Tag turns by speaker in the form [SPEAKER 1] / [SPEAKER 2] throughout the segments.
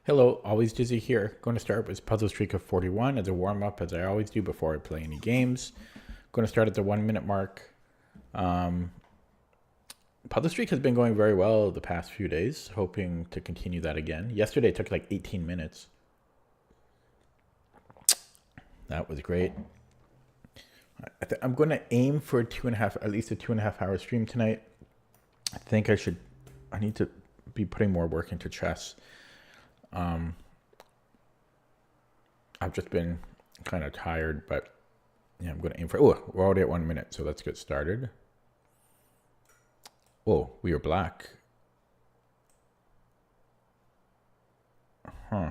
[SPEAKER 1] Hello, always Dizzy here. Going to start with puzzle streak of 41 as a warm up, as I always do before I play any games. Going to start at the 1 minute mark. Puzzle streak has been going very well the past few days, hoping to continue that again. Yesterday it took like 18 minutes. That was great. I'm going to aim for at least a 2.5 hour stream tonight. I need to be putting more work into chess. I've just been kind of tired, but yeah, I'm going to aim for. Oh, we're already at 1 minute, so let's get started. Oh, we are black. Huh.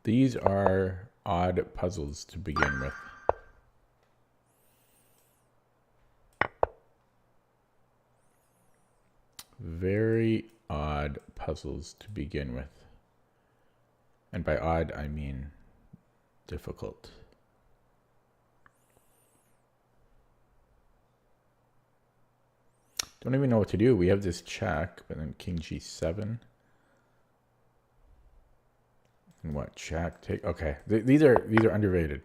[SPEAKER 1] These are odd puzzles to begin with. Very odd puzzles to begin with. And by odd, I mean difficult. Don't even know what to do. We have this check, but then king g7. And what? Check, take. Okay, these are underrated.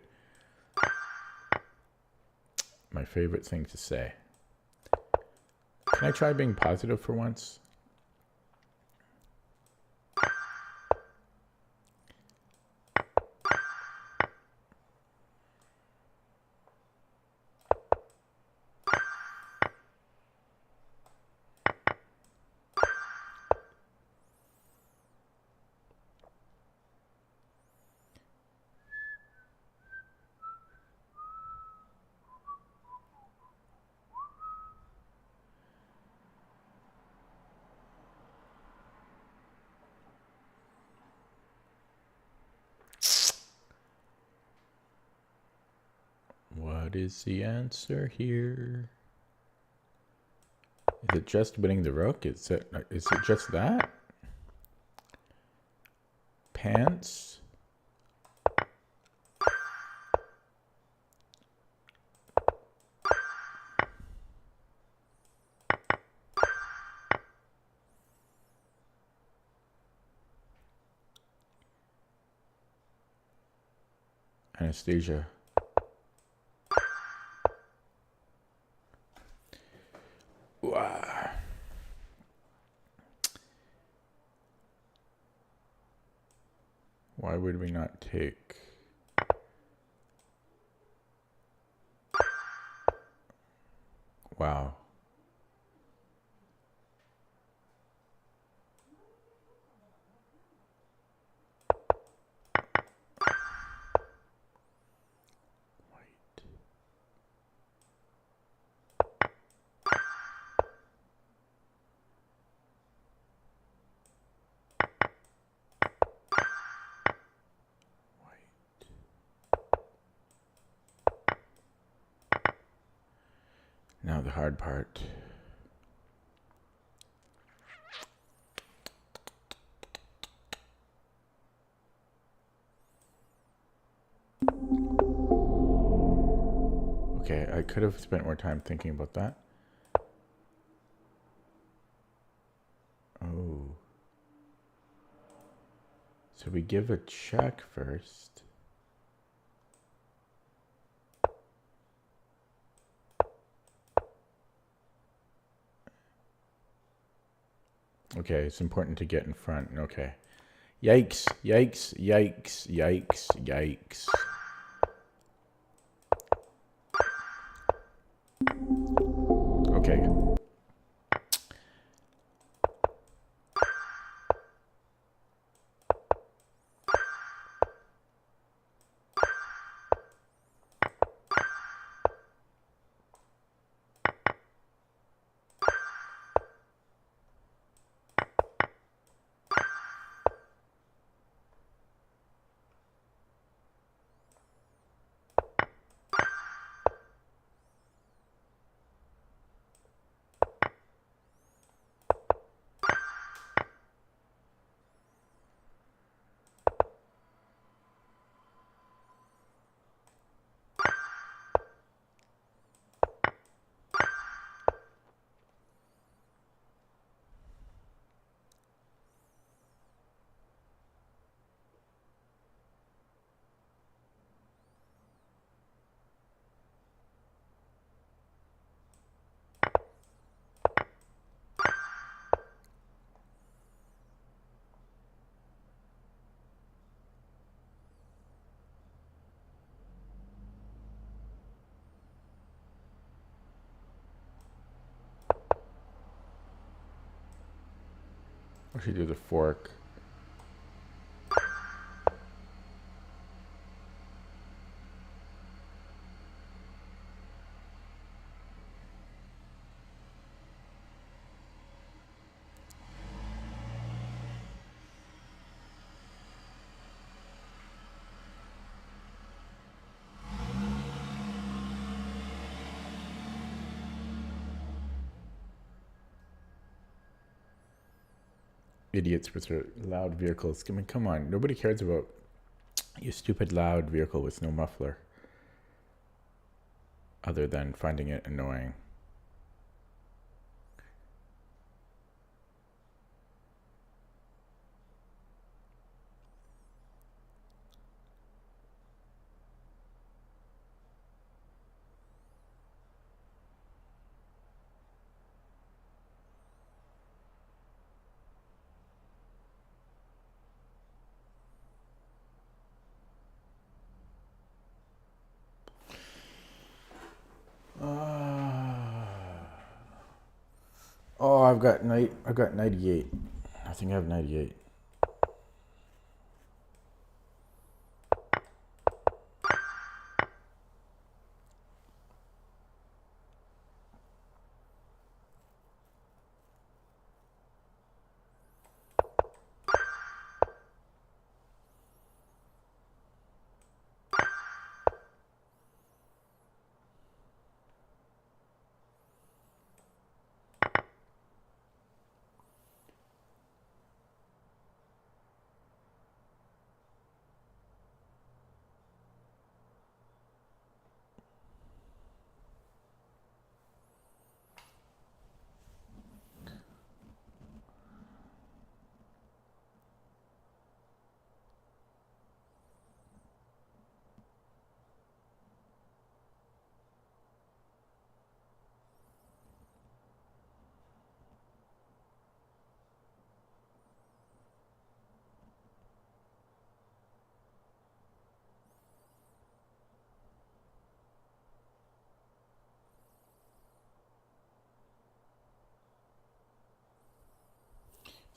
[SPEAKER 1] My favorite thing to say. Can I try being positive for once? What is the answer here? Is it just winning the rook? Is it just that? Pants? Anastasia. Wow. Why would we not take? Wow. Now the hard part. Okay, I could have spent more time thinking about that. Oh. So we give a check first. Okay, it's important to get in front. Okay. Yikes, yikes, yikes, yikes, yikes. Okay. I should do the fork. Idiots with their loud vehicles. I mean, come on. Nobody cares about your stupid loud vehicle with no muffler. Other than finding it annoying. Oh, I've got 98. I think I have 98.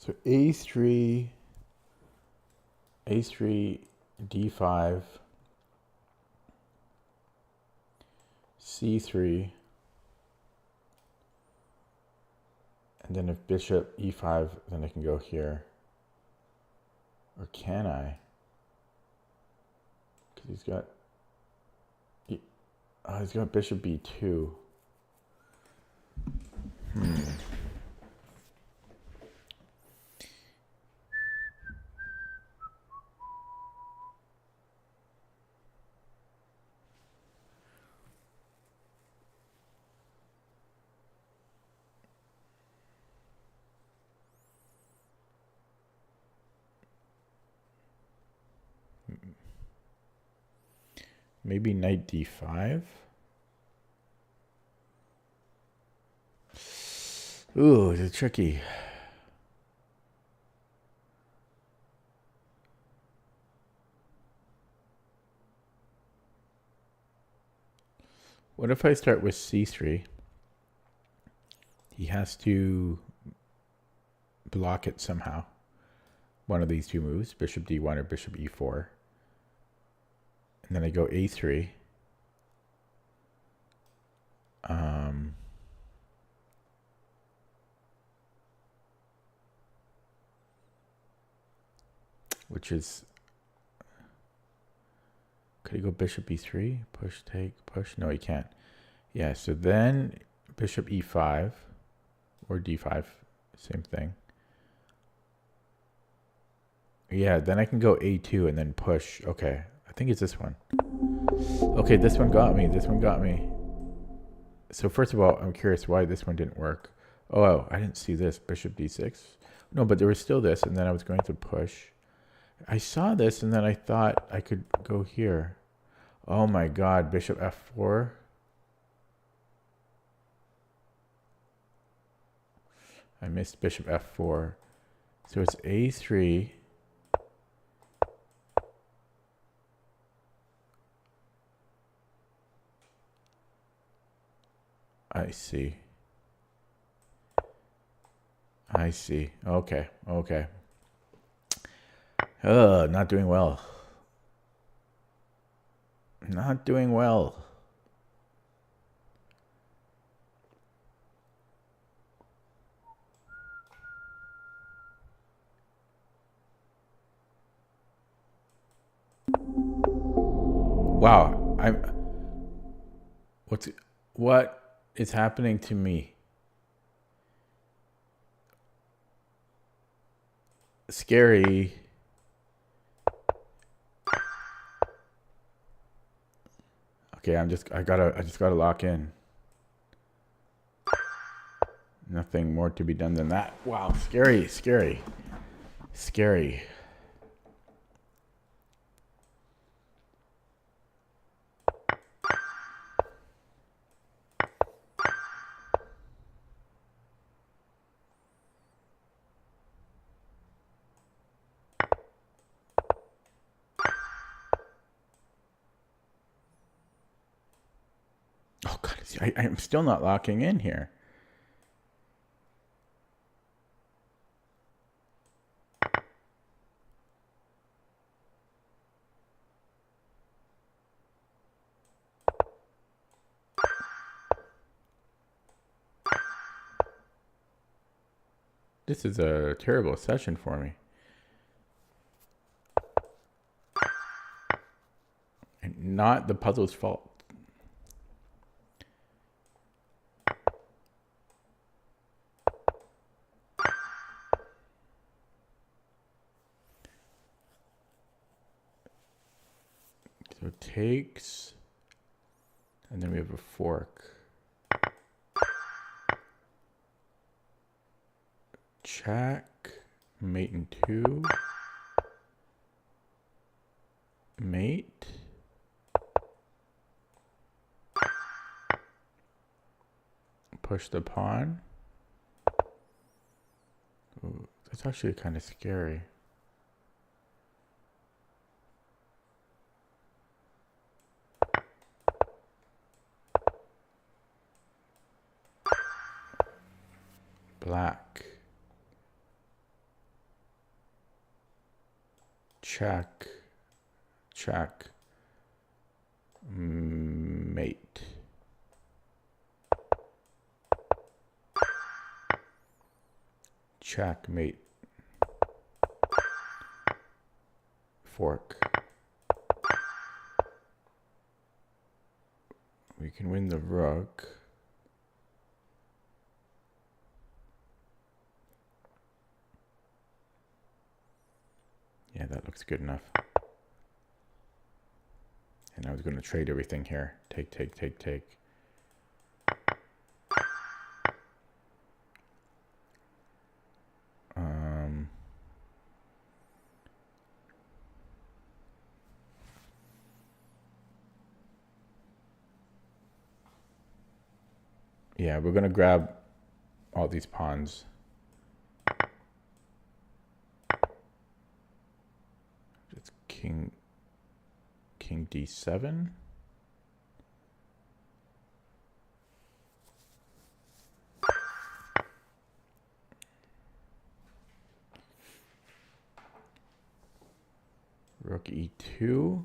[SPEAKER 1] So A3, D5, C3, and then if bishop E5, then I can go here. Or can I? Because he's got bishop B2. Maybe knight D5. Ooh, it's tricky. What if I start with C3? He has to block it somehow. One of these two moves, bishop D1 or bishop E4. And then I go A3. Which is, could he go bishop E3? Push, take, push? No, he can't. Yeah, so then bishop E5 or D5, same thing. Yeah, then I can go A2 and then push. Okay, I think it's this one. Okay, this one got me. This one got me. So first of all, I'm curious why this one didn't work. Oh, I didn't see this. Bishop D6. No, but there was still this, and then I was going to push. I saw this, and then I thought I could go here. Oh my god, bishop F4. I missed bishop F4. So it's A3. I see. I see. Okay. Okay. Not doing well. Not doing well. Wow. What is happening to me? Scary. Okay, I just gotta lock in. Nothing more to be done than that. Wow, scary, scary, scary. Oh God, I'm still not locking in here. This is a terrible session for me. And not the puzzle's fault. So it takes, and then we have a fork. Check, mate in 2. Mate. Push the pawn. Ooh, that's actually kind of scary. Black. Check. Check. Mate. Checkmate. Fork. We can win the rook. Yeah, that looks good enough. And I was going to trade everything here. Take, take, take, take. Yeah, we're going to grab all these pawns. It's king d7. Rook e2.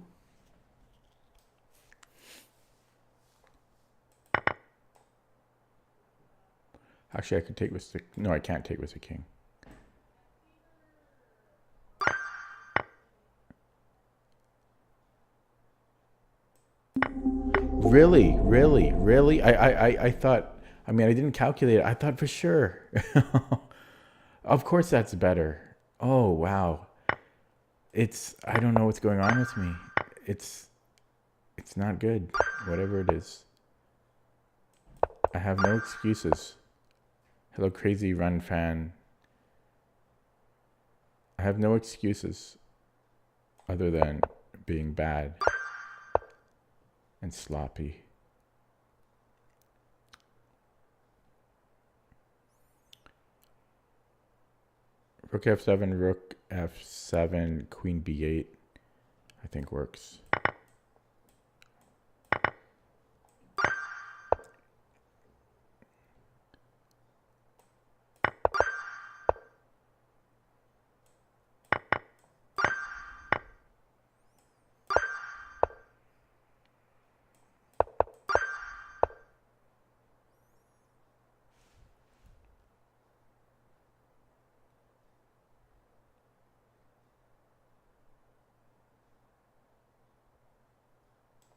[SPEAKER 1] Actually, I could take with the... No, I can't take with the king. Really? Really? Really? I thought... I mean, I didn't calculate it. I thought for sure. Of course that's better. Oh, wow. I don't know what's going on with me. It's not good. Whatever it is. I have no excuses. Hello, crazy run fan. I have no excuses other than being bad and sloppy. Rook f7, rook f7, queen b8, I think works.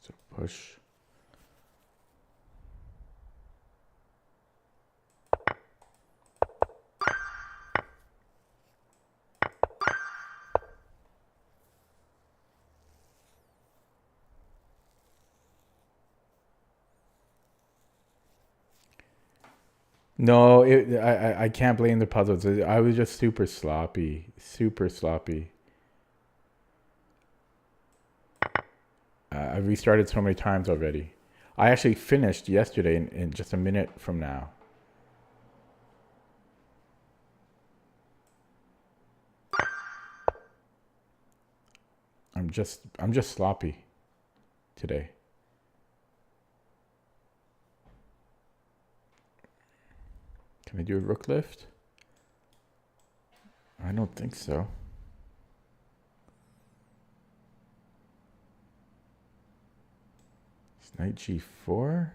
[SPEAKER 1] So push. No, I can't blame the puzzles. I was just super sloppy. Super sloppy. I restarted so many times already. I actually finished yesterday in just a minute from now. I'm just sloppy today. Can I do a rook lift? I don't think so. It's knight g4.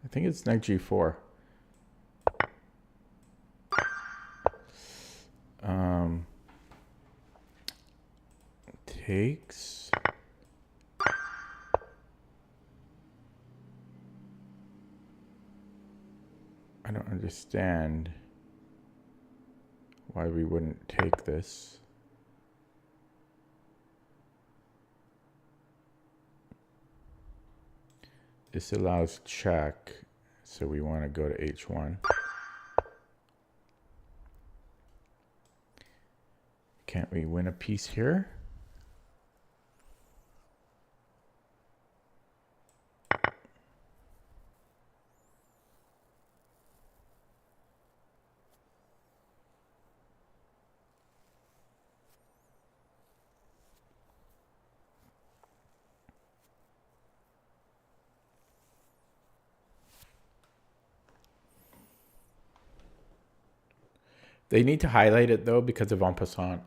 [SPEAKER 1] I think it's knight g4. Takes. I don't understand why we wouldn't take this. This allows check, so we want to go to h1. Can't we win a piece here? They need to highlight it though because of en passant.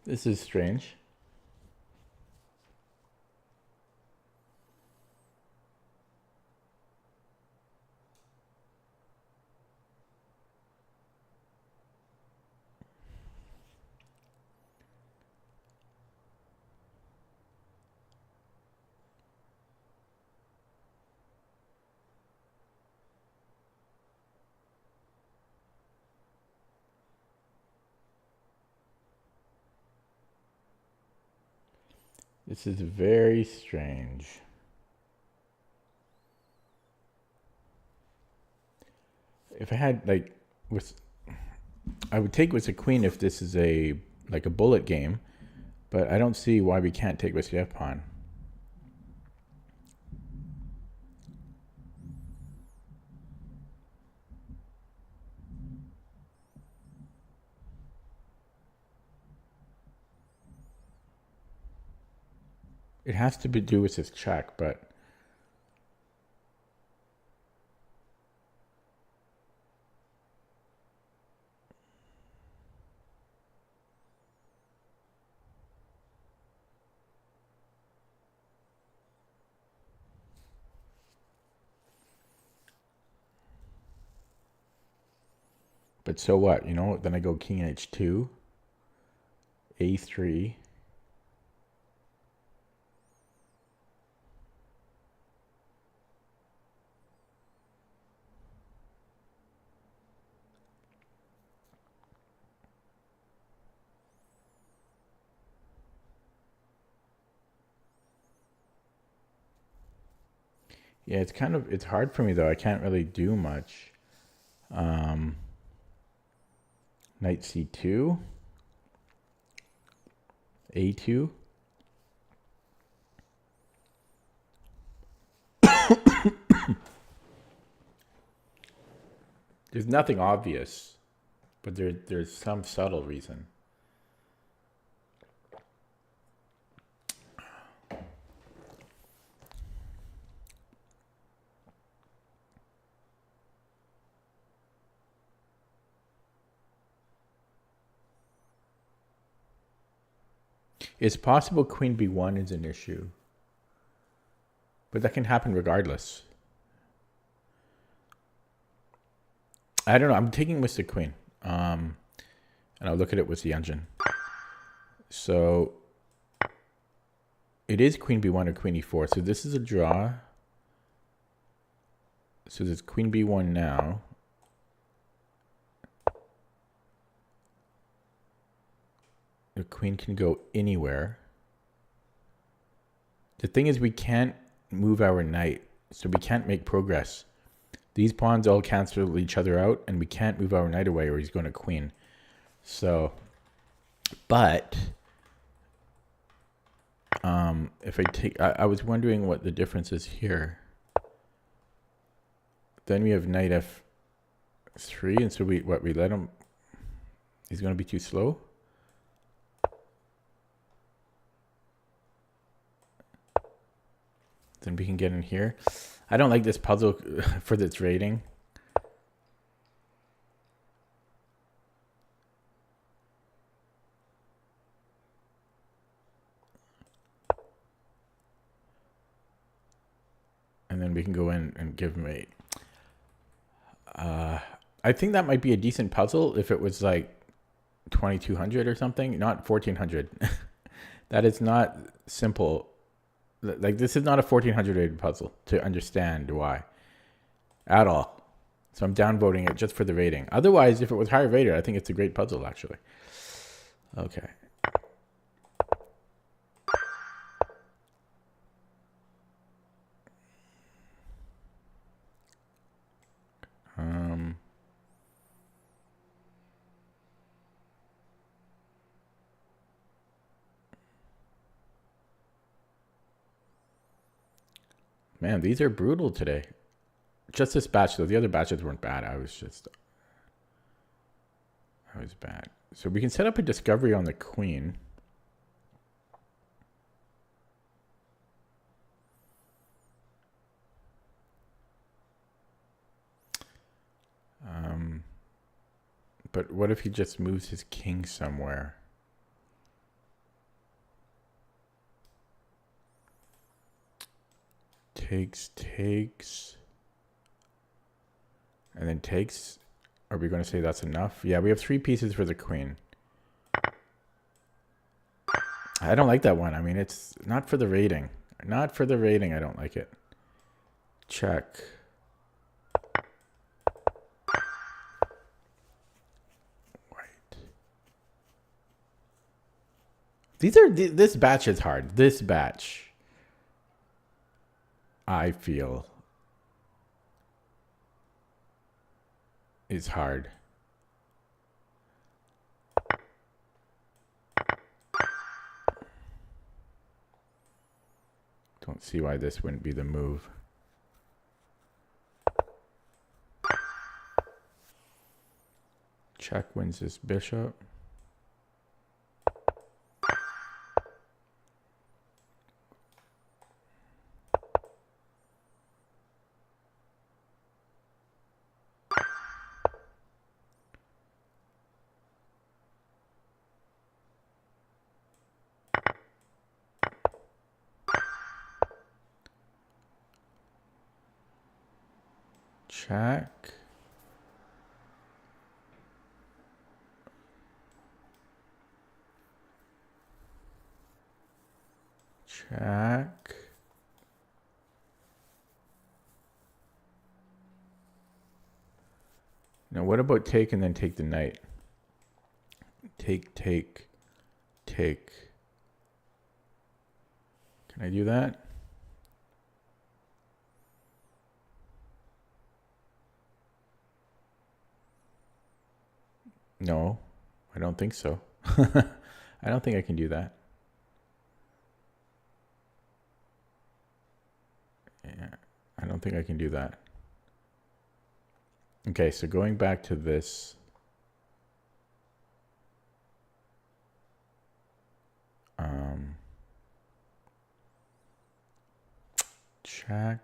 [SPEAKER 1] This is strange. This is very strange. If I had like with, I would take with a queen if this is a like a bullet game, but I don't see why we can't take with the f pawn. It has to be do with his check, but so what? You know, then I go king h2, a3. Yeah, it's hard for me though. I can't really do much. Knight c2, a2. There's nothing obvious, but there's some subtle reason. It's possible queen b1 is an issue, but that can happen regardless. I don't know. I'm taking with the queen, and I'll look at it with the engine. So it is queen b1 or queen e4. So this is a draw. So there's queen b1 now. The queen can go anywhere. The thing is, we can't move our knight, so we can't make progress. These pawns all cancel each other out, and we can't move our knight away or he's going to queen. So, but if I take, I was wondering what the difference is here. Then we have knight f3, and so we let him, he's going to be too slow. Then we can get in here. I don't like this puzzle for this rating. And then we can go in and give him a... I think that might be a decent puzzle if it was like 2200 or something, not 1400. That is not simple. Like, this is not a 1400 rated puzzle to understand why at all. So I'm downvoting it just for the rating. Otherwise, if it was higher rated, I think it's a great puzzle, actually. Okay. Man, these are brutal today. Just this batch, though. The other batches weren't bad. I was bad. So we can set up a discovery on the queen. But what if he just moves his king somewhere? Takes. And then takes. Are we going to say that's enough? Yeah, we have 3 pieces for the queen. I don't like that one. I mean, it's not for the rating. Not for the rating, I don't like it. Check. Right. This batch is hard. This batch, I feel, is hard. Don't see why this wouldn't be the move. Check wins this bishop. Check. Check. Now what about take and then take the knight? Take. Can I do that? No, I don't think so. I don't think I can do that. Yeah, I don't think I can do that. Okay, so going back to this. Check.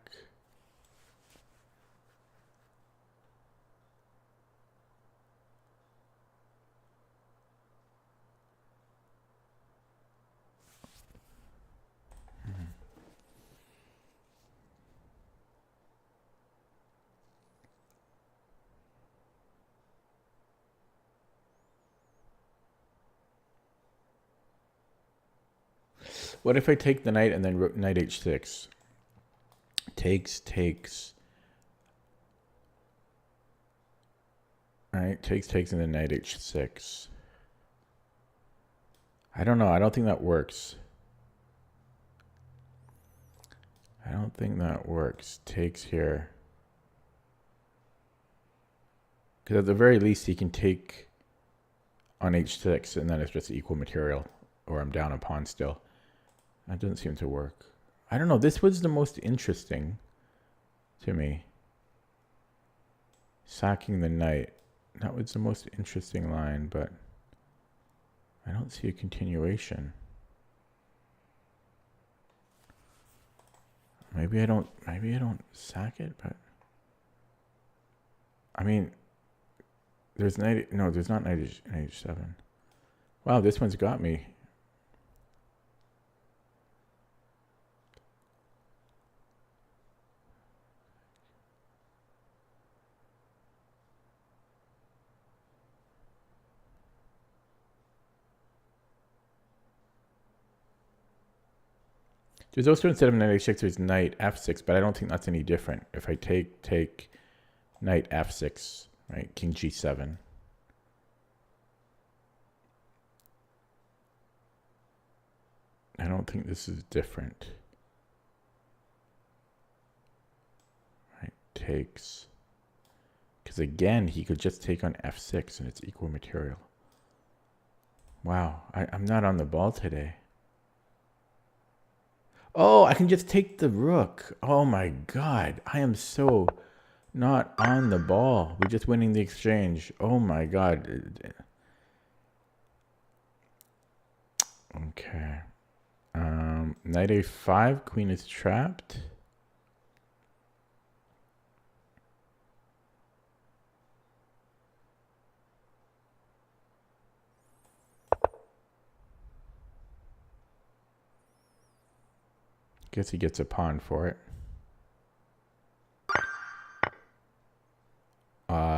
[SPEAKER 1] What if I take the knight and then rook knight h6? Takes. All right, takes, and then knight h6. I don't know. I don't think that works. I don't think that works. Takes here. Because at the very least, he can take on h6, and then it's just equal material. Or I'm down a pawn still. That doesn't seem to work. I don't know. This was the most interesting to me. Sacking the knight. That was the most interesting line, but I don't see a continuation. Maybe I don't sack it, but I mean, there's knight. No, there's not knight h7. Wow, this one's got me. There's also, instead of knight h6, there's knight f6, but I don't think that's any different. If I take knight f6, right, king g7. I don't think this is different. Right, takes. Because again, he could just take on f6 and it's equal material. Wow, I'm not on the ball today. Oh, I can just take the rook. Oh my god, I am so not on the ball. We're just winning the exchange. Oh my god. Okay. Knight a5, queen is trapped. Guess he gets a pawn for it.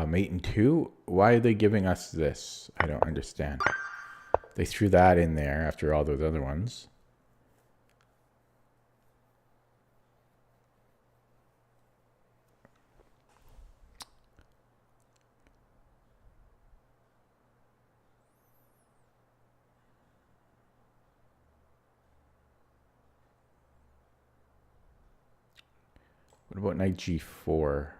[SPEAKER 1] Mate in 2? Why are they giving us this? I don't understand. They threw that in there after all those other ones. What about knight g4?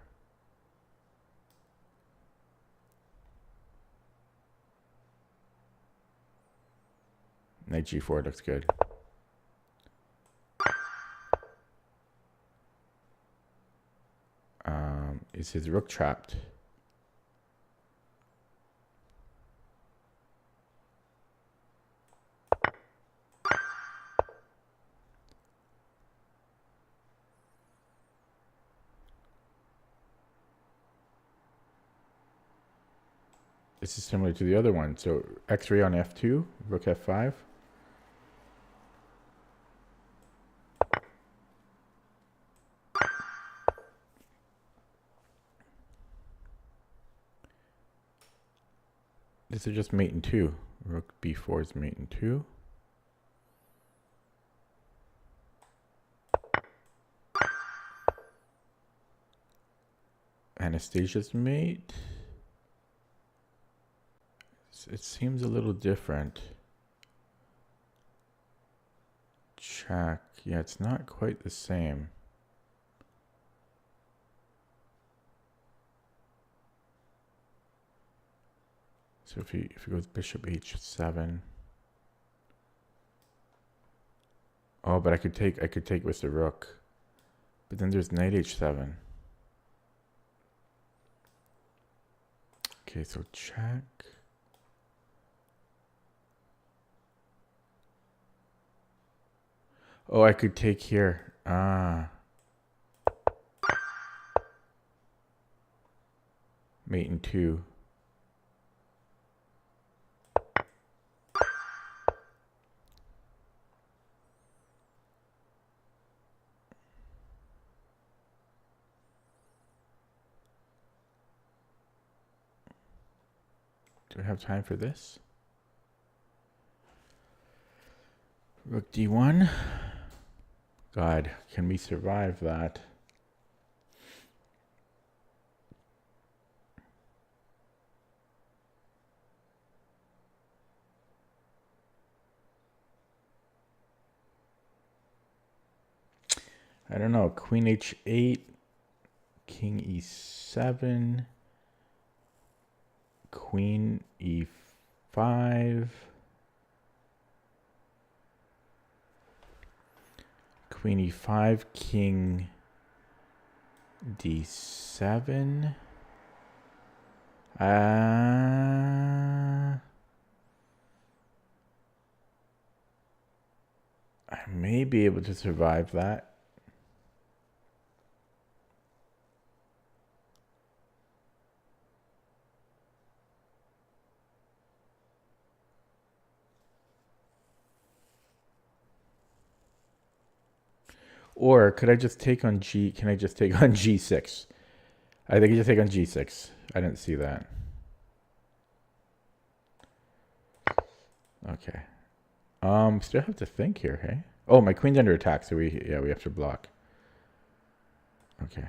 [SPEAKER 1] Knight g4 looks good. Is his rook trapped? This is similar to the other one. So x-ray on f2, rook f5. This is just mate in 2. Rook b4 is mate in 2. Anastasia's mate. It seems a little different. Check. Yeah, it's not quite the same. So if he goes bishop h7. Oh, but I could take with the rook. But then there's knight h7. Okay, so check. Oh, I could take here. Mate in 2. Do I have time for this? Rook d1. God, can we survive that? I don't know. Queen h8, king e7, queen e5, queen e5, king d7. I may be able to survive that. Or could I just take on G? Can I just take on G6? I think I just take on G6. I didn't see that. Okay. Still have to think here, hey? Oh, my queen's under attack, so we have to block. Okay.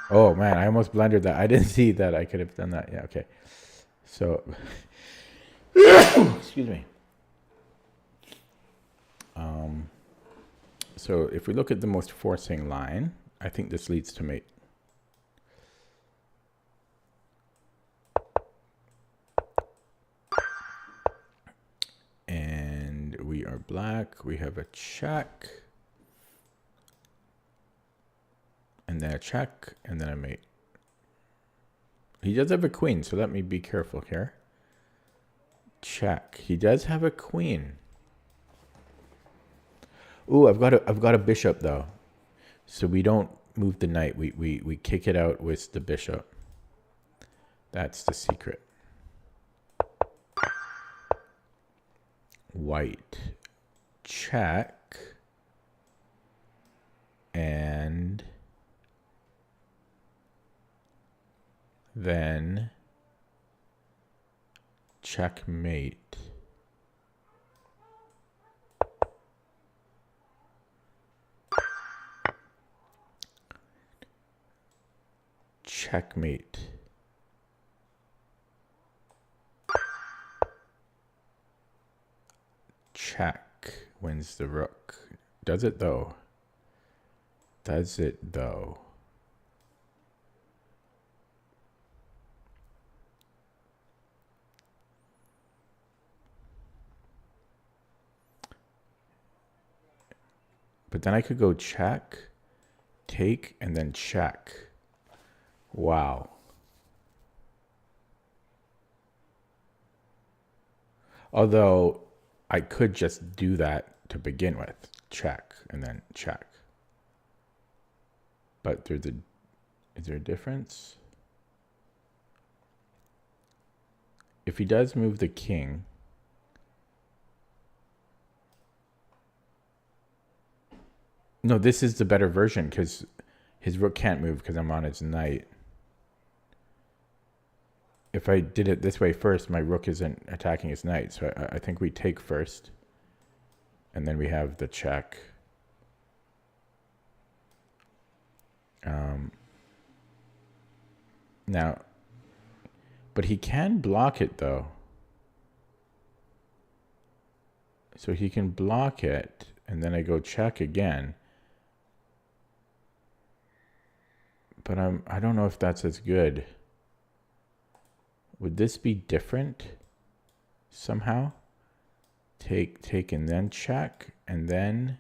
[SPEAKER 1] Oh man, I almost blundered that. I didn't see that I could have done that. Yeah, okay. So excuse me. So if we look at the most forcing line, I think this leads to mate. And we are black. We have a check. And then a check. And then a mate. He does have a queen, so let me be careful here. Check. He does have a queen. Ooh, I've got a bishop though. So we don't move the knight. We kick it out with the bishop. That's the secret. White. Check. And then checkmate. Checkmate. Check wins the rook. Does it though? Does it though? But then I could go check, take, and then check. Wow. Although I could just do that to begin with. Check and then check. But is there a difference? If he does move the king, no, this is the better version because his rook can't move because I'm on his knight. If I did it this way first, my rook isn't attacking his knight. So I think we take first. And then we have the check. Now, but he can block it though. So he can block it. And then I go check again. But I don't know if that's as good. Would this be different somehow? Take and then check and then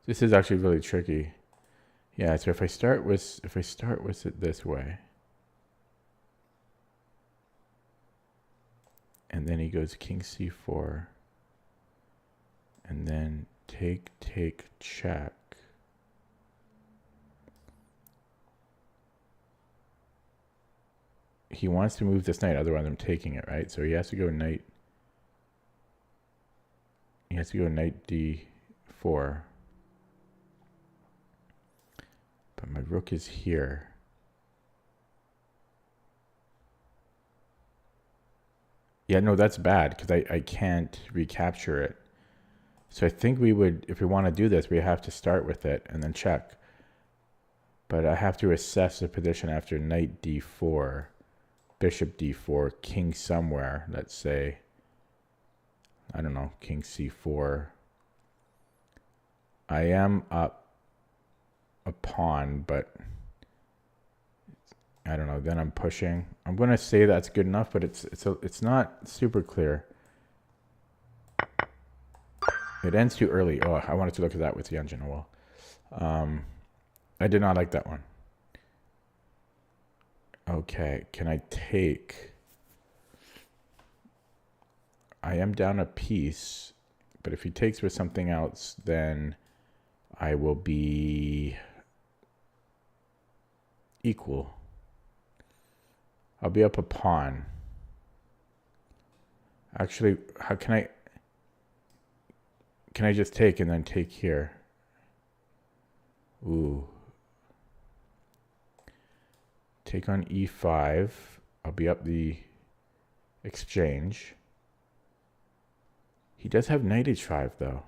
[SPEAKER 1] this is actually really tricky. Yeah, so if I start with it this way. And then he goes king c4. And then take, check. He wants to move this knight, otherwise I'm taking it, right? So he has to go knight. He has to go knight d4. But my rook is here. Yeah, no, that's bad because I can't recapture it. So I think we would, if we want to do this, we have to start with it and then check. But I have to assess the position after knight d4, bishop d4, king somewhere, let's say. I don't know, king c4. I am up a pawn, but I don't know. Then I'm pushing. I'm going to say that's good enough, but it's not super clear. It ends too early. Oh, I wanted to look at that with the engine. Oh well. I did not like that one. Okay, can I take? I am down a piece, but if he takes with something else, then I will be equal. I'll be up a pawn. Actually, how can I just take and then take here? Ooh. Take on e5. I'll be up the exchange. He does have knight h5 though.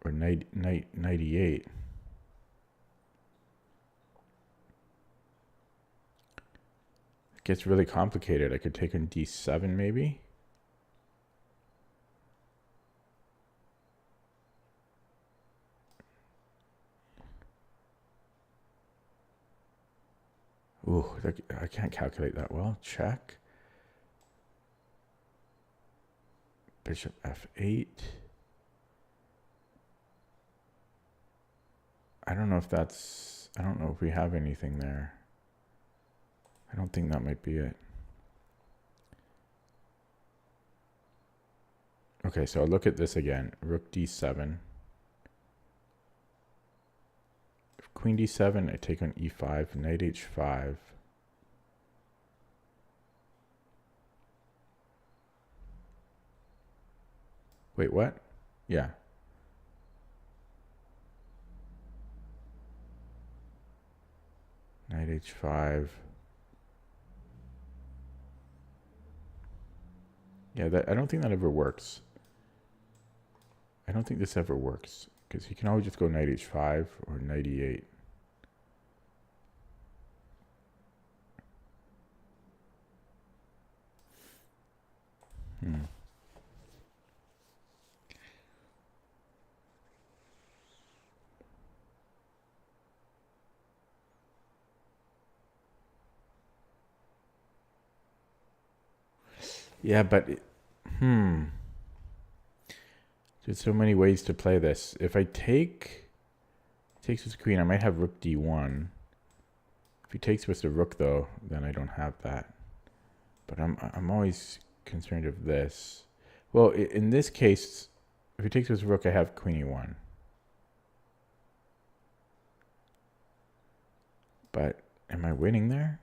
[SPEAKER 1] Or knight e8. It gets really complicated. I could take on d7 maybe. Ooh, I can't calculate that well. Check. Bishop f8. I don't know if we have anything there. I don't think that might be it. Okay, so I'll look at this again. Rook d7. Queen d7, I take on e5, knight h5. Wait, what? Yeah. Knight h5. Yeah, I don't think that ever works. I don't think this ever works because he can always just go knight h5 or knight e8. Yeah, but there's so many ways to play this. If I takes with queen, I might have rook d1. If he takes with the rook though, then I don't have that. But I'm always concerned of this. Well, in this case, if he takes with rook, I have queen e1. But am I winning there?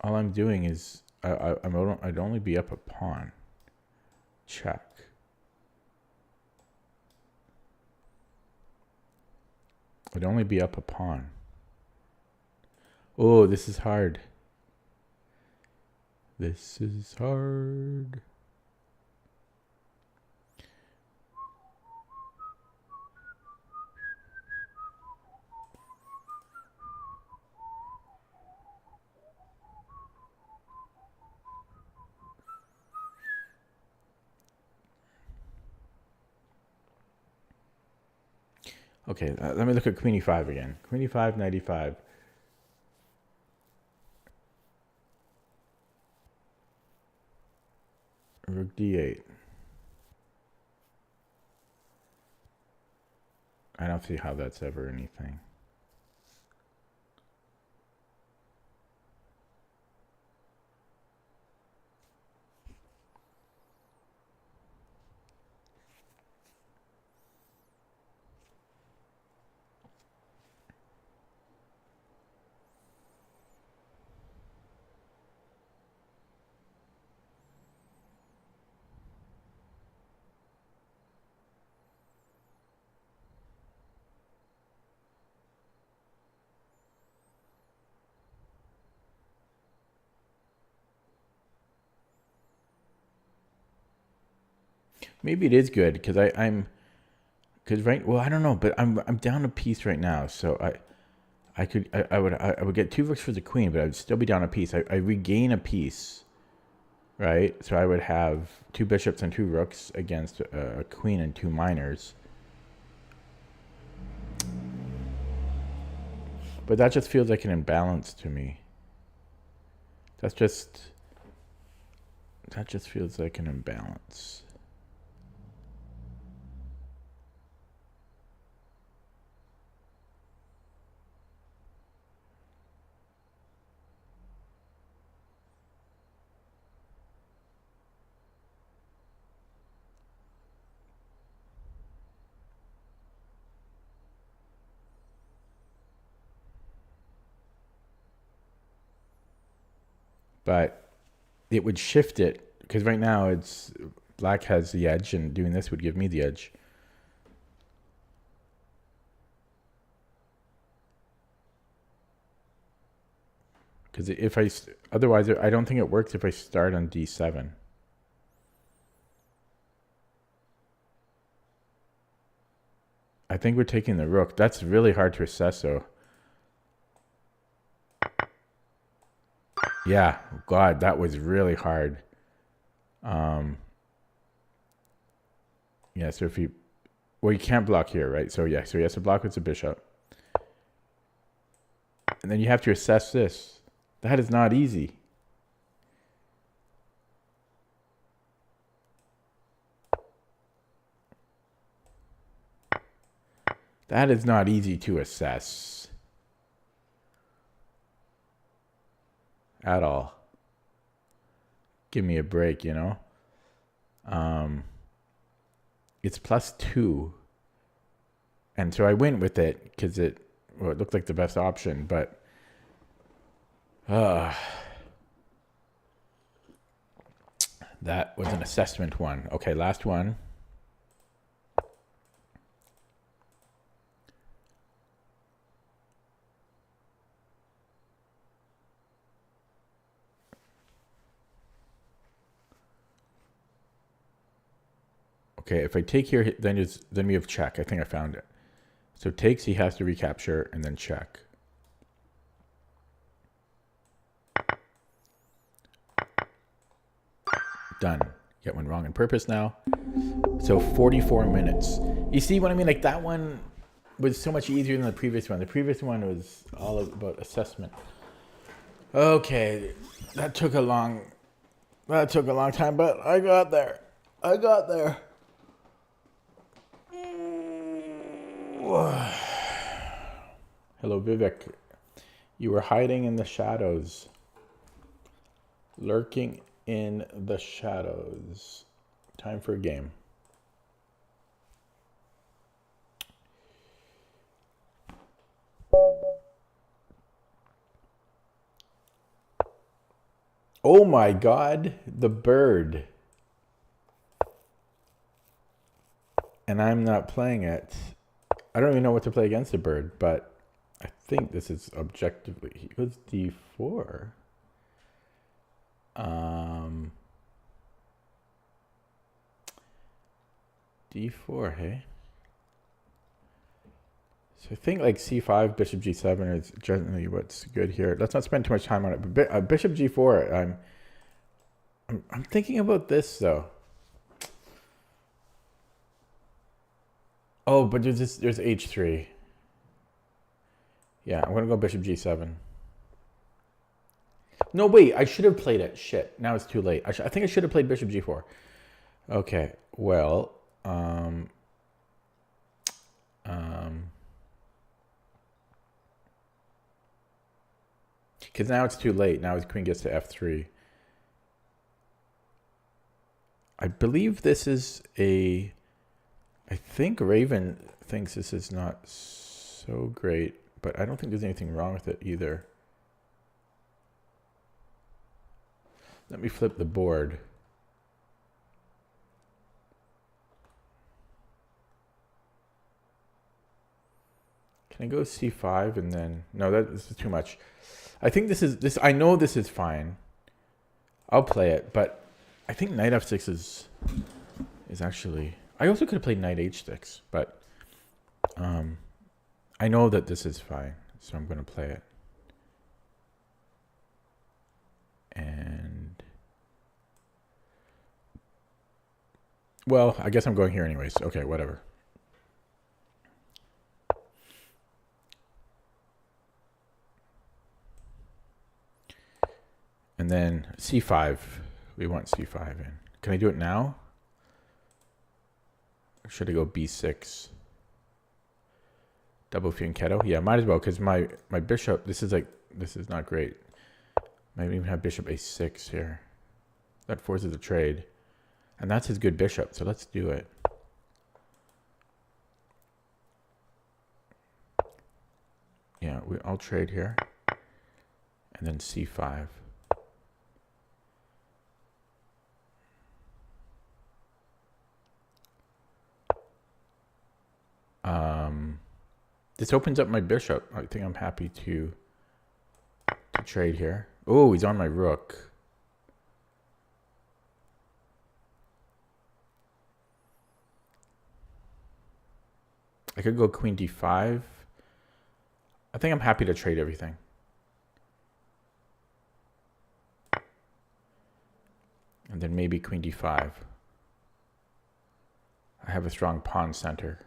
[SPEAKER 1] All I'm doing is I'd only be up a pawn. Check. I'd only be up a pawn. Oh, this is hard. This is hard. Okay, let me look at queen e5 again. Queen e5, knight e5. Rook d8. I don't see how that's ever anything. Maybe it is good because because well, I don't know, but I'm down a piece right now, so I would get 2 rooks for the queen, but I'd still be down a piece. I regain a piece, right? So I would have 2 bishops and 2 rooks against a queen and 2 minors. But that just feels like an imbalance to me. That just feels like an imbalance. But it would shift it, because right now it's black has the edge, and doing this would give me the edge. Because otherwise I don't think it works if I start on d7. I think we're taking the rook. That's really hard to assess, though. Yeah, God, that was really hard. Yeah, so if you... Well, you can't block here, right? So yeah, so he has to block with the bishop. And then you have to assess this. That is not easy. That is not easy to assess. At all. Give me a break, you know? It's +2. And so I went with it because it looked like the best option, but that was an assessment one. Okay, last one. Okay, if I take here, then we have check. I think I found it. So takes, he has to recapture, and then check. Done. Get one wrong on purpose now. So 44 minutes. You see what I mean? Like that one was so much easier than the previous one. The previous one was all about assessment. Okay, that took a long time, but I got there. Hello, Vivek. You were hiding in the shadows. Lurking in the shadows. Time for a game. Oh my God, the bird. And I'm not playing it. I don't even know what to play against the bird, but I think this is objectively... He goes d4. d4, hey? So I think like c5, bishop g7 is generally what's good here. Let's not spend too much time on it. But bishop g4, I'm thinking about this though. Oh, but there's h3. Yeah, I'm gonna go bishop g7. No, wait, I should have played it. Shit, now it's too late. I think I should have played bishop g4. Okay, well, because now it's too late. Now his queen gets to f3. I believe this is a... I think Raven thinks this is not so great, but I don't think there's anything wrong with it either. Let me flip the board. Can I go c5 and then... No, this is too much. I think this. I know this is fine. I'll play it, but I think knight f6 is... is actually... I also could have played knight h6, but I know that this is fine, so I'm going to play it. And... well, I guess I'm going here anyways. Okay, whatever. And then c5. We want c5 in. Can I do it now? Or should I go b6? Double fianchetto? Yeah, might as well, because my bishop, this is not great. Might even have bishop a6 here. That forces a trade. And that's his good bishop, so let's do it. Yeah, I'll trade here. And then c5. This opens up my bishop. I think I'm happy to trade here. Oh, he's on my rook. I could go queen d5. I think I'm happy to trade everything. And then maybe queen d5. I have a strong pawn center.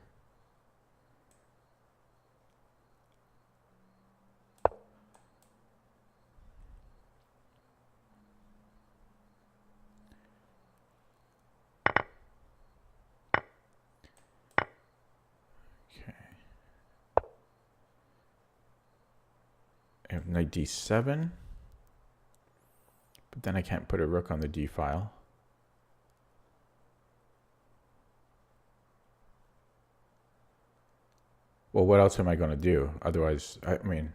[SPEAKER 1] I have knight d7, but then I can't put a rook on the d file. Well, what else am I going to do? Otherwise, I mean,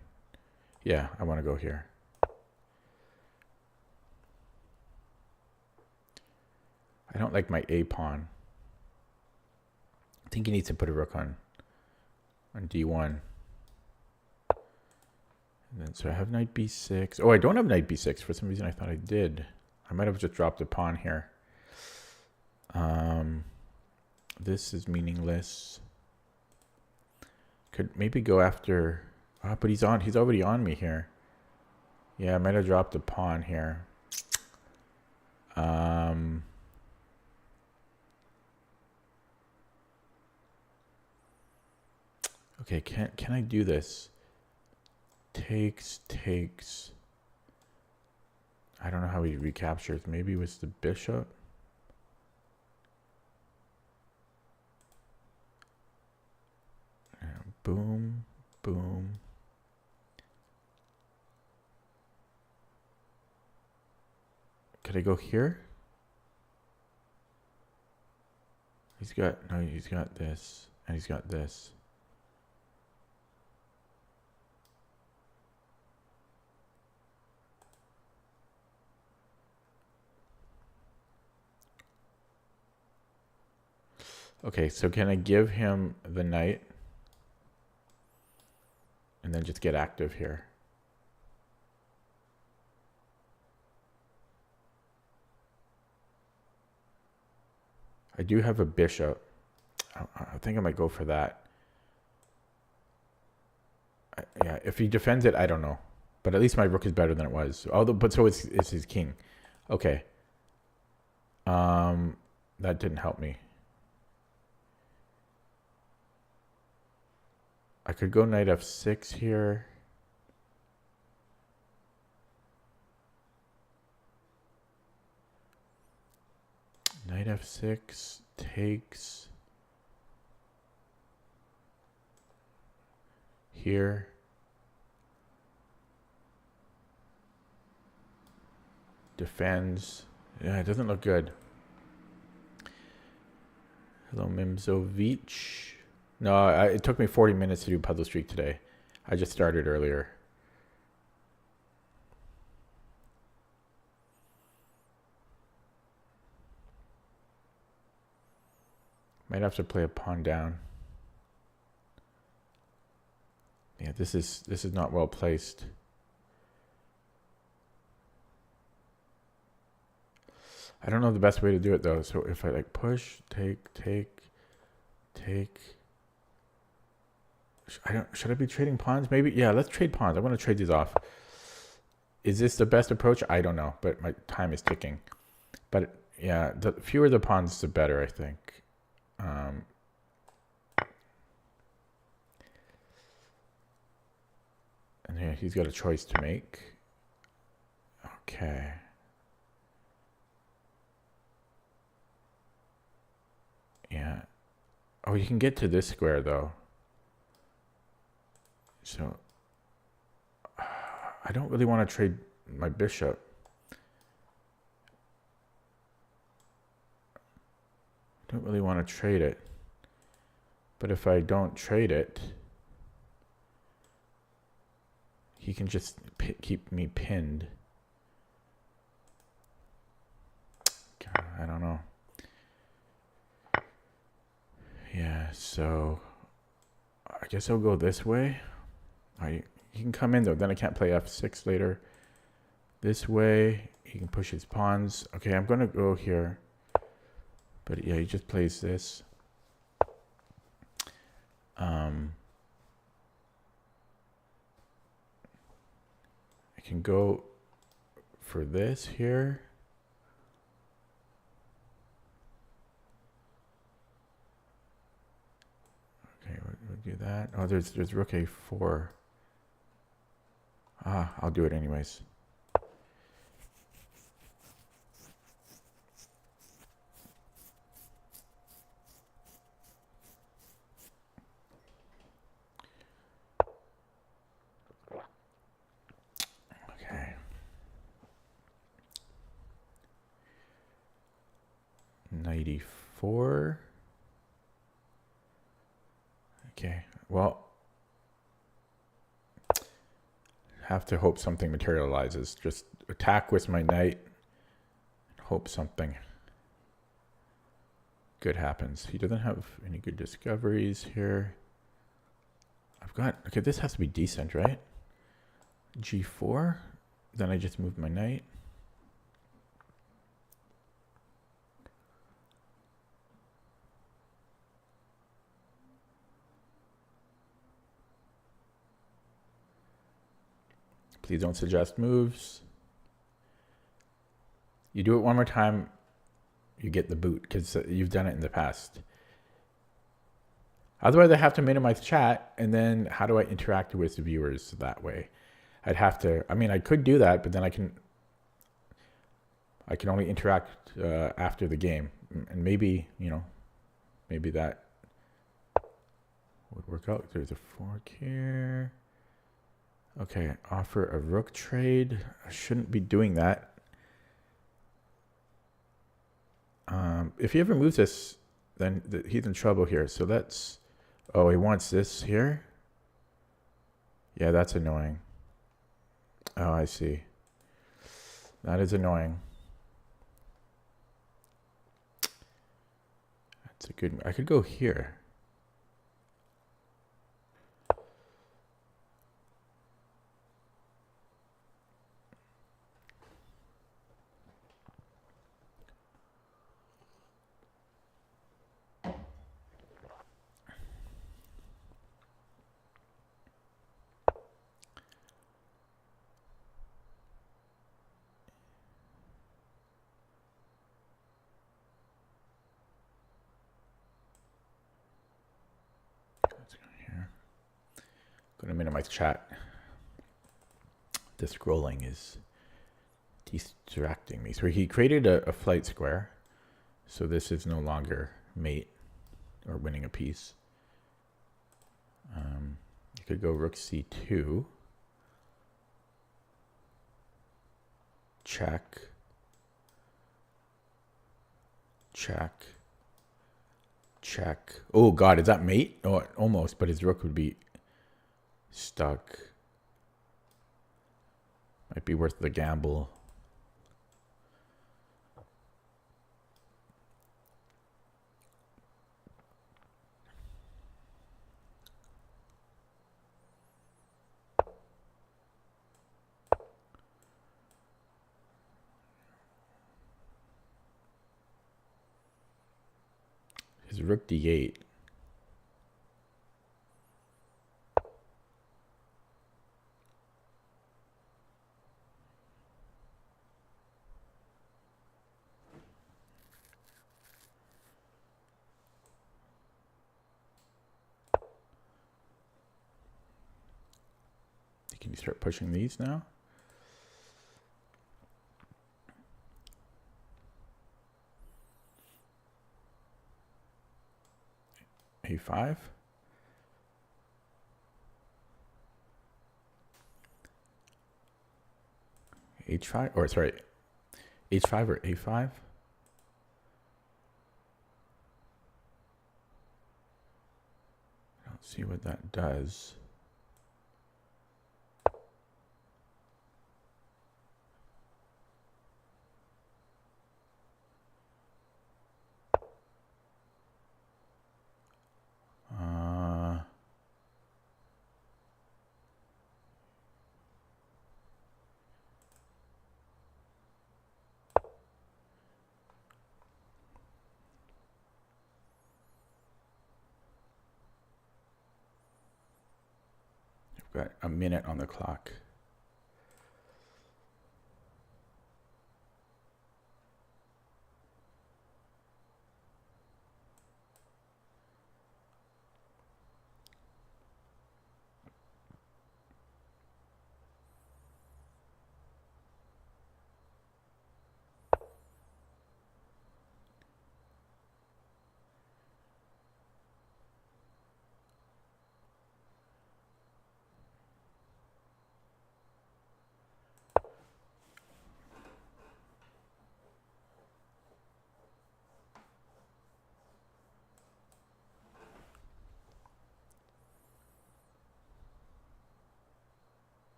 [SPEAKER 1] yeah, I want to go here. I don't like my a pawn. I think he needs to put a rook on d1. And then, so I have knight b6. Oh, I don't have knight b6. For some reason, I thought I did. I might have just dropped a pawn here. This is meaningless. Could maybe go after... oh, but he's already on me here. Yeah, I might have dropped a pawn here. Okay, can I do this? Takes. I don't know how he recaptures. Maybe it was the bishop. Boom, boom. Could I go here? He's got this, and he's got this. Okay, so can I give him the knight? And then just get active here. I do have a bishop. I think I might go for that. Yeah, if he defends it, I don't know. But at least my rook is better than it was. Although, but so it's his king. Okay. That didn't help me. I could go knight f6 here. Knight f6 takes here. Defends. Yeah, it doesn't look good. Hello, Mimzovic. No, it took me 40 minutes to do Puzzle Streak today. I just started earlier. Might have to play a pawn down. Yeah, this is not well placed. I don't know the best way to do it though. So if I like push, take. Should I be trading pawns? Maybe. Yeah, let's trade pawns. I want to trade these off. Is this the best approach? I don't know, but my time is ticking. But yeah, the fewer the pawns, the better, I think. And yeah, he's got a choice to make. Okay. Yeah. Oh, you can get to this square though. So I don't really want to trade my bishop. I don't really want to trade it. But if I don't trade it, he can just keep me pinned. God, I don't know. Yeah, so I guess I'll go this way. He can come in though, then I can't play f6 later. This way, he can push his pawns. Okay, I'm gonna go here. But yeah, he just plays this. I can go for this here. Okay, we'll do that. Oh, there's rook a4. I'll do it anyways. Okay. Knight e4. Okay, well, have to hope something materializes. Just attack with my knight and hope something good happens. He doesn't have any good discoveries here. I've got, okay, this has to be decent, right? G4, then I just move my knight. Please don't suggest moves. You do it one more time, you get the boot because you've done it in the past. Otherwise, I have to minimize chat, and then how do I interact with the viewers that way? I'd have to, I mean, I could do that, but then I can only interact after the game. And maybe, you know, maybe that would work out. There's a fork here. Okay, offer a rook trade. I shouldn't be doing that. If he ever moves this, then he's in trouble here. So that's, oh, he wants this here. Yeah, that's annoying. Oh, I see. That is annoying. That's a good, I could go here. I'm going to minimize chat. This scrolling is distracting me. So he created a flight square. So this is no longer mate or winning a piece. You could go rook c2. Check. Check. Check. Oh god, is that mate? Oh, almost, but his rook would be stuck. Might be worth the gamble. is rook d8. Can you start pushing these now? A5. H5, or sorry, H5 or A5. I don't see what that does. Got a minute on the clock.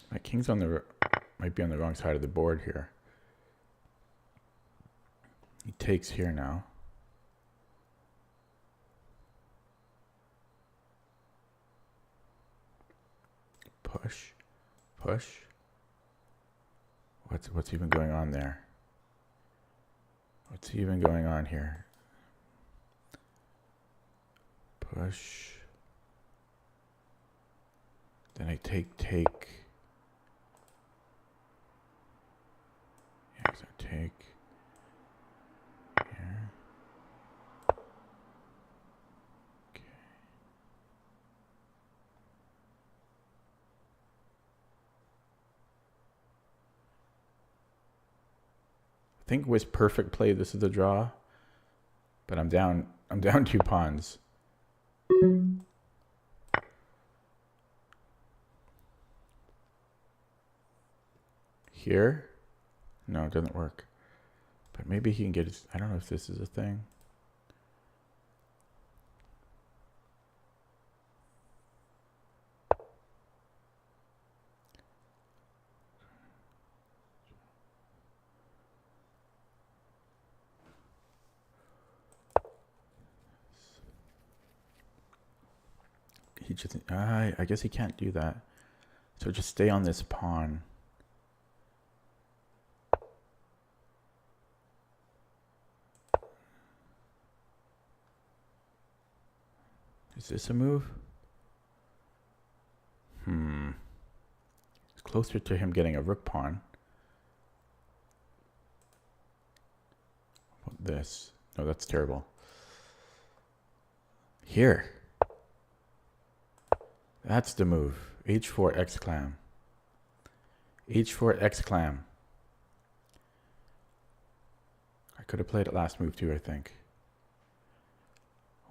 [SPEAKER 1] My king's on the might be on the wrong side of the board here. He takes here now. Push, push. What's even going on there? What's even going on here? Push. Then I take. Yeah, so take. Here. Okay. I think with perfect play, this is a draw. But I'm down 2 pawns. Here? No, it doesn't work. But maybe he can get his, I don't know if this is a thing. He just, I guess he can't do that. So just stay on this pawn. Is this a move? It's closer to him getting a rook pawn. What about this? No, that's terrible. Here. That's the move. H4 exclam. H4 exclam. I could have played it last move too, I think.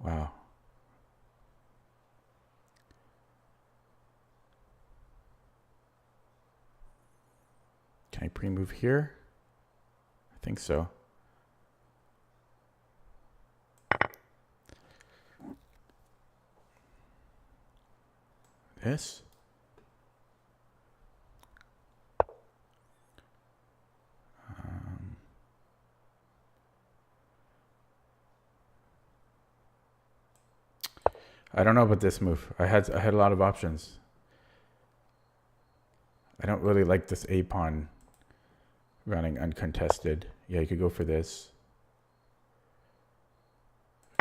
[SPEAKER 1] Wow. Can I pre-move here? I think so. This? I don't know about this move. I had a lot of options. I don't really like this a pawn running uncontested. Yeah, you could go for this.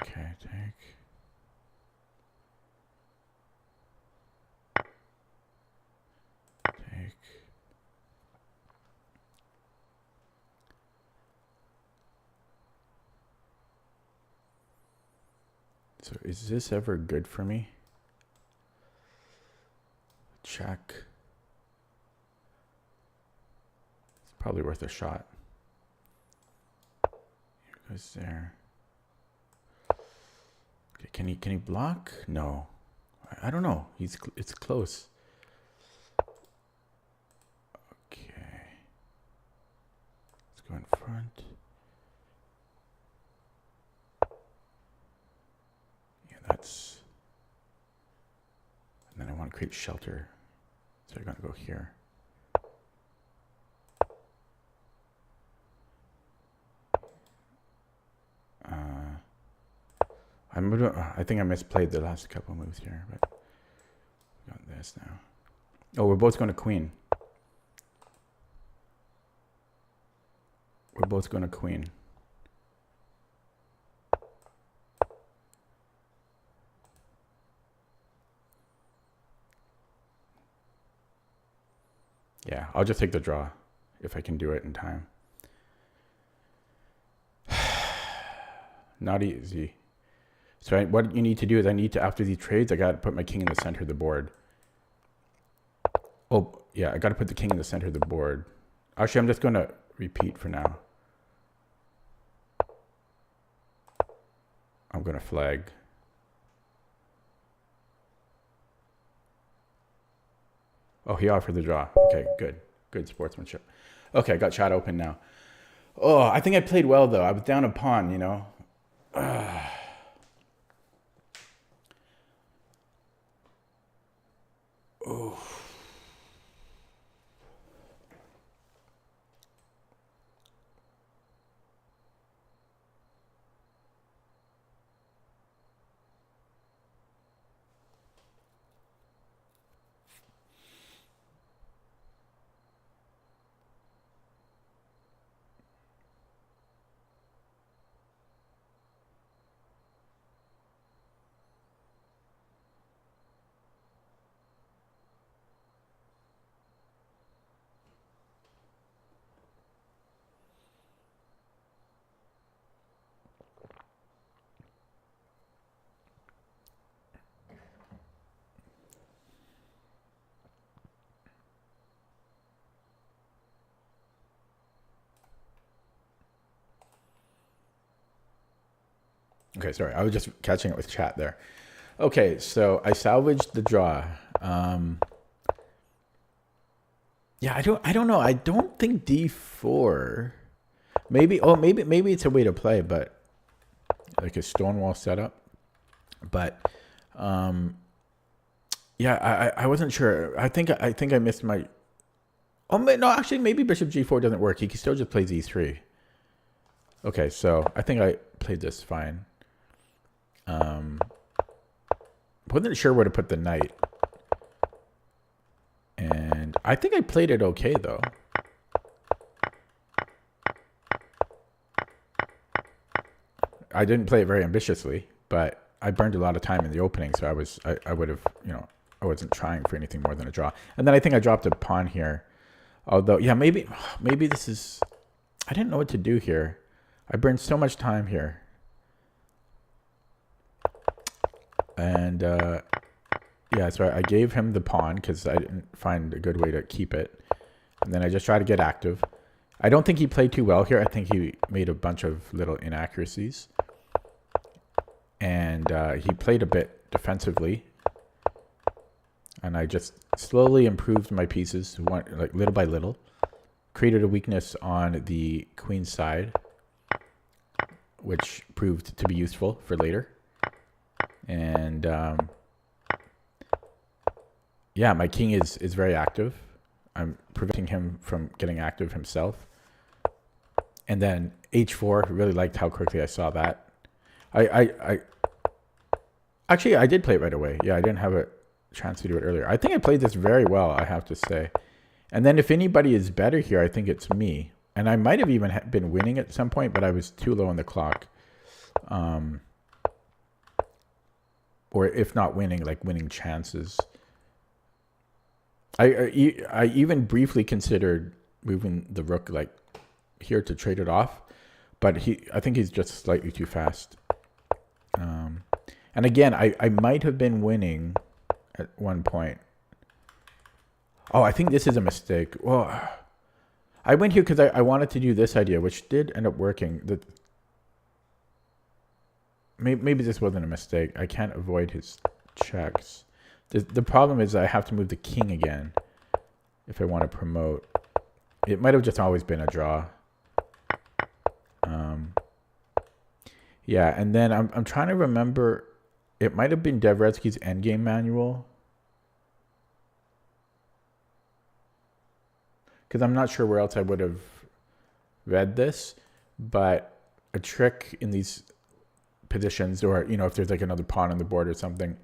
[SPEAKER 1] Okay, take. Take. So is this ever good for me? Check. It's probably worth a shot. Here goes there. Okay, can he block? No. I don't know. It's close. Okay. Let's go in front. Yeah, that's. And then I want to create shelter. So I'm going to go here. I think I misplayed the last couple moves here, but got this now. Oh, we're both going to queen. We're both going to queen. Yeah, I'll just take the draw if I can do it in time. Not easy. So what you need to do is I need to, after these trades, I got to put my king in the center of the board. Oh, yeah, I got to put the king in the center of the board. Actually, I'm just going to repeat for now. I'm going to flag. Oh, he offered the draw. Okay, good. Good sportsmanship. Okay, I got chat open now. Oh, I think I played well, though. I was down a pawn, you know. Oh. Okay, sorry. I was just catching up with chat there. Okay, so I salvaged the draw. Yeah, I don't know. I don't think D4. Maybe it's a way to play, but like a stonewall setup. But yeah, I wasn't sure. I think I missed my. Oh no, actually, maybe Bishop G4 doesn't work. He can still just play Z3. Okay, so I think I played this fine. Wasn't sure where to put the knight. And I think I played it okay, though. I didn't play it very ambitiously, but I burned a lot of time in the opening, so I would have, you know, I wasn't trying for anything more than a draw. And then I think I dropped a pawn here. Although, yeah, maybe this is, I didn't know what to do here. I burned so much time here. And, yeah, so I gave him the pawn because I didn't find a good way to keep it. And then I just tried to get active. I don't think he played too well here. I think he made a bunch of little inaccuracies. And he played a bit defensively. And I just slowly improved my pieces, like little by little. Created a weakness on the queen's side, which proved to be useful for later. And yeah, my king is very active. I'm preventing him from getting active himself. And then H4, really liked how quickly I saw that. Actually, I did play it right away. Yeah, I didn't have a chance to do it earlier. I think I played this very well, I have to say. And then if anybody is better here, I think it's me. And I might have even been winning at some point, but I was too low on the clock. Or if not winning, like winning chances. I even briefly considered moving the rook like here to trade it off, but I think he's just slightly too fast. And again, I might have been winning at one point. Oh, I think this is a mistake. Well, I went here because I wanted to do this idea, which did end up working. Maybe this wasn't a mistake. I can't avoid his checks. The problem is I have to move the king again if I want to promote. It might have just always been a draw. Yeah, and then I'm trying to remember. It might have been Devretsky's endgame manual. Because I'm not sure where else I would have read this. But a trick in these positions, or if there's like another pawn on the board or something.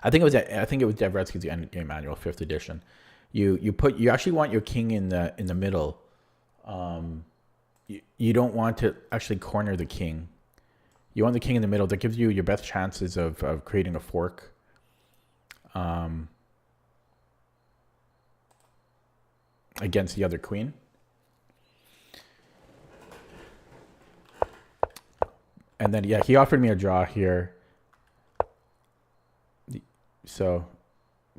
[SPEAKER 1] I think it was Devretsky's endgame manual, 5th edition. You actually want your king in the middle. You don't want to actually corner the king. You want the king in the middle. That gives you your best chances of creating a fork. Against the other queen. And then, yeah, he offered me a draw here. So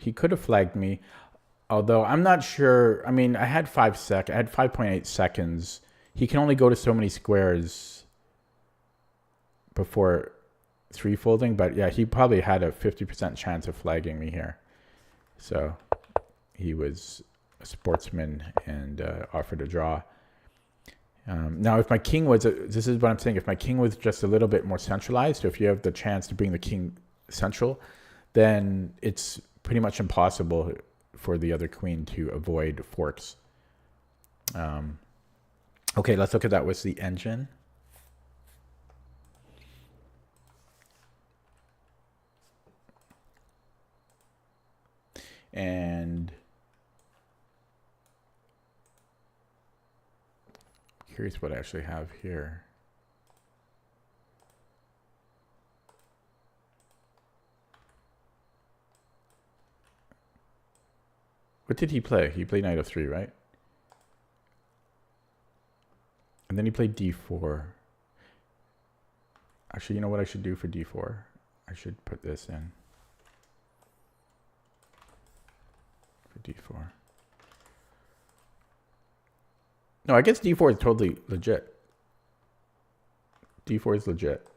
[SPEAKER 1] he could have flagged me. Although I'm not sure. I mean, I had 5.8 seconds. He can only go to so many squares before 3-folding. But yeah, he probably had a 50% chance of flagging me here. So he was a sportsman and offered a draw. Now, if my king was, this is what I'm saying, if my king was just a little bit more centralized, so if you have the chance to bring the king central, then it's pretty much impossible for the other queen to avoid forks. Okay, let's look at that with the engine. And curious what I actually have here. What did he play? He played knight f3, right? And then he played d4. Actually, you know what I should do for d4? I should put this in for d4. No, I guess d4 is totally legit. d4 is legit.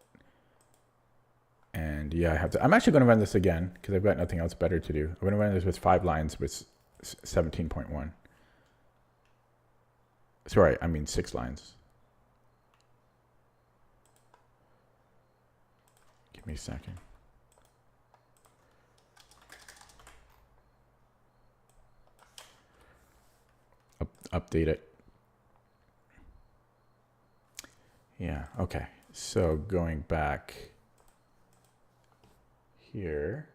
[SPEAKER 1] And yeah, I'm actually going to run this again because I've got nothing else better to do. I'm going to run this with 5 lines with 17.1. Sorry, I mean 6 lines. Give me a second. Update it. Yeah, okay. So going back here.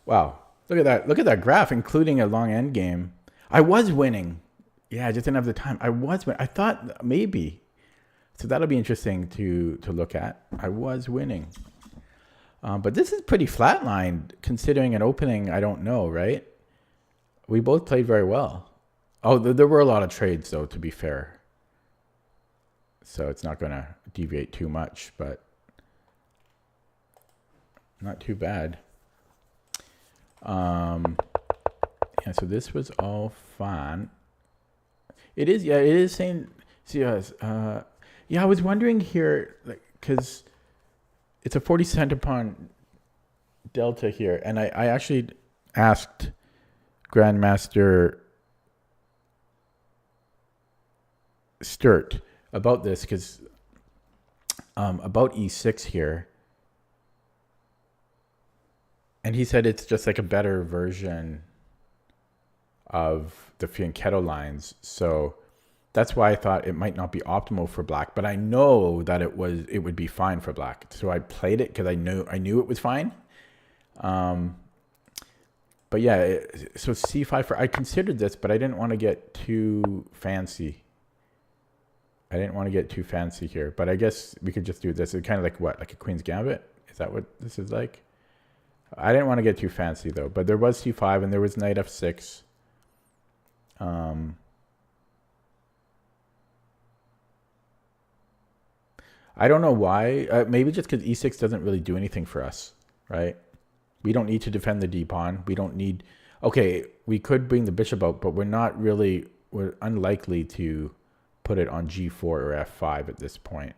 [SPEAKER 1] Wow, look at that. Look at that graph, including a long end game. I was winning. Yeah, I just didn't have the time. I was winning. I thought maybe. So that'll be interesting to look at. I was winning. But this is pretty flatlined considering an opening I don't know, right? We both played very well. Oh, there were a lot of trades, though, to be fair. So it's not going to deviate too much, but not too bad. Yeah, so this was all fun. It is, yeah, it is saying, see, yeah, I was wondering here, like, because it's a 40 centipon delta here, and I actually asked Grandmaster Sturt about this, because about e6 here, and he said it's just like a better version of the fianchetto lines. So that's why I thought it might not be optimal for black, but I know that it would be fine for black. So I played it because I knew it was fine. But yeah, so c5 for, I considered this, but I didn't want to get too fancy. I didn't want to get too fancy here, but I guess we could just do this. It's kind of like what, like a Queen's Gambit? Is that what this is like? I didn't want to get too fancy though, but there was c5 and there was knight f6. I don't know why. Maybe just because e6 doesn't really do anything for us, right? We don't need to defend the d pawn. We don't need. Okay, we could bring the bishop out, but we're not really. We're unlikely to put it on g4 or f5 at this point,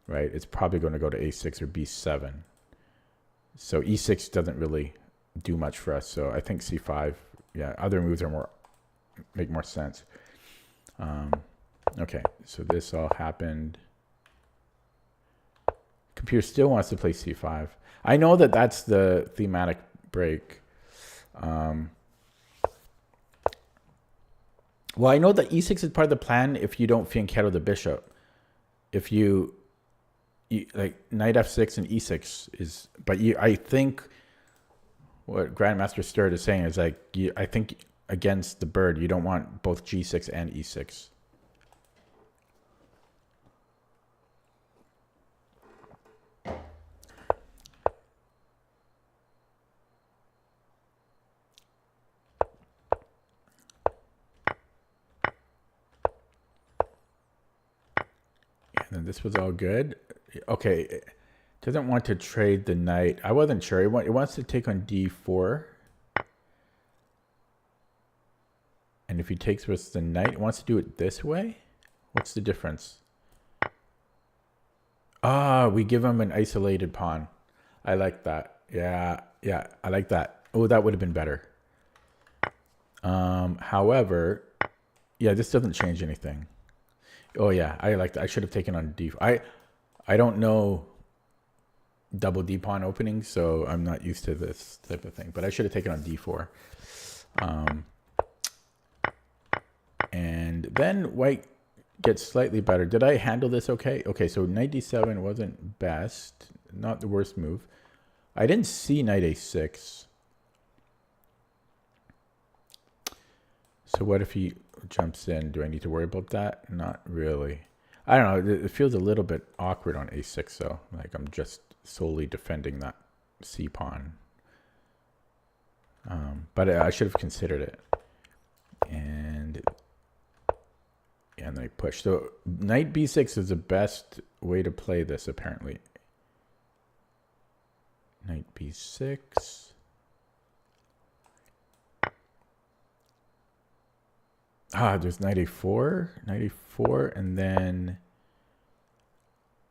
[SPEAKER 1] right? It's probably going to go to a6 or b7. So e6 doesn't really do much for us. So I think c5. Yeah, other moves are make more sense. Okay, so this all happened. Computer still wants to play c5. I know that that's the thematic break. Well, I know that e6 is part of the plan if you don't fianchetto the bishop. If you like knight f6 and e6 is, but I think what Grandmaster Sturt is saying is like, I think against the bird, you don't want both g6 and e6. And this was all good. Okay, it doesn't want to trade the knight. I wasn't sure. It wants to take on d4. And if he takes with the knight, it wants to do it this way? What's the difference? Ah, we give him an isolated pawn. I like that. Yeah, I like that. Oh, that would have been better. However, yeah, this doesn't change anything. Oh yeah, I like that. I should have taken on d4. I don't know double d pawn openings, so I'm not used to this type of thing. But I should have taken on d4. And then white gets slightly better. Did I handle this okay? Okay, so knight d7 wasn't best, not the worst move. I didn't see knight a6. So what if he jumps in? Do I need to worry about that? Not really. I don't know. It feels a little bit awkward on a6 though. Like I'm just solely defending that c pawn. But I should have considered it. And then I push. So knight b6 is the best way to play this apparently. Knight b6. There's knight a4, and then,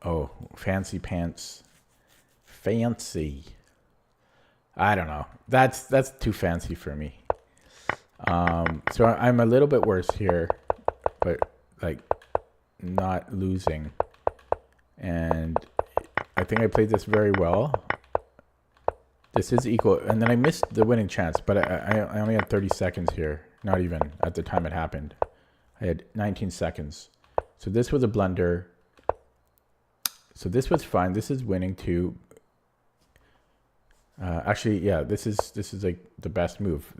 [SPEAKER 1] oh, fancy pants. Fancy. I don't know. That's too fancy for me. So I'm a little bit worse here, but like not losing. And I think I played this very well. This is equal, and then I missed the winning chance, but I only had 30 seconds here. Not even at the time it happened. I had 19 seconds. So this was a blunder. So this was fine. This is winning too. Actually, yeah, this is like the best move.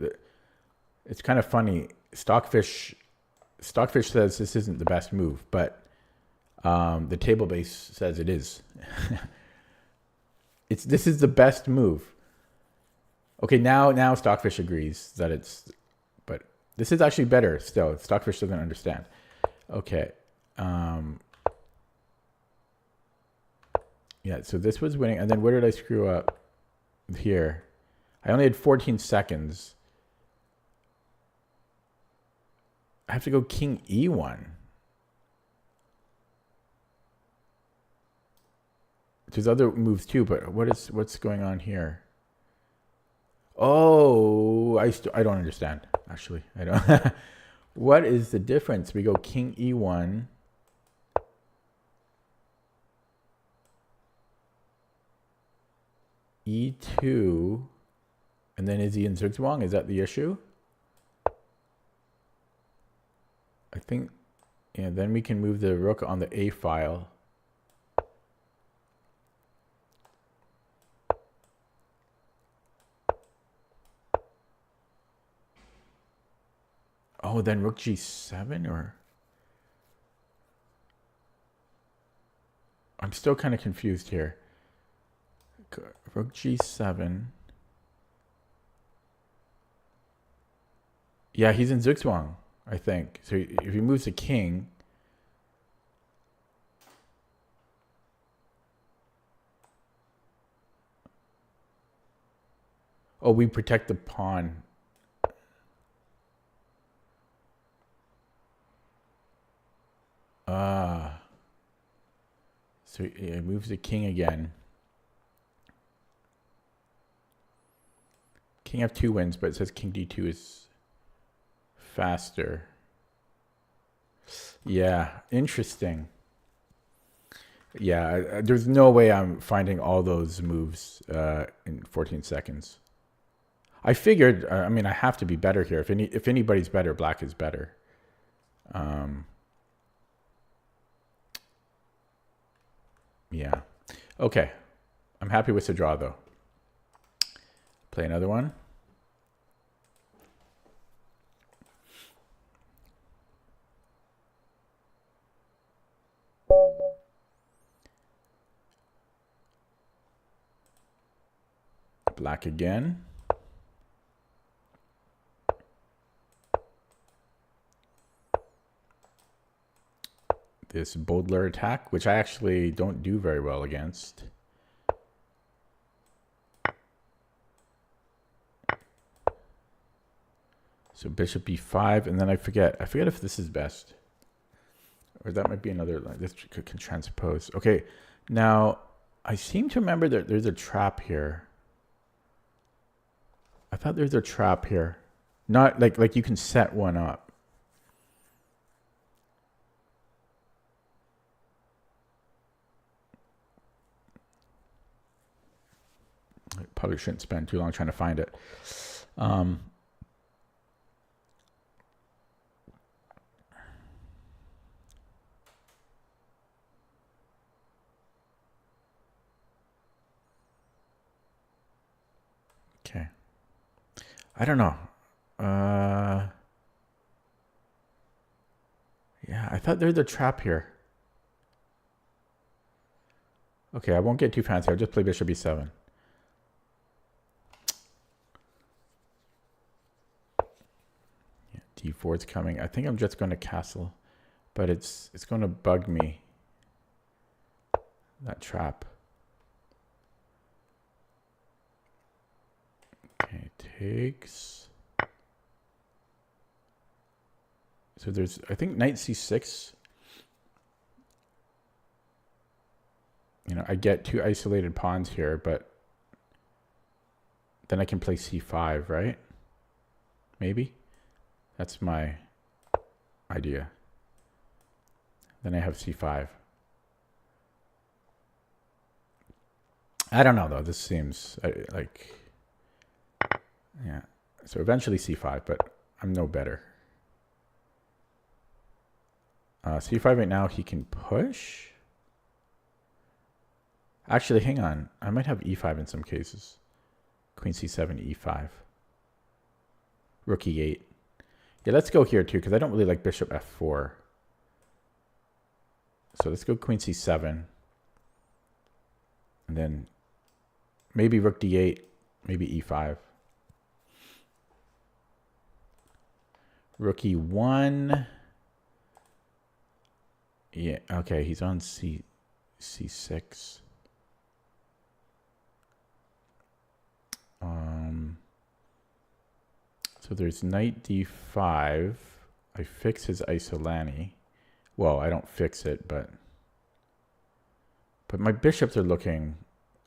[SPEAKER 1] It's kind of funny. Stockfish says this isn't the best move, but the table base says it is. This is the best move. Okay, now Stockfish agrees that it's, but this is actually better still. Stockfish doesn't understand. Okay. Yeah, so this was winning. And then where did I screw up? Here. I only had 14 seconds. I have to go king e1. There's other moves too, but what's going on here? Oh, I don't understand, actually. I don't. What is the difference? We go king e1. e2. And then is he in Zugzwang? Is that the issue? I think, yeah, then we can move the rook on the a file. Oh, then rook g7 or... I'm still kind of confused here. Rook g7. Yeah, he's in Zugzwang, I think. So if he moves the king... Oh, we protect the pawn. So he moves the king again. King f2 wins, but it says king d2 is faster. Yeah, interesting. Yeah, there's no way I'm finding all those moves in 14 seconds. I figured, I mean, I have to be better here. If anybody's better, black is better. Yeah. Okay. I'm happy with the draw, though. Play another one. Black again. This Bodler attack, which I actually don't do very well against. So bishop b5, and then I forget if this is best. Or that might be another line. This can transpose. Okay, now I seem to remember that there's a trap here. I thought there's a trap here. Not like you can set one up. I probably shouldn't spend too long trying to find it. Okay. I don't know. Yeah, I thought there's a trap here. Okay, I won't get too fancy. I'll just play bishop e7. Yeah, d4 is coming. I think I'm just going to castle, but it's going to bug me. That trap. Okay, takes. So there's, I think, knight c6. You know, I get two isolated pawns here, but then I can play c5, right? Maybe? That's my idea. Then I have c5. I don't know, though. This seems like... Yeah. So eventually c5, but I'm no better. c5 right now, he can push. Actually, hang on. I might have e5 in some cases. Queen c7, e5. Rook e8. Yeah, let's go here too, because I don't really like bishop f4. So let's go queen c7. And then maybe rook d8, maybe e5. Rook e1. Yeah, okay, he's on c6. So there's knight d5. I fix his isolani. Well, I don't fix it, but my bishops are looking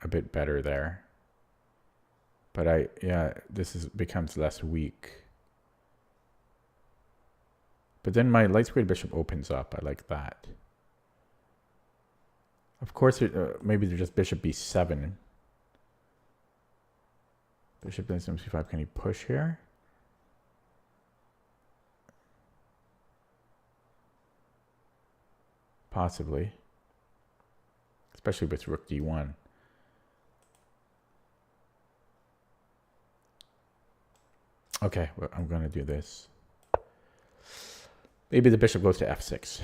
[SPEAKER 1] a bit better there. But this becomes less weak. But then my light squared bishop opens up. I like that. Of course, maybe they're just bishop b7. Bishop then c5. Can he push here? Possibly. Especially with rook d1. Okay, well, I'm going to do this. Maybe the bishop goes to f6.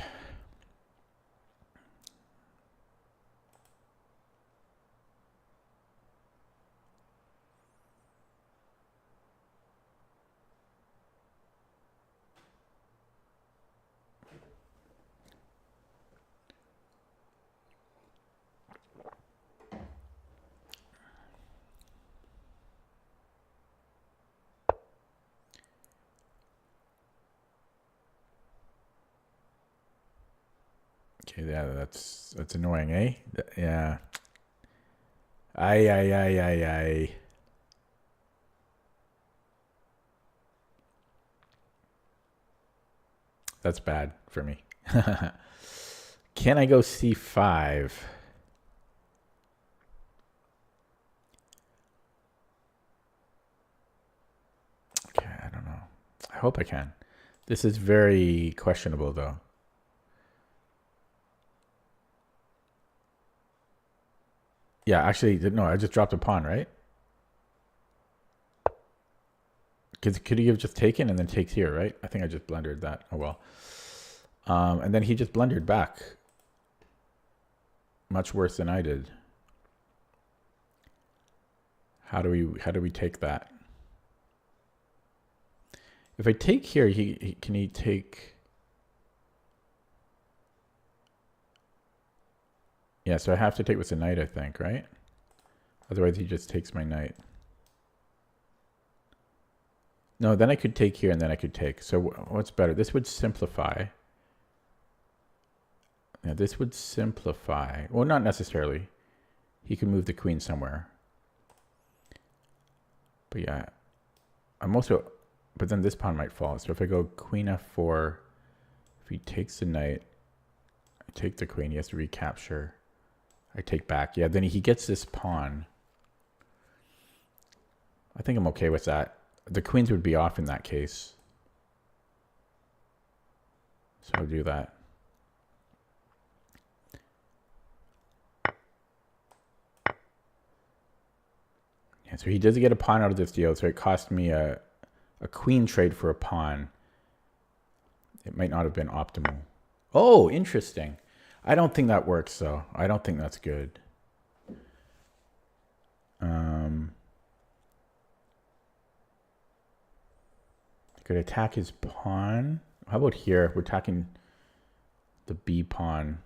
[SPEAKER 1] Okay, yeah, that's annoying, eh? Yeah. Ay. That's bad for me. Can I go c5? Okay, I don't know. I hope I can. This is very questionable, though. Yeah, actually, no, I just dropped a pawn, right? Could he have just taken and then takes here, right? I think I just blundered that. Oh, well. And then he just blundered back. Much worse than I did. How do we take that? If I take here, can he take? Yeah, so I have to take with the knight, I think, right? Otherwise, he just takes my knight. No, then I could take here and then I could take. So what's better? This would simplify. Yeah, this would simplify. Well, not necessarily. He could move the queen somewhere. But yeah, I'm also, but then this pawn might fall. So if I go queen f4, if he takes the knight, I take the queen, he has to recapture. I take back. Yeah, then he gets this pawn. I think I'm okay with that. The queens would be off in that case. So I'll do that. Yeah, so he does get a pawn out of this deal, so it cost me a queen trade for a pawn. It might not have been optimal. Oh, interesting. I don't think that works, though. I don't think that's good. Could attack his pawn. How about here? We're attacking the B pawn.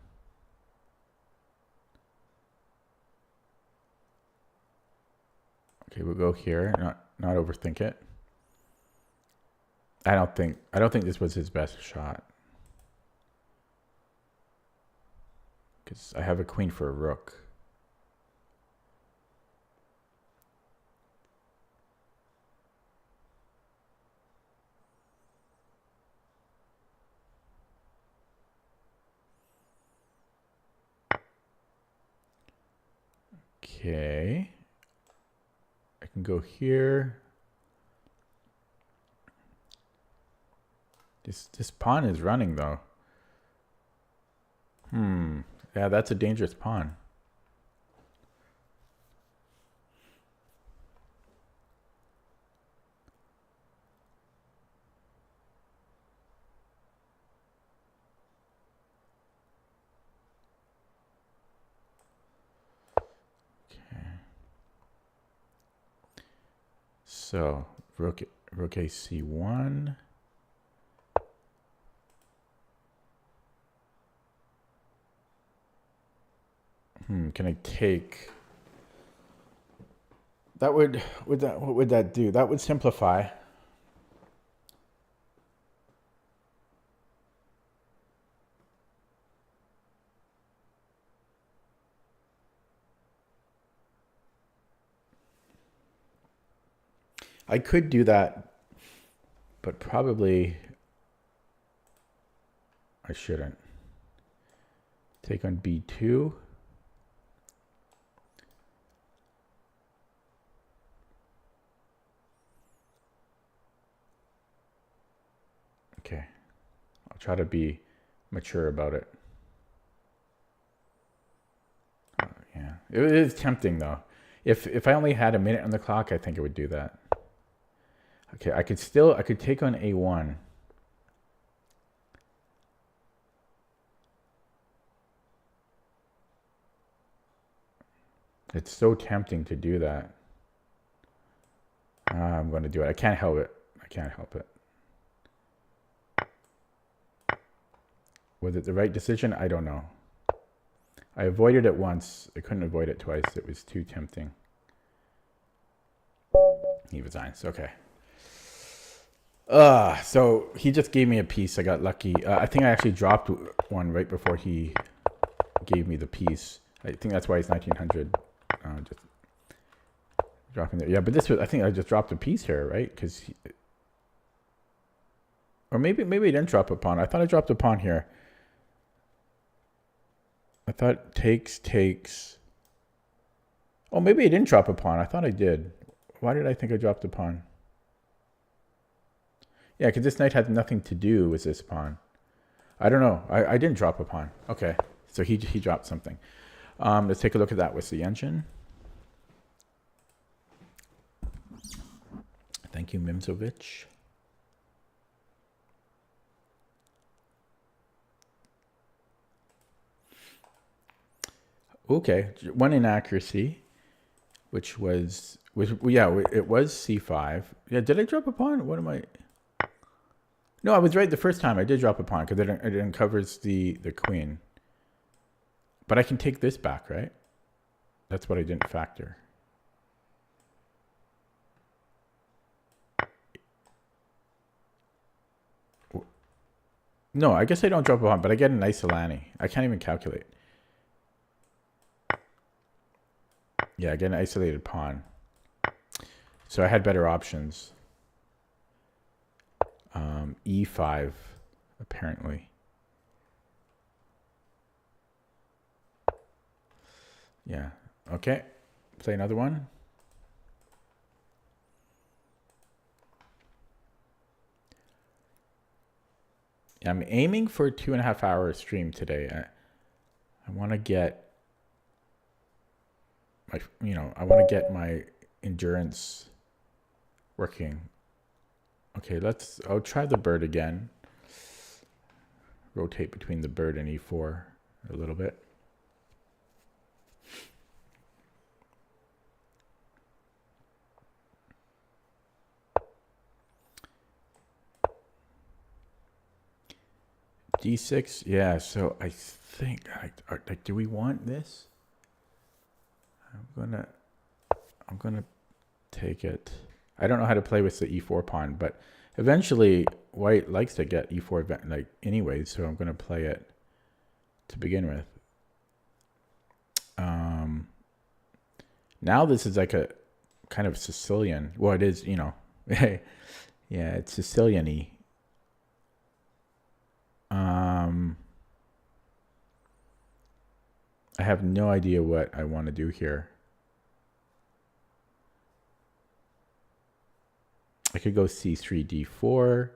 [SPEAKER 1] Okay, we'll go here. Not overthink it. I don't think this was his best shot. Because I have a queen for a rook. Okay. I can go here. This pawn is running though. Yeah, that's a dangerous pawn. So rook a c1. Can I take? That what would that do? That would simplify. I could do that, but probably I shouldn't. Take on b2. Okay, I'll try to be mature about it. Oh, yeah, it is tempting though. If I only had a minute on the clock, I think it would do that. Okay, I could take on a1. It's so tempting to do that. I'm going to do it. I can't help it. I can't help it. Was it the right decision? I don't know. I avoided it once. I couldn't avoid it twice. It was too tempting. He resigns. Okay. So he just gave me a piece. I got lucky. I think I actually dropped one right before he gave me the piece. I think that's why he's 1900. Just dropping there. Yeah, but this was, I think I just dropped a piece here, right? Because, or maybe I didn't drop a pawn. I thought I dropped a pawn here. I thought takes. Oh, maybe I didn't drop a pawn. I thought I did. Why did I think I dropped a pawn? Yeah, because this knight had nothing to do with this pawn. I don't know. I didn't drop a pawn. Okay, so he dropped something. Let's take a look at that with the engine. Thank you, Mimzovic. Okay, one inaccuracy, which was yeah, it was c5. Yeah, did I drop a pawn? What am I? No, I was right the first time. I did drop a pawn because it uncovers the queen. But I can take this back, right? That's what I didn't factor. No, I guess I don't drop a pawn, but I get an isolani. I can't even calculate. Yeah, I get an isolated pawn. So I had better options. E5, apparently. Yeah, okay. Play another one. Yeah, I'm aiming for a 2.5 hour stream today. I want to get my endurance working. Okay, I'll try the bird again. Rotate between the bird and e4 a little bit. D6, yeah, so I think, like, do we want this? I'm gonna take it. I don't know how to play with the e4 pawn, but eventually white likes to get e4 like anyways, so I'm gonna play it to begin with. Now this is like a kind of Sicilian. Well, it is, you know. Yeah, it's Sicilian-y. I have no idea what I want to do here. I could go c3, d4.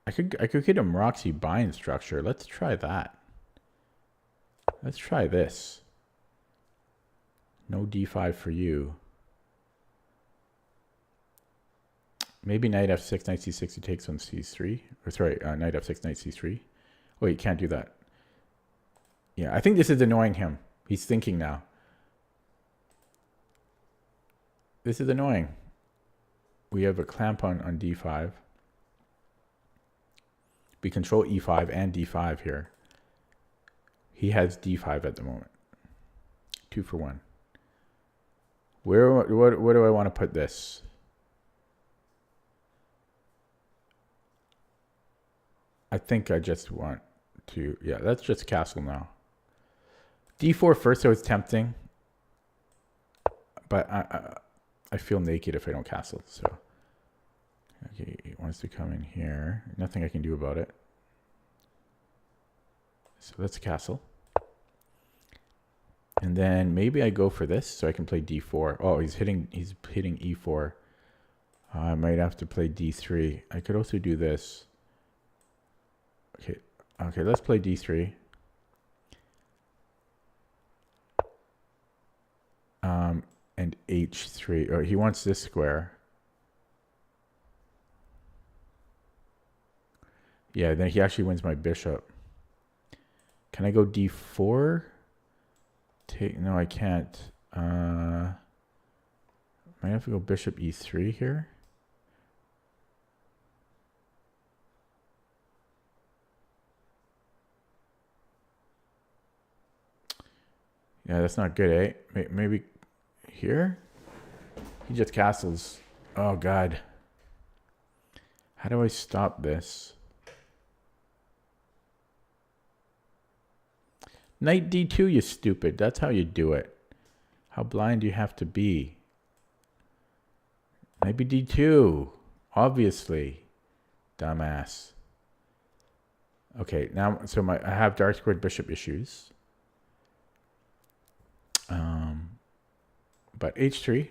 [SPEAKER 1] I could get a Moroxy bind structure. Let's try that. Let's try this. No d5 for you. Maybe knight f6, knight c6, he takes on c3. Or sorry, knight f6, knight c3. Wait, you can't do that. Yeah, I think this is annoying him. He's thinking now. This is annoying. We have a clamp on d5. We control e5 and d5 here. He has d5 at the moment. 2 for 1. Where do I want to put this? I think I just want to, yeah, let's just castle now. d4 first, so it's tempting. But I feel naked if I don't castle, so. Okay, he wants to come in here. Nothing I can do about it. So let's castle. And then maybe I go for this so I can play d4. Oh, he's hitting e4. I might have to play d3. I could also do this. Okay, let's play d3. And h3. Or he wants this square. Yeah, then he actually wins my bishop. Can I go d4? take, no, I can't. Might have to go bishop e3 here. Yeah, that's not good, eh? Maybe here? He just castles. Oh, God. How do I stop this? Knight d2, you stupid. That's how you do it. How blind do you have to be? Knight d2. Obviously. Dumbass. Okay, now, so I have dark squared bishop issues. But h3.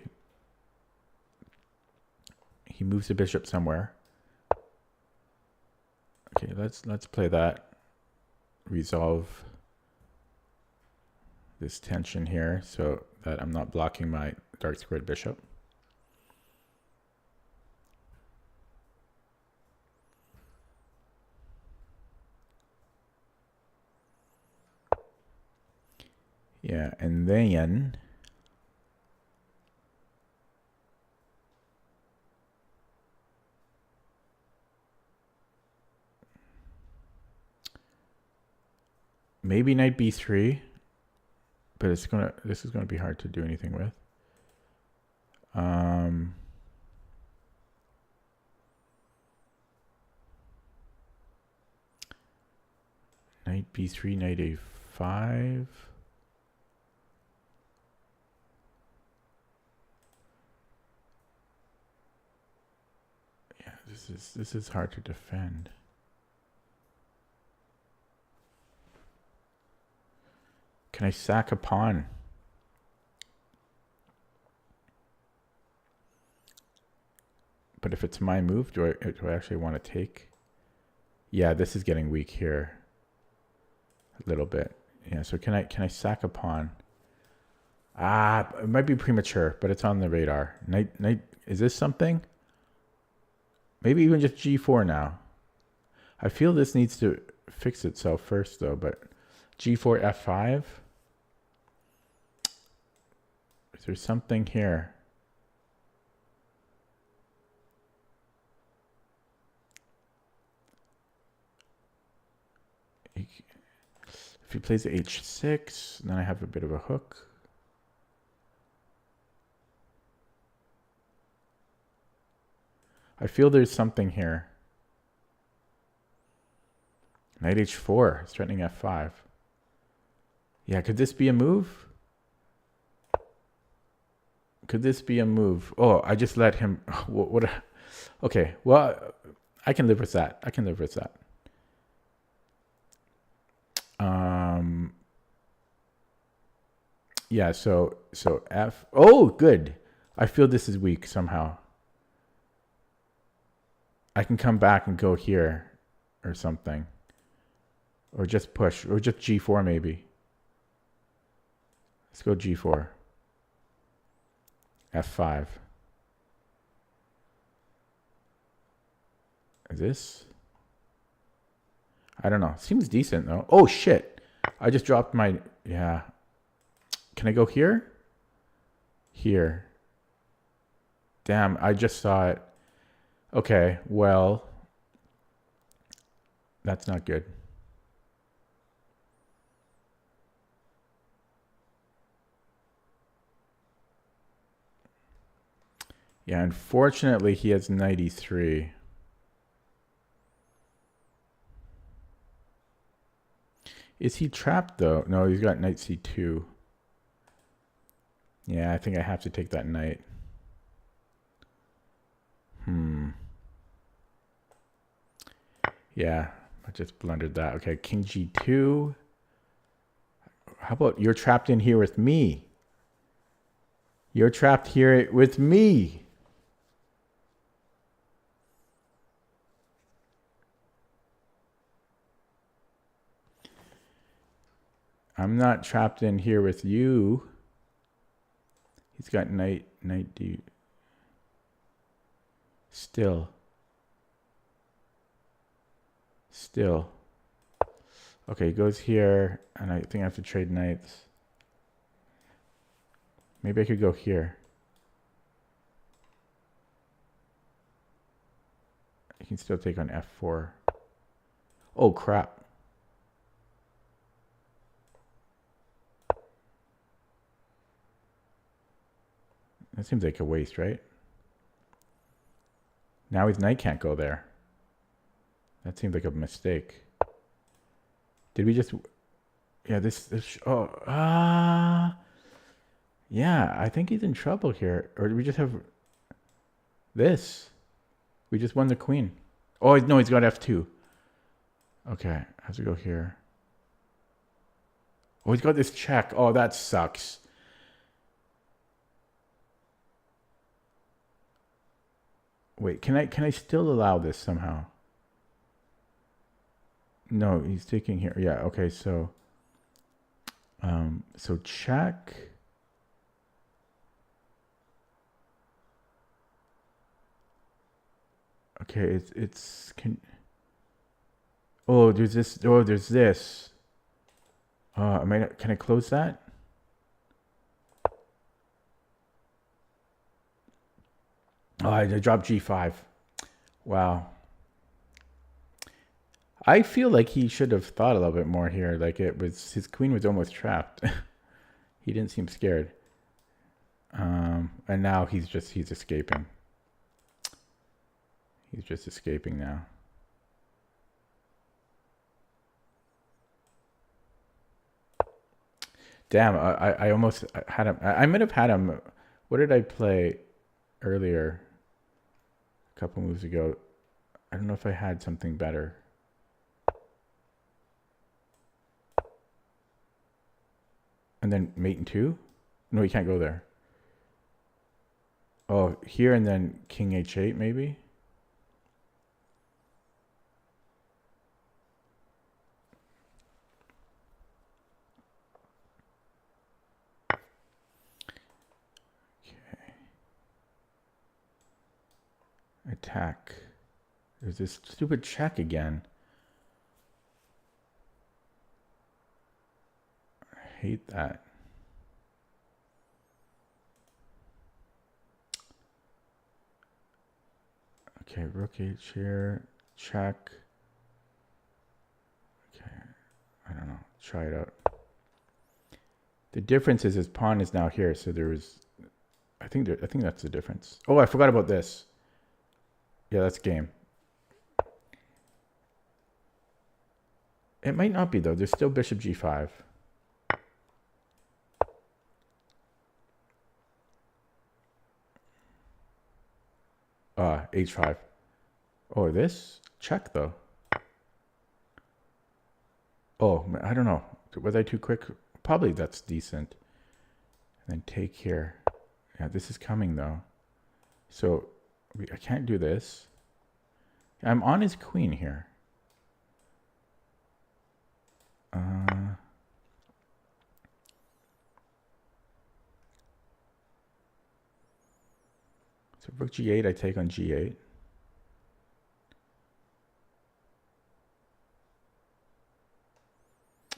[SPEAKER 1] He moves the bishop somewhere. Okay, let's play that. Resolve this tension here so that I'm not blocking my dark squared bishop. Yeah, and then maybe knight b3, but this is gonna be hard to do anything with. Knight b3, knight a5. Yeah, this is hard to defend. Can I sack a pawn? But if it's my move, do I actually want to take? Yeah, this is getting weak here. A little bit. Yeah, so can I sack a pawn? Ah, it might be premature, but it's on the radar. Knight, is this something? Maybe even just g4 now. I feel this needs to fix itself first though, but g4, f5. Is there something here? If he plays h6, then I have a bit of a hook. I feel there's something here. Knight h4, threatening f5. Yeah, could this be a move? Could this be a move? Oh, I just let him. What? Okay, well, I can live with that. I can live with that. Yeah, so F. Oh, good. I feel this is weak somehow. I can come back and go here or something. Or just push. Or just g4 maybe. Let's go g4. f5. Is this? I don't know. Seems decent though. Oh shit. I just dropped my, yeah. Can I go here? Here. Damn, I just saw it. Okay, well, that's not good. Yeah, unfortunately, he has knight e3. Is he trapped, though? No, he's got knight c2. Yeah, I think I have to take that knight. Yeah, I just blundered that. Okay, king g2. How about you're trapped in here with me? You're trapped here with me. I'm not trapped in here with you. He's got knight d. Still. Okay, he goes here, and I think I have to trade knights. Maybe I could go here. I can still take on f4. Oh, crap. That seems like a waste, right? Now his knight can't go there. That seems like a mistake. Did we just... Yeah, oh, yeah, I think he's in trouble here. Or did we just have this? We just won the queen. Oh, no, he's got f2. Okay, I have to go here. Oh, he's got this check. Oh, that sucks. Wait, can I still allow this somehow? No, he's taking here. Yeah, okay, so check. Okay, oh, there's this. Oh, there's this. Can I close that? Oh, I dropped g5. Wow. I feel like he should have thought a little bit more here. Like his queen was almost trapped. He didn't seem scared. And now he's escaping. He's just escaping now. Damn, I almost had him. I might have had him. What did I play earlier? A couple moves ago. I don't know if I had something better. And then mate in 2? No, you can't go there. Oh, here and then king h8 maybe? Okay. Attack. There's this stupid check again. I hate that. Okay, rook h here, check. Okay, I don't know. Try it out. The difference is his pawn is now here, so there was. I think that's the difference. Oh, I forgot about this. Yeah, that's game. It might not be though. There's still bishop g5. H5. Oh, this? Check, though. Oh, I don't know. Was I too quick? Probably that's decent. And then take here. Yeah, this is coming, though. So, I can't do this. I'm on his queen here. So rook g8, I take on g8.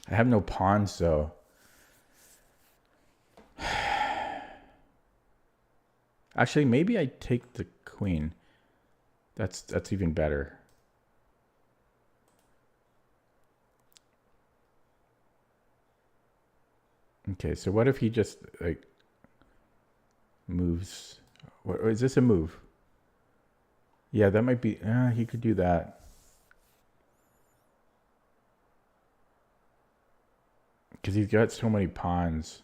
[SPEAKER 1] I have no pawns, though. Actually, maybe I take the queen. That's even better. Okay, so what if he just like moves? What is this a move? Yeah, that might be. He could do that. Because he's got so many pawns.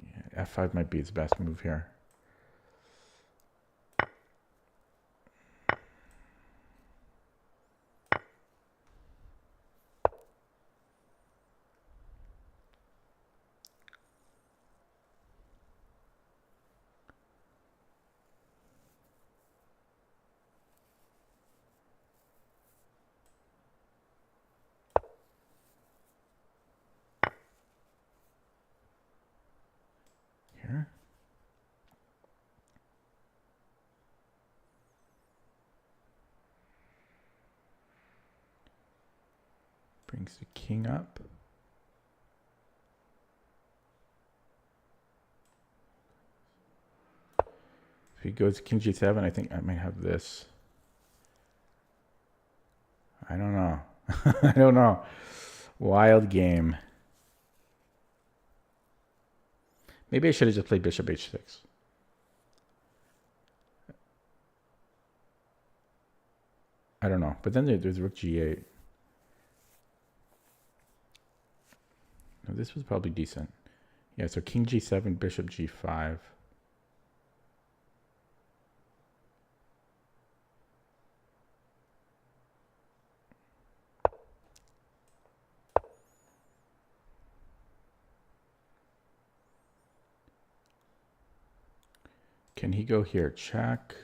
[SPEAKER 1] Yeah, f5 might be his best move here. Here. Brings the king up. If he goes king g7, I think I might have this. I don't know. I don't know. Wild game. Maybe I should have just played bishop h6. I don't know. But then there's rook g8. No, this was probably decent. Yeah, so king g7, bishop g5. Can he go here? Check.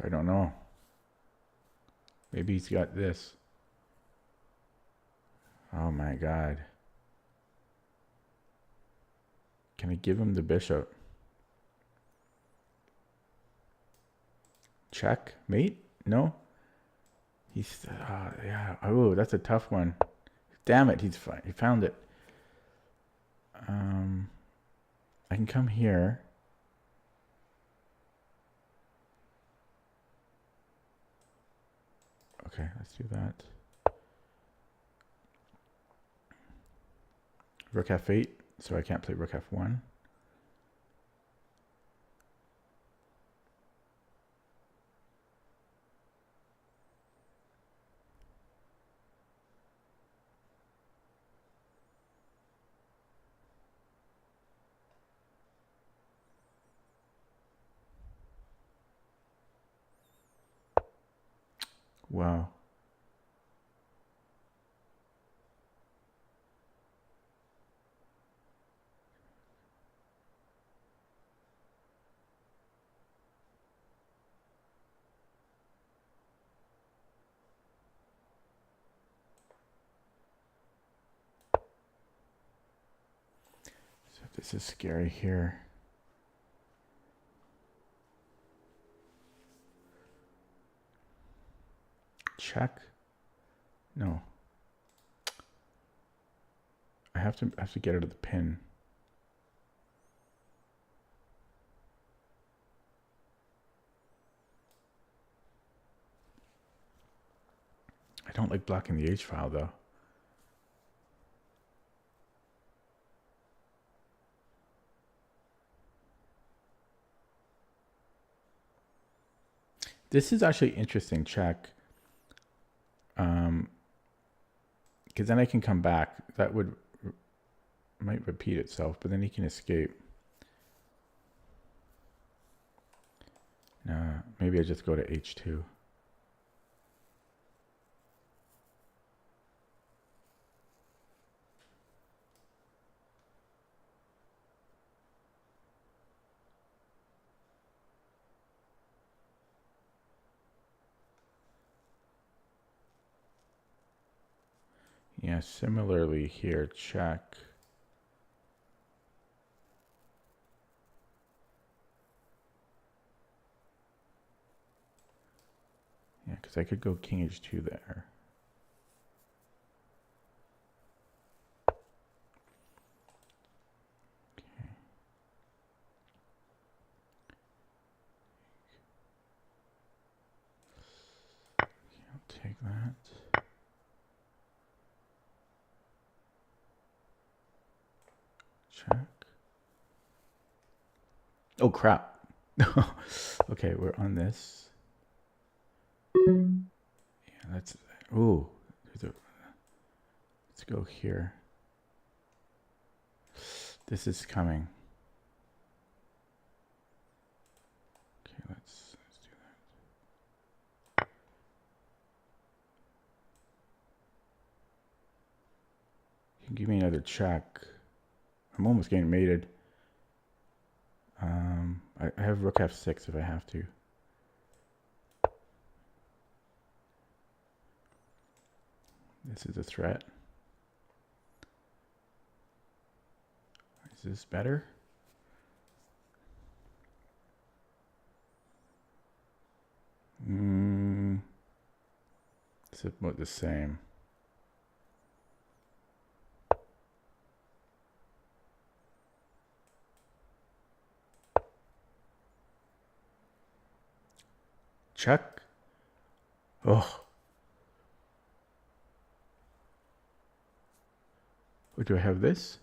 [SPEAKER 1] I don't know. Maybe he's got this. Oh my God. Can I give him the bishop? Check. Mate? No? He's, yeah. Oh, that's a tough one. Damn it, he's fine. He found it. I can come here. Okay, let's do that. Rook f8, so I can't play rook f1. Wow. So this is scary here. Check. No. I have to get out of the pin. I don't like blocking the H file though. This is actually interesting, check. Because then I can come back. That might repeat itself, but then he can escape. Nah, maybe I just go to h2. Yeah, similarly here, check. Yeah, because I could go king h2 there. Okay. I'll take that. Check. Oh, crap. Okay, we're on this. Yeah, let's, ooh, let's go here. This is coming. Okay, let's do that. You can give me another check. I'm almost getting mated. I have rook f6 if I have to. This is a threat. Is this better? It's about the same. Check. Oh. What do I have this?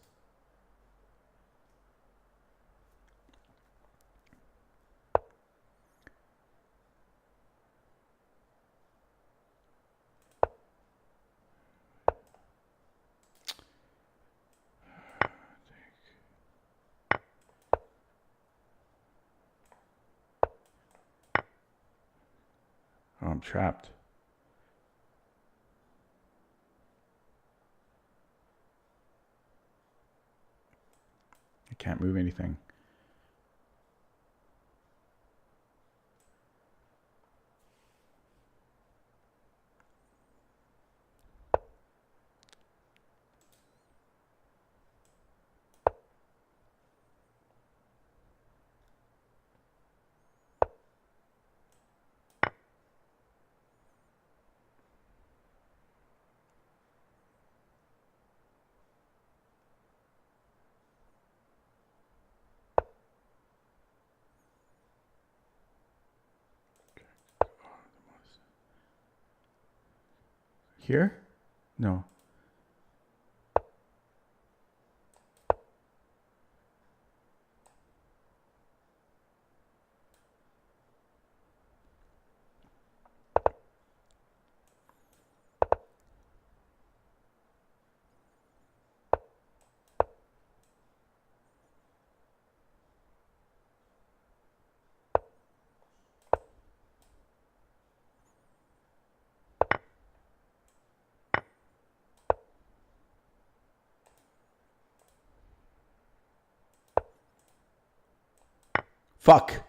[SPEAKER 1] Oh, I'm trapped. I can't move anything. Here? No. Fuck.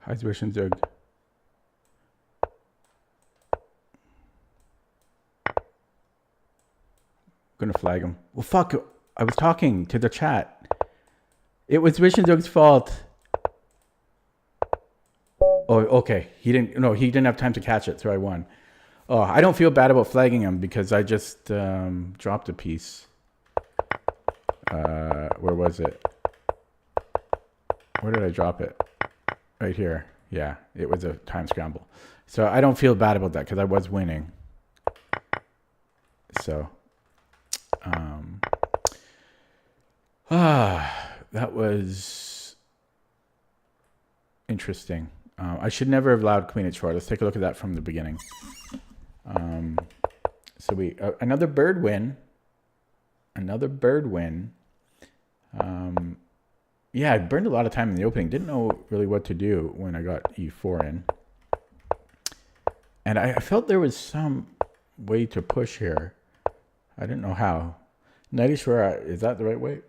[SPEAKER 1] Zwerg. Gonna flag him. Well, fuck. I was talking to the chat. It was Zwerg's fault. Oh, okay. He didn't have time to catch it, so I won. Oh, I don't feel bad about flagging him because I just dropped a piece. Where was it? Where did I drop it? Right here. Yeah, it was a time scramble. So I don't feel bad about that because I was winning. So, that was interesting. I should never have allowed Queen H4. Let's take a look at that from the beginning. So we another bird win. Another bird win. Yeah, I burned a lot of time in the opening. Didn't know really what to do when I got E4 in. And I felt there was some way to push here. I didn't know how. Knight E4, is that the right way?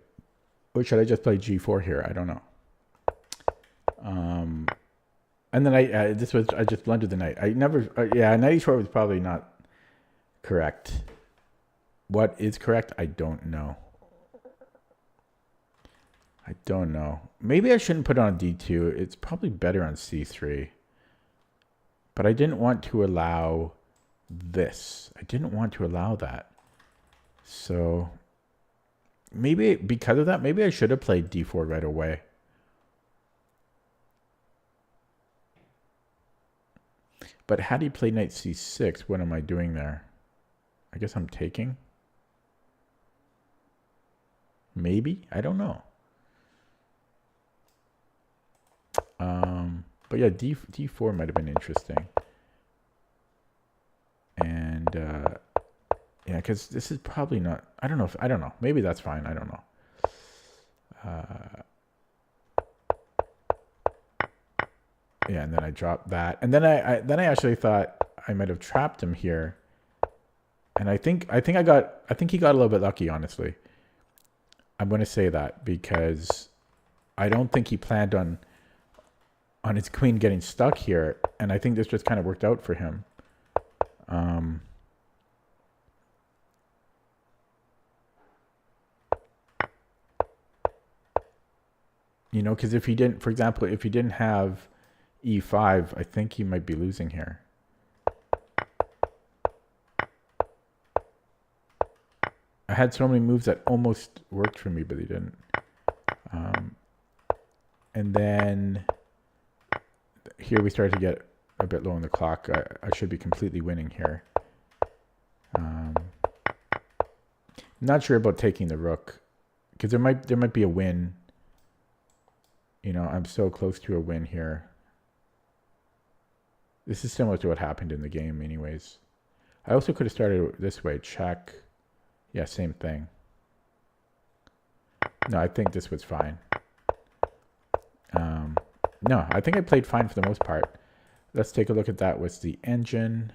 [SPEAKER 1] Or should I just play G4 here? I don't know. And then I just blundered the knight. I never, yeah, Knight E4 was probably not correct. What is correct? I don't know. I don't know. Maybe I shouldn't put on D2. It's probably better on C3. But I didn't want to allow this. I didn't want to allow that. So maybe because of that, maybe I should have played D4 right away. But had he played knight C6, what am I doing there? I guess I'm taking. Maybe? I don't know. But yeah, D4 might have been interesting. And yeah, because this is probably not. I don't know. Maybe that's fine. I don't know. Yeah, and then I dropped that, and then I actually thought I might have trapped him here. And I think he got a little bit lucky, honestly. I'm going to say that because I don't think he planned on his queen getting stuck here, and I think this just kind of worked out for him. Um, you know, because if he didn't, for example, if he didn't have e5, I think he might be losing here. I had so many moves that almost worked for me, but they didn't. And then here we started to get a bit low on the clock. I should be completely winning here. Not sure about taking the rook, because there might be a win. You know, I'm so close to a win here. This is similar to what happened in the game anyways. I also could have started this way, check. Yeah, same thing. No, I think this was fine. No, I think I played fine for the most part. Let's take a look at that with the engine.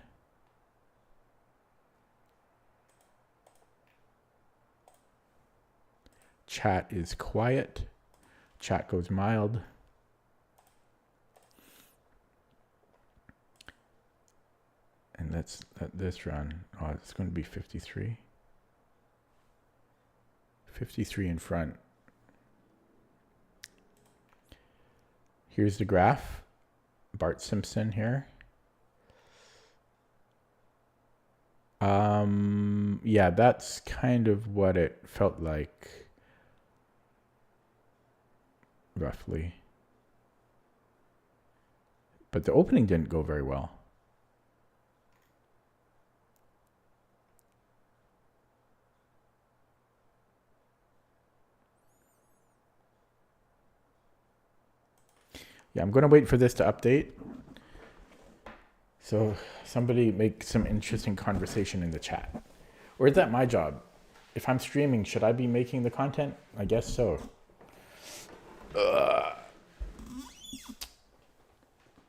[SPEAKER 1] Chat is quiet. Chat goes mild. And let's let this run. Oh, it's going to be 53. 53 in front. Here's the graph. Bart Simpson here. Yeah, that's kind of what it felt like. Roughly. But the opening didn't go very well. Yeah, I'm going to wait for this to update. So somebody make some interesting conversation in the chat. Or is that my job? If I'm streaming, should I be making the content? I guess so.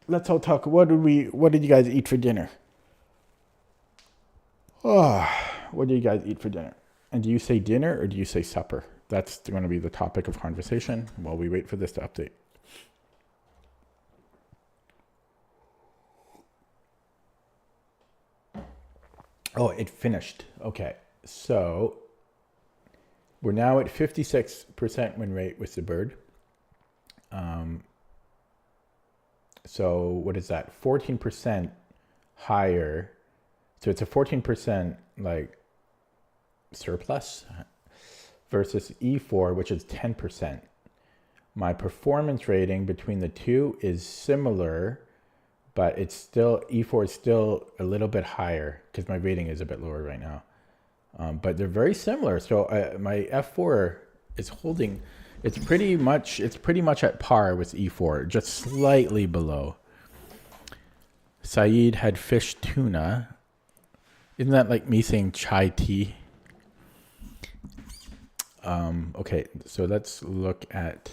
[SPEAKER 1] Let's all talk. What did you guys eat for dinner? Oh, what did you guys eat for dinner? And do you say dinner or do you say supper? That's going to be the topic of conversation while we wait for this to update. Oh, it finished. Okay. So we're now at 56% win rate with the bird. So what is that? 14% higher. So it's a 14% like surplus versus E4, which is 10%. My performance rating between the two is similar, but it's still, E4 is still a little bit higher because my rating is a bit lower right now. But they're very similar. So my F4 is holding. It's pretty much at par with E4, just slightly below. Saeed had fish tuna. Isn't that like me saying chai tea? Okay, so let's look at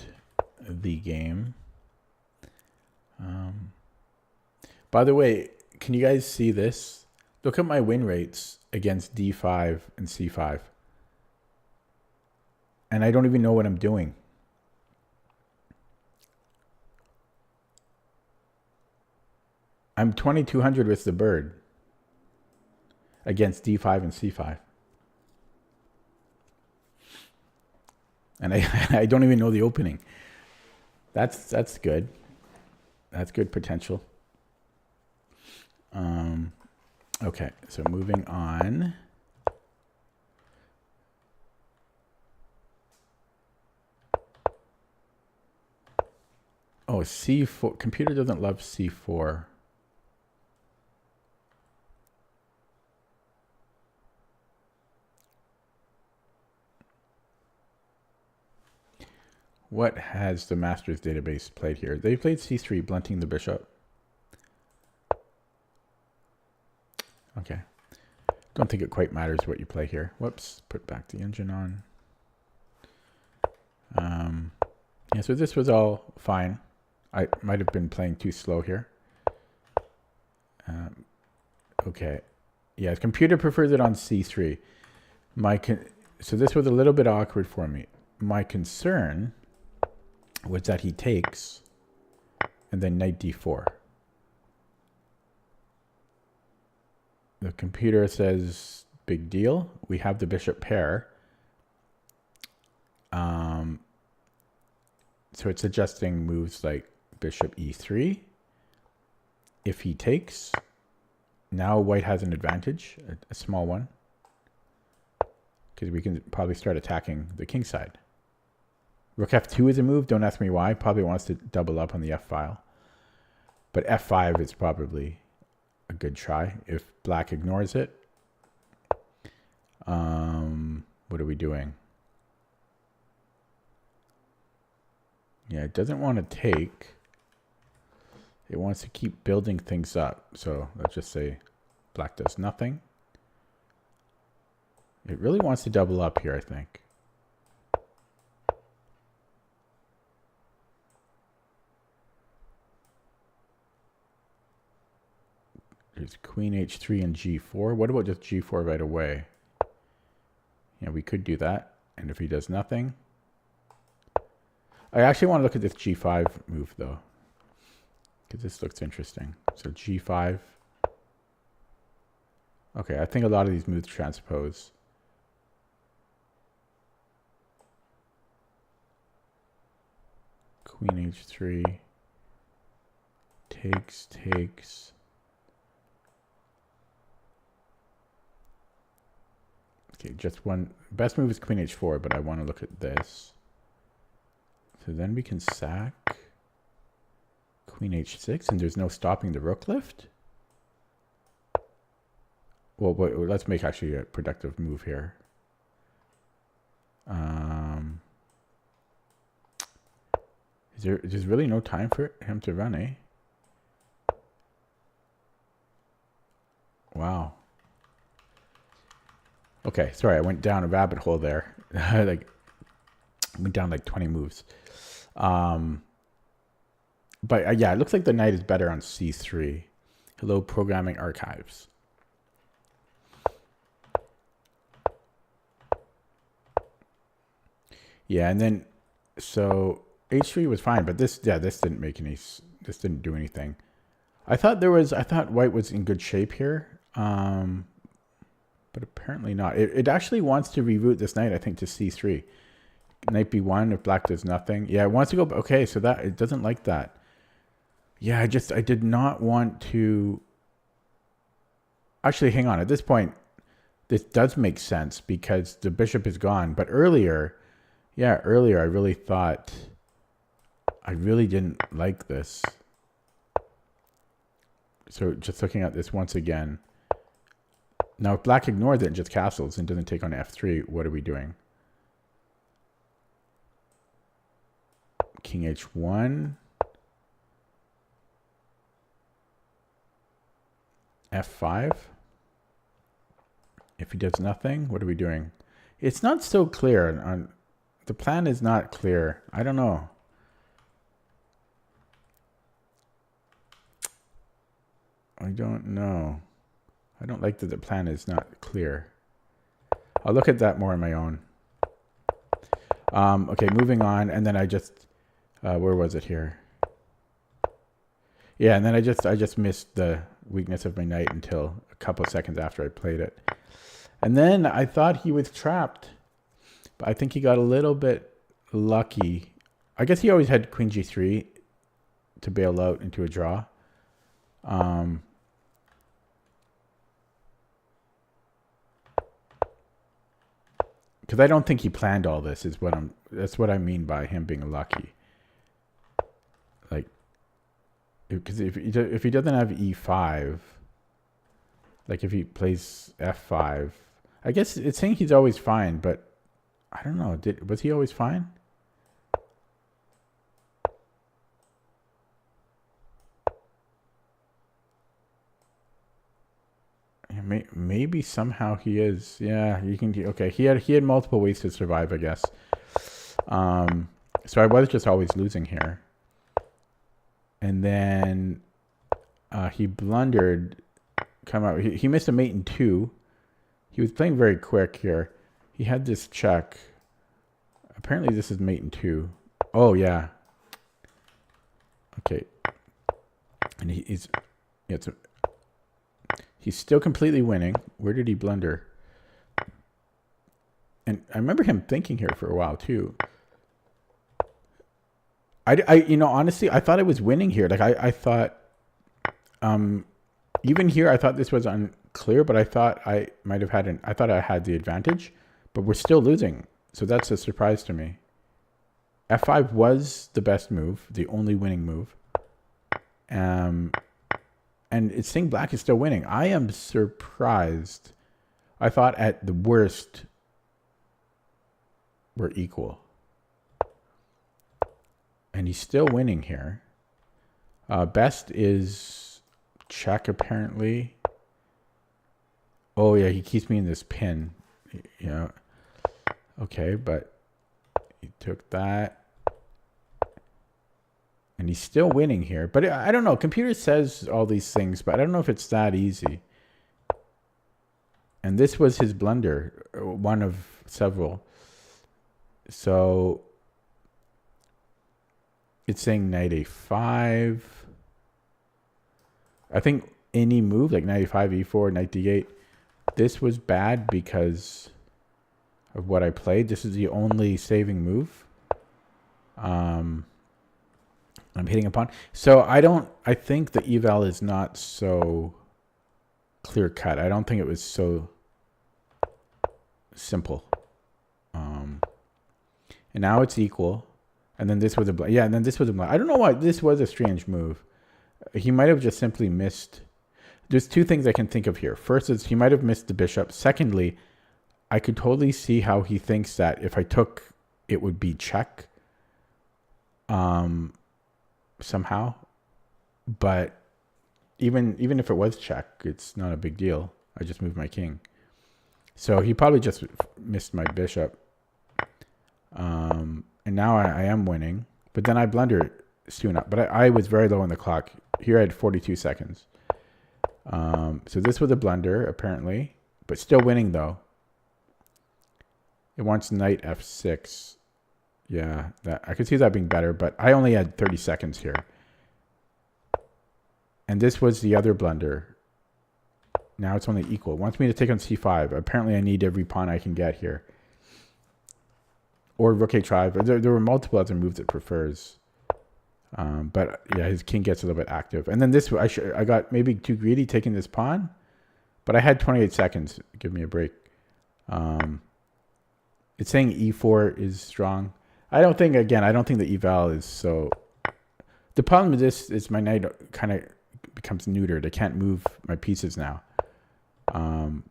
[SPEAKER 1] the game. By the way, can you guys see this? Look at my win rates against D5 and C5. And I don't even know what I'm doing. I'm 2200 with the bird against D5 and C5. And I don't even know the opening. That's good. That's good potential. Okay, so moving on. Oh, C4. Computer doesn't love C4. What has the Masters database played here? They played C3, blunting the bishop. Okay. Don't think it quite matters what you play here. Whoops. Put back the engine on. Yeah, so this was all fine. I might have been playing too slow here. Okay. Yeah, computer prefers it on C3. So this was a little bit awkward for me. My concern was that he takes and then knight D4. The computer says big deal. We have the bishop pair. So it's suggesting moves like bishop e3. If he takes, now white has an advantage, a small one, because we can probably start attacking the king side. Rook f2 is a move. Don't ask me why. Probably wants to double up on the f file. But f5 is probably a good try if black ignores it. What are we doing? Yeah, it doesn't want to take. It wants to keep building things up. So let's just say black does nothing. It really wants to double up here, I think. There's queen h3 and g4. What about just g4 right away? Yeah, we could do that. And if he does nothing. I actually want to look at this g5 move, though, because this looks interesting. So g5. Okay, I think a lot of these moves transpose. Queen h3. Takes. Okay, just one. Best move is queen h4, but I want to look at this. So then we can sack queen h6, and there's no stopping the rook lift. Well, let's make actually a productive move here. There's really no time for him to run, eh? Wow. Okay, sorry, I went down a rabbit hole there. Like, went down like 20 moves. But yeah, it looks like the knight is better on c3. Hello, programming archives. Yeah, and then so h3 was fine, but this didn't make any. This didn't do anything. I thought white was in good shape here, but apparently not. It actually wants to reroute this knight, I think, to c3. Knight b1 if black does nothing. Yeah, it wants to go. Okay, so that it doesn't like that. Yeah, I did not want to. Actually, hang on. At this point, this does make sense because the bishop is gone. But earlier, I really thought. I really didn't like this. So just looking at this once again. Now, if black ignores it and just castles and doesn't take on f3, what are we doing? King h1. f5. If he does nothing, what are we doing? It's not so clear. The plan is not clear. I don't know. I don't know. I don't like that the plan is not clear. I'll look at that more on my own. Okay, moving on. And then I just, where was it here? Yeah, and then I just missed the weakness of my knight until a couple of seconds after I played it. And then I thought he was trapped. But I think he got a little bit lucky. I guess he always had queen g3 to bail out into a draw. Because I don't think he planned all this. That's what I mean by him being lucky. Like, because if he doesn't have e5, like if he plays f5, I guess it's saying he's always fine, but I don't know. Was he always fine? Maybe somehow he is. Yeah, you can. Okay, he had multiple ways to survive, I guess. So I was just always losing here, and then he blundered. Come out. He missed a mate in 2. He was playing very quick here. He had this check. Apparently, this is mate in 2. Oh yeah. Okay. And He's still completely winning. Where did he blunder? And I remember him thinking here for a while too. You know, honestly, I thought I was winning here. Like I thought, even here, I thought this was unclear, but I thought I might have had I thought I had the advantage, but we're still losing. So that's a surprise to me. F5 was the best move, the only winning move. And it's saying black is still winning. I am surprised. I thought at the worst we're equal. And he's still winning here. Best is check, apparently. Oh, yeah, he keeps me in this pin. You know. Okay, but he took that. And he's still winning here. But I don't know. Computer says all these things, but I don't know if it's that easy. And this was his blunder, one of several. So it's saying knight a5. I think any move, like knight a5, e4, knight d8, this was bad because of what I played. This is the only saving move. I'm hitting a pawn. So I think the eval is not so clear cut. I don't think it was so simple. And now it's equal. And then this was and then this was I don't know why this was a strange move. He might have just simply missed. There's two things I can think of here. First is he might have missed the bishop. Secondly, I could totally see how he thinks that if I took, it would be check. Somehow. But even if it was check, it's not a big deal. I just moved my king. So he probably just missed my bishop. And now I am winning. But then I blundered soon up. But I was very low on the clock. Here I had 42 seconds. So this was a blunder, apparently. But still winning, though. It wants knight f6. Yeah, I could see that being better. But I only had 30 seconds here. And this was the other blunder. Now it's only equal. It wants me to take on c5. Apparently I need every pawn I can get here. Or rook h5. There were multiple other moves it prefers. But yeah, his king gets a little bit active. And then this, I got maybe too greedy taking this pawn. But I had 28 seconds. Give me a break. It's saying e4 is strong. I don't think the eval is so... The problem with this is my knight kind of becomes neutered. I can't move my pieces now. And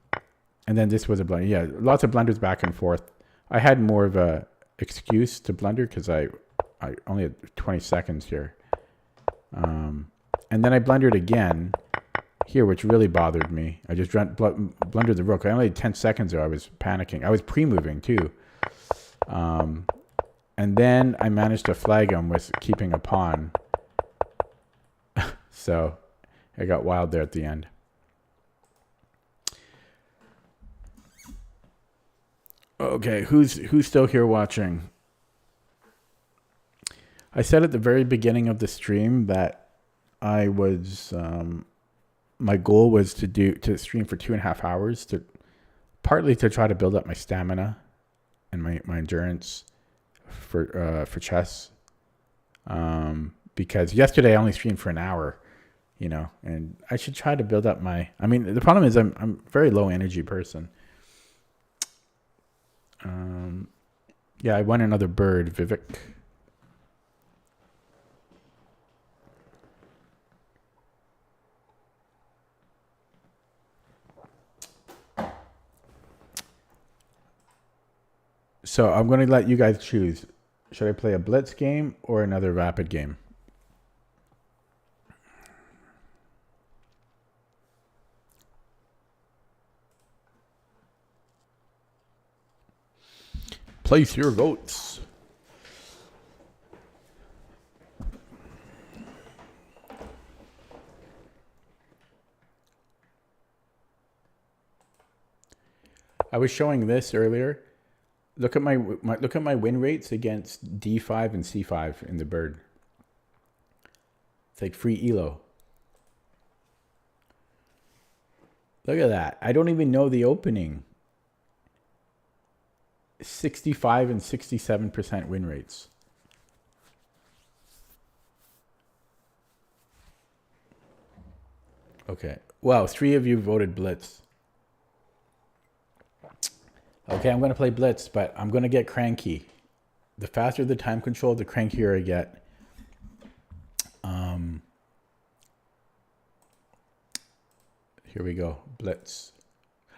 [SPEAKER 1] then this was a blunder. Yeah, lots of blunders back and forth. I had more of a excuse to blunder because I only had 20 seconds here. And then I blundered again here, which really bothered me. I just blundered the rook. I only had 10 seconds there. I was panicking. I was pre-moving too. And then I managed to flag him with keeping a pawn. So I got wild there at the end. Okay, who's still here watching? I said at the very beginning of the stream that I was my goal was to stream for 2.5 hours, partly to try to build up my stamina and my endurance for chess. Because yesterday I only streamed for an hour, and I should try to build up the problem is I'm a very low energy person. Yeah, I won another bird, Vivek. So I'm going to let you guys choose. Should I play a blitz game or another rapid game? Place your votes. I was showing this earlier. Look at my win rates against d5 and c5 in the bird. It's like free elo. Look at that. I don't even know the opening. 65 and 67% win rates. Okay. Wow, 3 of you voted Blitz. Okay, I'm going to play Blitz, but I'm going to get cranky. The faster the time control, the crankier I get. Here we go. Blitz.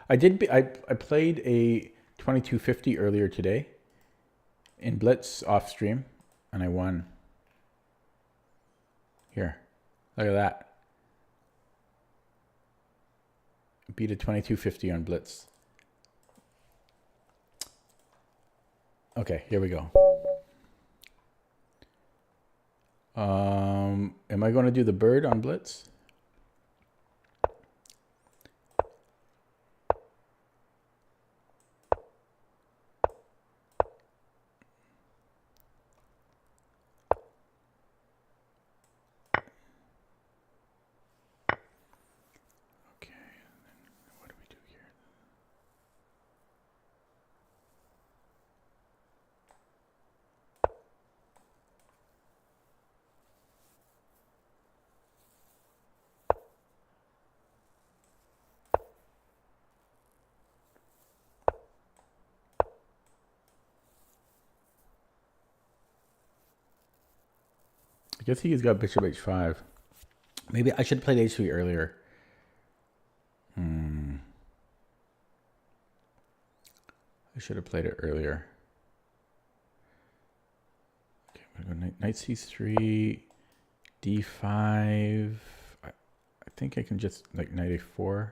[SPEAKER 1] I played a 2250 earlier today in Blitz off stream, and I won. Here, look at that. Beat a 2250 on Blitz. Okay, here we go. Am I going to do the bird on Blitz? I guess he's got bishop h5. Maybe I should have played h3 earlier. I should have played it earlier. Okay, I'm gonna go knight c3, d5. I think I can just like knight a4.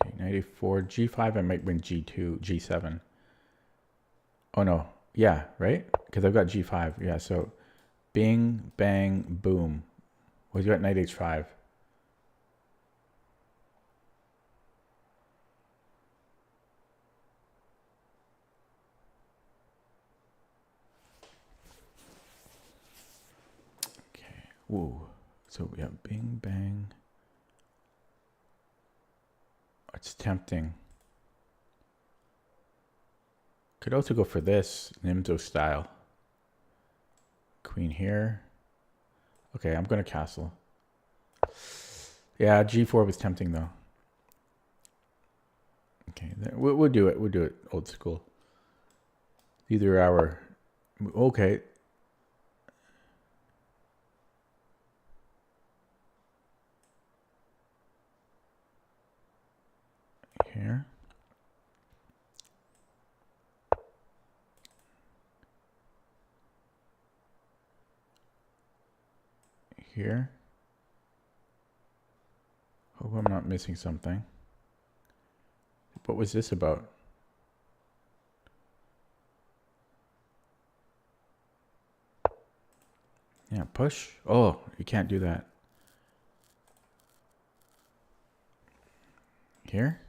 [SPEAKER 1] Okay, knight a4, g5. I might win g2, g7. Oh no, yeah, right? Because I've got g5. Yeah, so bing, bang, boom. Well, you got knight h5. Okay, whoa. So yeah, bing, bang. It's tempting. Could also go for this, Nimzo style. Queen here. Okay, I'm going to castle. Yeah, g4 was tempting though. Okay, we'll do it. We'll do it old school. Either our... Okay. Here. Here. Hope I'm not missing something. What was this about? Yeah, push. Oh, you can't do that. Here.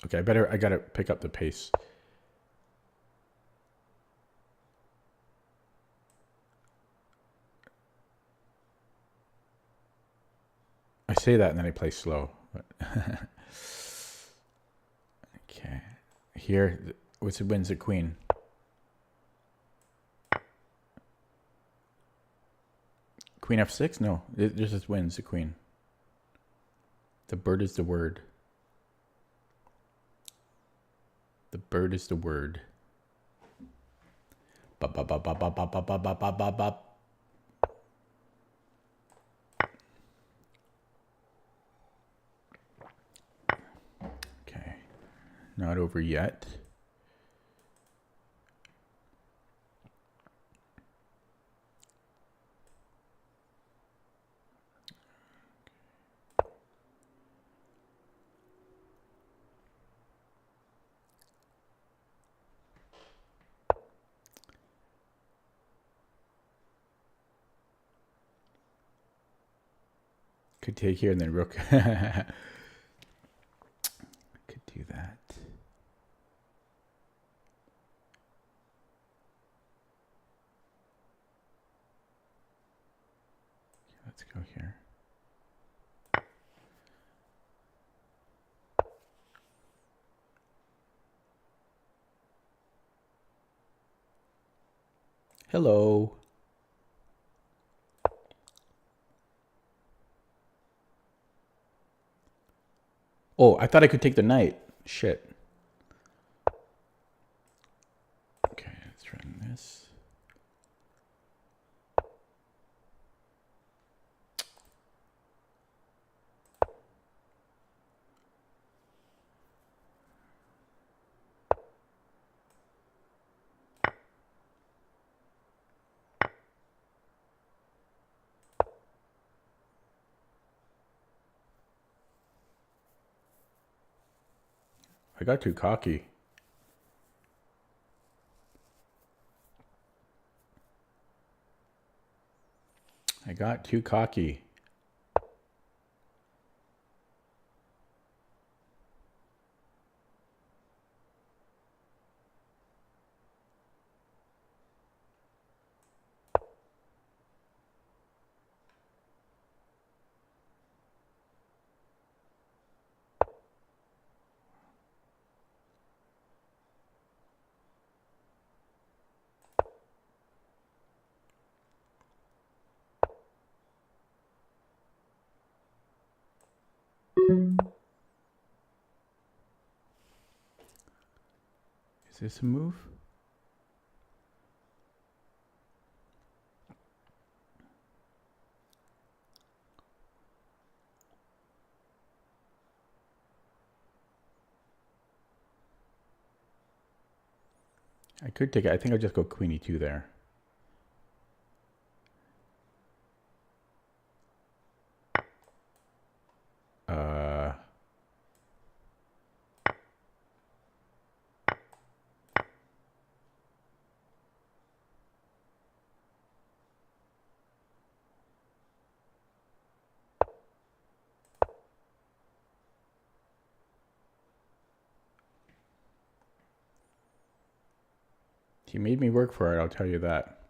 [SPEAKER 1] Okay, I gotta pick up the pace. I say that and then I play slow. But okay, here, what's it wins a queen? Queen f6? No, it just wins the queen. The bird is the word. The bird is the word. Bop, bop, bop, bop, bop, bop, bop, bop, bop, bop, bop. Okay, not over yet. Could take here and then rook. Could do that. Let's go here. Hello. Oh, I thought I could take the knight. Shit. Okay, let's run this. I got too cocky. I got too cocky. Is this a move? I could take it. I think I'll just go queen e2 there. He made me work for it, I'll tell you that.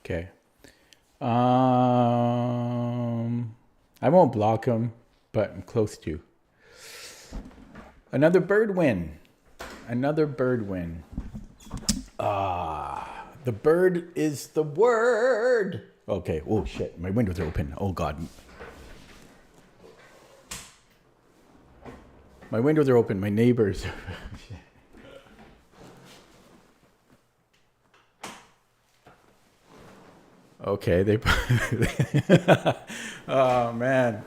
[SPEAKER 1] Okay. I won't block him, but I'm close to. Another bird win. Another bird win. The bird is the word. Okay. Oh shit. My windows are open. Oh god. My windows are open. My neighbors. Okay, they. Oh man,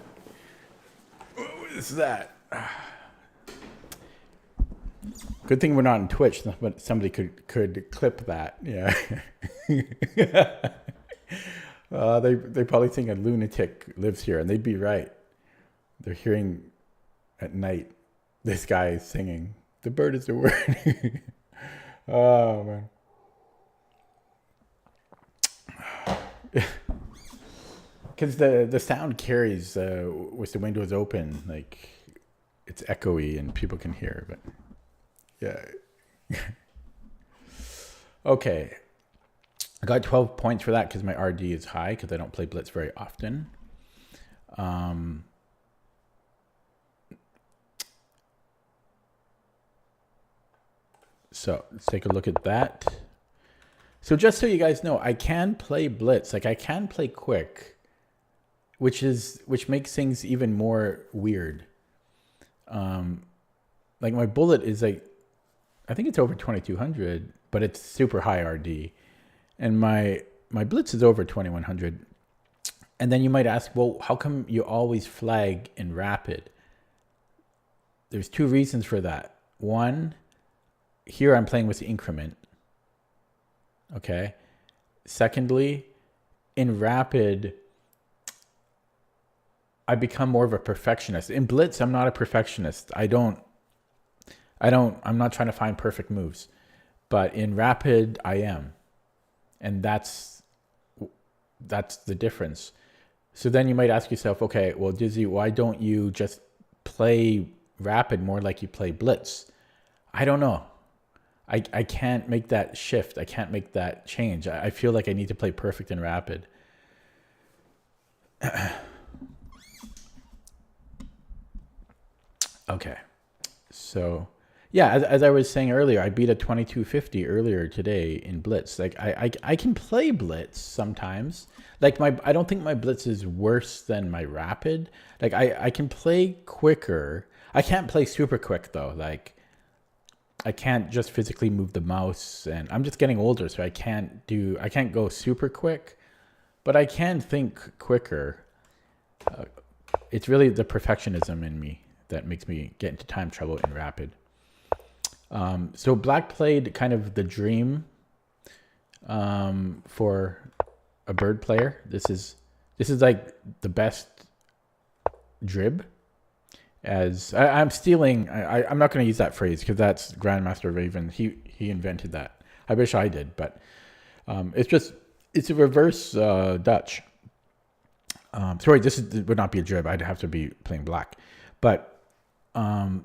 [SPEAKER 1] what is that? Good thing we're not on Twitch, but somebody could clip that. Yeah. They probably think a lunatic lives here, and they'd be right. They're hearing at night this guy singing. The bird is the word. Oh man. Because the sound carries with the windows open, like it's echoey and people can hear, but yeah. Okay, I got 12 points for that because my RD is high because I don't play Blitz very often. So let's take a look at that. So just so you guys know, I can play Blitz, like I can play quick. which makes things even more weird. Like my bullet is like, I think it's over 2200, but it's super high RD, and my blitz is over 2100. And then you might ask, well, how come you always flag in rapid? There's two reasons for that. One, here I'm playing with the increment. Okay. Secondly, in rapid, I become more of a perfectionist. In blitz, I'm not a perfectionist. I'm not trying to find perfect moves. But in rapid, I am. And that's the difference. So then you might ask yourself, okay, well, Dizzy, why don't you just play rapid more like you play blitz? I don't know. I can't make that shift. I can't make that change. I feel like I need to play perfect in rapid. Okay. So, yeah, as I was saying earlier, I beat a 2250 earlier today in blitz. Like I can play blitz sometimes. Like I don't think my blitz is worse than my rapid. Like I can play quicker. I can't play super quick though. Like I can't just physically move the mouse, and I'm just getting older, so I can't go super quick, but I can think quicker. It's really the perfectionism in me that makes me get into time trouble in rapid. So black played kind of the dream for a bird player. This is like the best drib. As I'm stealing, I'm not going to use that phrase because that's Grandmaster Raven. He invented that. I wish I did, but it's a reverse Dutch. Sorry, would not be a drib. I'd have to be playing black, but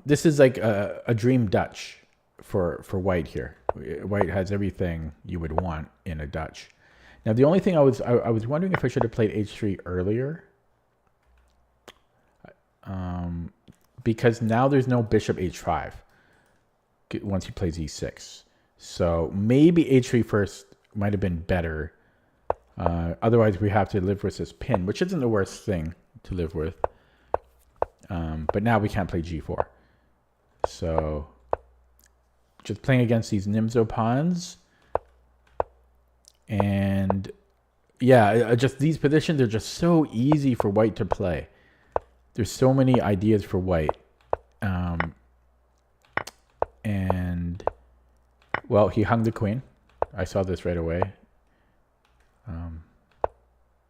[SPEAKER 1] this is like a dream Dutch for white here. White has everything you would want in a Dutch. Now the only thing I was wondering if I should have played h3 earlier. Because now there's no bishop h5 once he plays e6. So maybe h3 first might have been better. Otherwise, we have to live with this pin, which isn't the worst thing to live with. But now we can't play g4. So just playing against these Nimzo pawns. And yeah, just these positions are just so easy for white to play. There's so many ideas for white. And, well, he hung the queen. I saw this right away.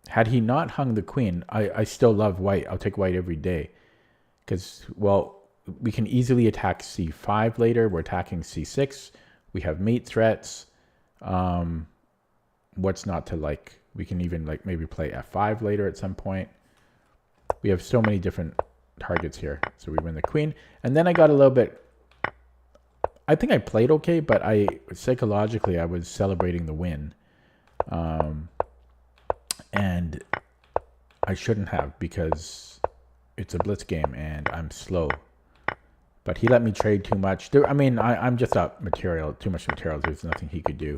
[SPEAKER 1] Had he not hung the queen, I still love white. I'll take white every day. Because, well, we can easily attack c5 later. We're attacking c6. We have mate threats. What's not to like? We can even like maybe play f5 later at some point. We have so many different targets here. So we win the queen. And then I got a little bit... I think I played okay, but psychologically I was celebrating the win. And I shouldn't have because it's a blitz game and I'm slow. But he let me trade too much. I'm just up material, too much material. There's nothing he could do.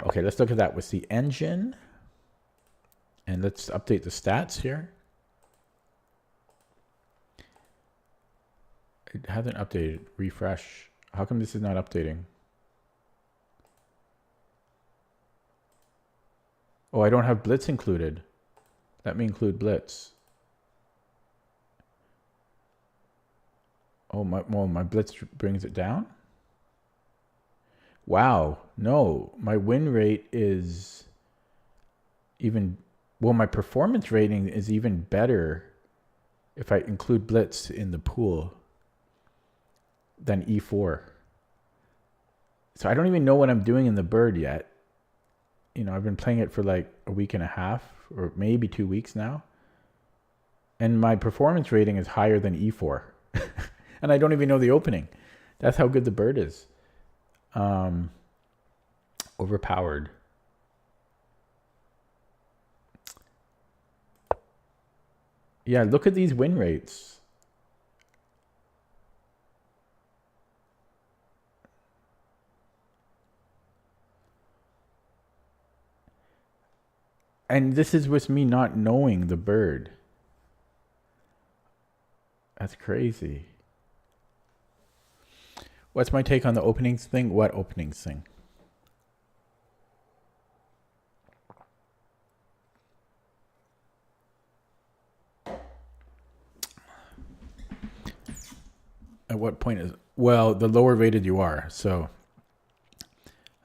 [SPEAKER 1] Okay, let's look at that with the engine. And let's update the stats here. It hasn't updated. Refresh. How come this is not updating? Oh, I don't have blitz included. Let me include blitz. Oh, my blitz brings it down? Wow. No, my win rate is even... Well, my performance rating is even better if I include blitz in the pool than e4. So I don't even know what I'm doing in the bird yet. You know, I've been playing it for like a week and a half or maybe 2 weeks now. And my performance rating is higher than e4. And I don't even know the opening. That's how good the bird is. Overpowered. Yeah, look at these win rates. And this is with me not knowing the bird. That's crazy. What's my take on the openings thing? What openings thing? At what point is, well, the lower rated you are. So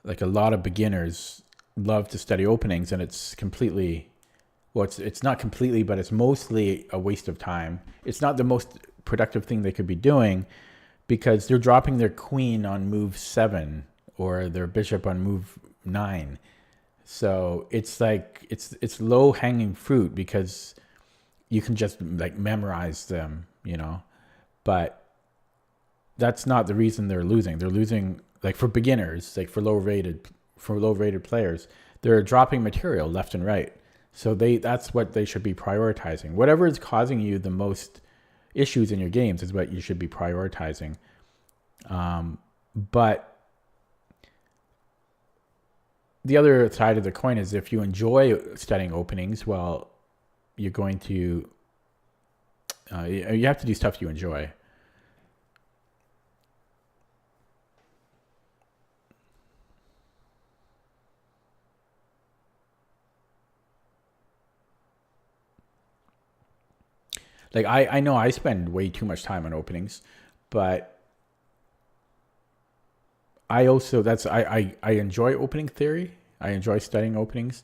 [SPEAKER 1] like a lot of beginners love to study openings, and it's completely, well, it's not completely, but it's mostly a waste of time. It's not the most productive thing they could be doing, because they're dropping their queen on move 7 or their bishop on move 9. So it's like it's low hanging fruit, because you can just like memorize them, you know. But that's not the reason they're losing. They're losing, like, for beginners, like for low rated players, they're dropping material left and right. So that's what they should be prioritizing. Whatever is causing you the most issues in your games is what you should be prioritizing. But the other side of the coin is, if you enjoy studying openings, well, you're going to you have to do stuff you enjoy. Like I know I spend way too much time on openings, but I also I enjoy opening theory. I enjoy studying openings,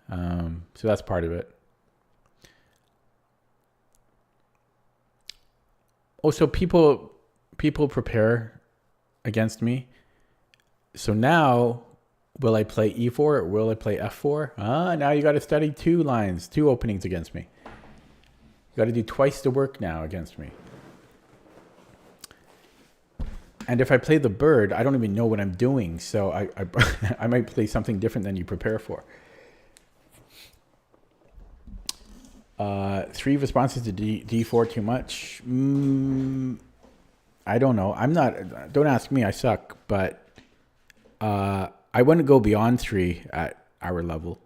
[SPEAKER 1] so that's part of it. Also, people prepare against me. So now, will I play e4 or will I play f4? Now you got to study 2 openings against me. You got to do twice the work now against me. And if I play the bird, I don't even know what I'm doing. So I might play something different than you prepare for. 3 responses to d4 too much. I don't know. I'm not. Don't ask me. I suck. But I wouldn't go beyond 3 at our level.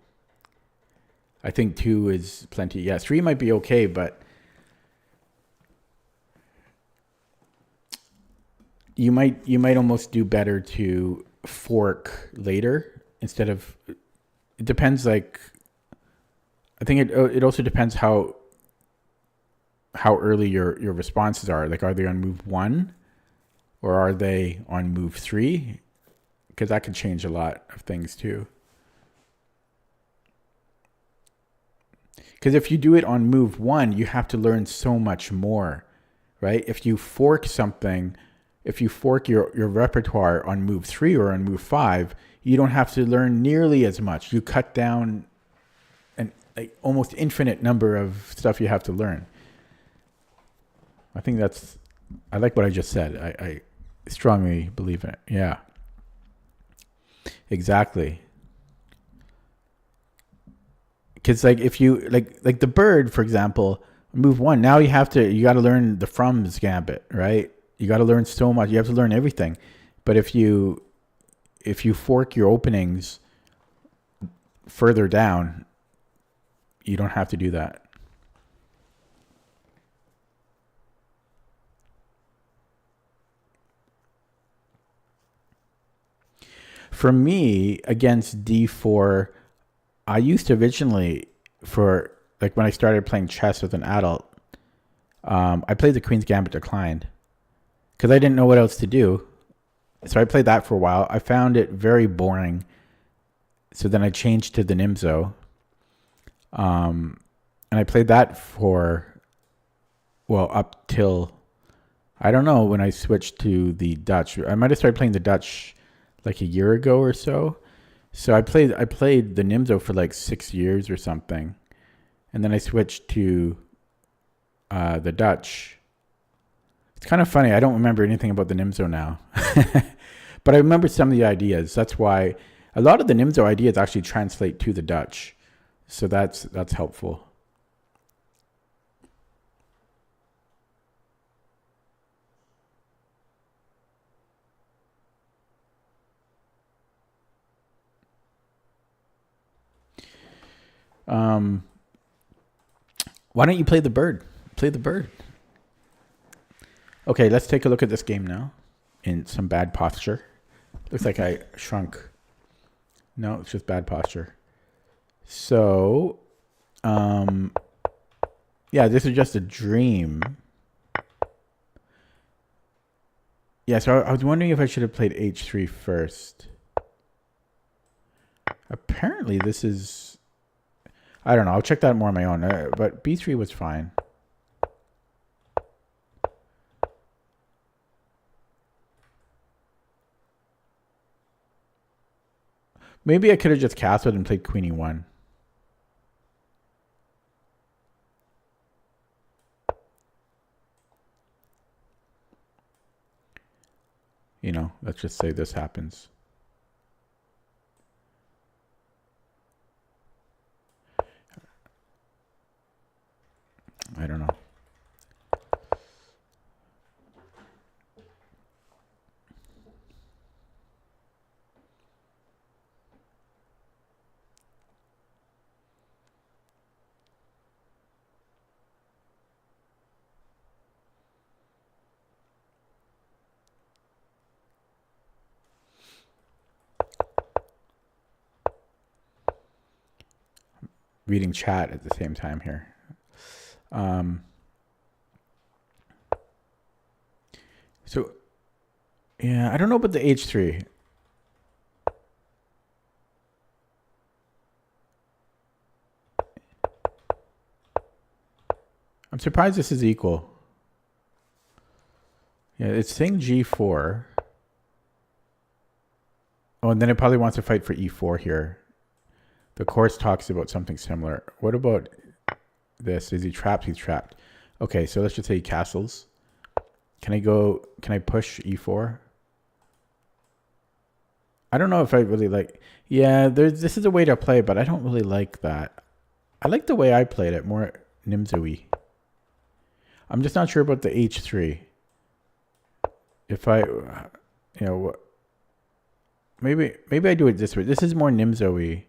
[SPEAKER 1] I think 2 is plenty. Yeah, 3 might be okay, but you might almost do better to fork later instead of. It depends. Like, I think it also depends how early your responses are. Like, are they on move 1 or are they on move 3? Because that could change a lot of things too. Because if you do it on move 1, you have to learn so much more, right? If you fork something, if you fork your repertoire on move 3 or on move 5, you don't have to learn nearly as much. You cut down an almost infinite number of stuff you have to learn. I think I like what I just said. I strongly believe in it. Yeah, exactly. Because like if you like the bird, for example, move 1, now you got to learn the from's gambit, right? You got to learn so much. You have to learn everything. But if you fork your openings further down, you don't have to do that. For me, against d4, I used to originally, for like when I started playing chess as an adult, I played the Queen's Gambit Declined because I didn't know what else to do. So I played that for a while. I found it very boring. So then I changed to the Nimzo. And I played that up till, I don't know, when I switched to the Dutch. I might have started playing the Dutch like a year ago or so. So I played the Nimzo for like 6 years or something. And then I switched to the Dutch. It's kind of funny. I don't remember anything about the Nimzo now. But I remember some of the ideas. That's why a lot of the Nimzo ideas actually translate to the Dutch. So that's helpful. Why don't you play the bird? Play the bird. Okay, let's take a look at this game now in some bad posture. Looks like I shrunk. No, it's just bad posture. So, yeah, this is just a dream. Yeah, so I was wondering if I should have played h3 first. Apparently, this is... I don't know. I'll check that more on my own. But b3 was fine. Maybe I could have just castled and played queen e1. You know, let's just say this happens. I don't know. Reading chat at the same time here. So, yeah, I don't know about the h3. I'm surprised this is equal. Yeah, it's saying g4. Oh, and then it probably wants to fight for e4 here. The course talks about something similar. What about this? Is he trapped? He's trapped. Okay, so let's just say he castles. Can I push e4? I don't know if I really like... Yeah, this is a way to play, but I don't really like that. I like the way I played it, more Nimzo-y. I'm just not sure about the h3. If I... You know, maybe I do it this way. This is more Nimzo-y.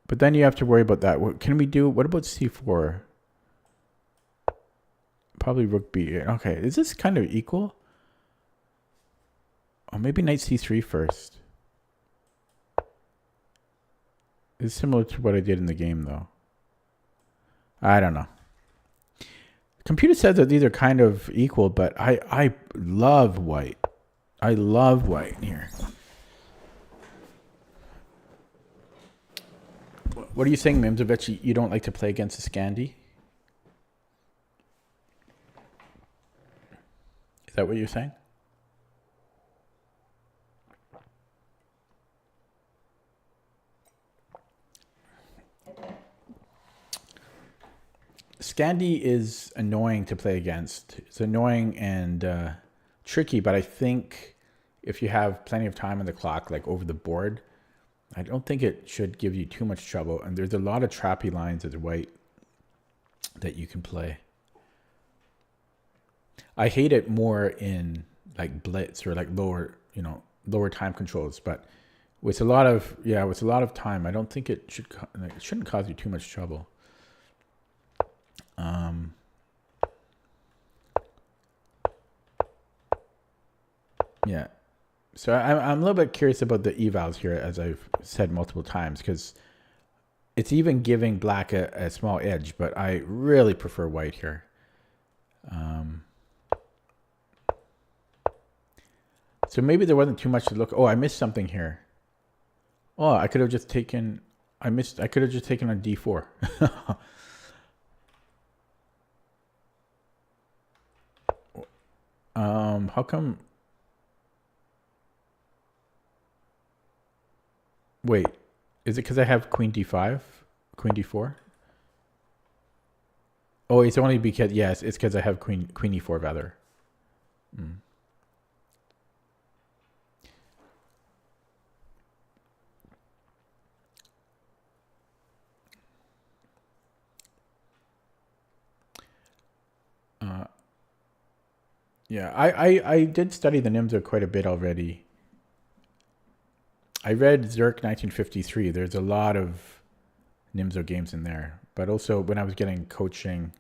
[SPEAKER 1] But then you have to worry about that. What can we do? What about c4? Probably rook b. Okay, is this kind of equal? Oh, maybe knight c3 first. It's similar to what I did in the game, though. I don't know. The computer says that these are kind of equal, but I love white. I love white here. What are you saying, Mimzovich? You don't like to play against a Scandi? Is that what you're saying? Scandi is annoying to play against. It's annoying and tricky, but I think if you have plenty of time on the clock, like over the board, I don't think it should give you too much trouble. And there's a lot of trappy lines as white that you can play. I hate it more in like blitz or like lower time controls, but with a lot of time, I don't think it shouldn't cause you too much trouble. Yeah. So I'm a little bit curious about the evals here, as I've said multiple times, because it's even giving black a small edge, but I really prefer white here. So maybe there wasn't too much to look. Oh, I missed something here. Oh, I could have just taken. I could have just taken on d4. How come? Wait, is it because I have queen d5, queen d4? Oh, it's only because, yes, it's because I have queen e4 rather. Yeah, I did study the Nimzo quite a bit already. I read Zirk 1953. There's a lot of Nimzo games in there. But also when I was getting coaching,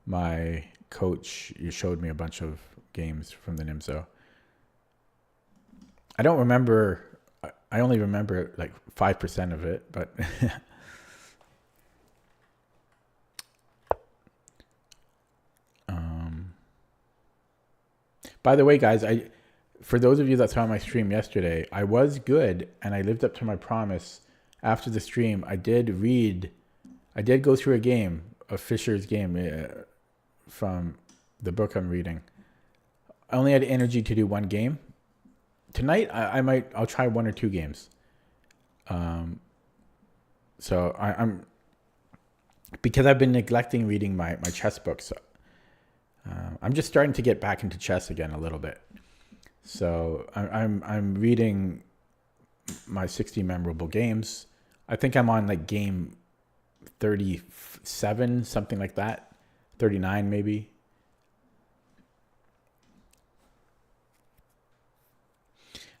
[SPEAKER 1] my coach showed me a bunch of games from the Nimzo. I don't remember. I only remember like 5% of it, but by the way, guys, for those of you that saw my stream yesterday, I was good and I lived up to my promise. After the stream, I did go through a game, a Fisher's game from the book I'm reading. I only had energy to do one game. Tonight, I'll try 1 or 2 games. So I'm because I've been neglecting reading my chess books. I'm just starting to get back into chess again a little bit. So I'm reading my 60 memorable games. I think I'm on like game 37, something like that. 39 maybe.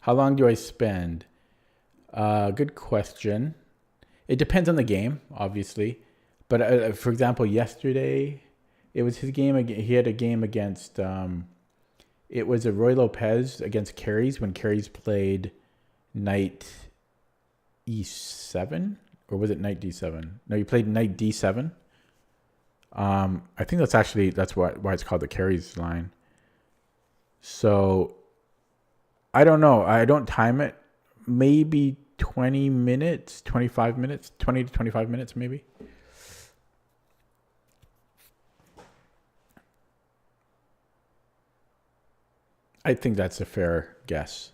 [SPEAKER 1] How long do I spend? Good question. It depends on the game, obviously. But for example, yesterday, it was his game. He had a game against, it was a Roy Lopez against Carries when Carries played knight e7. Or was it knight d7? No, he played knight d7. I think that's why it's called the Carries line. So I don't know. I don't time it. Maybe 20 minutes, 25 minutes, 20 to 25 minutes maybe. I think that's a fair guess.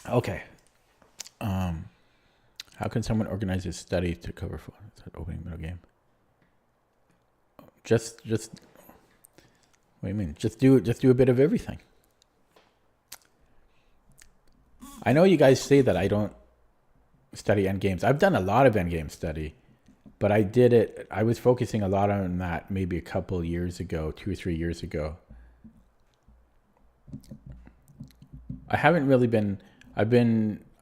[SPEAKER 1] Okay. How can someone organize his study to cover for opening middle game? Just what do you mean? Just do a bit of everything. I know you guys say that I don't study endgames. I've done a lot of endgame study, but I was focusing a lot on that maybe a couple years ago, 2 or 3 years ago. I haven't really been,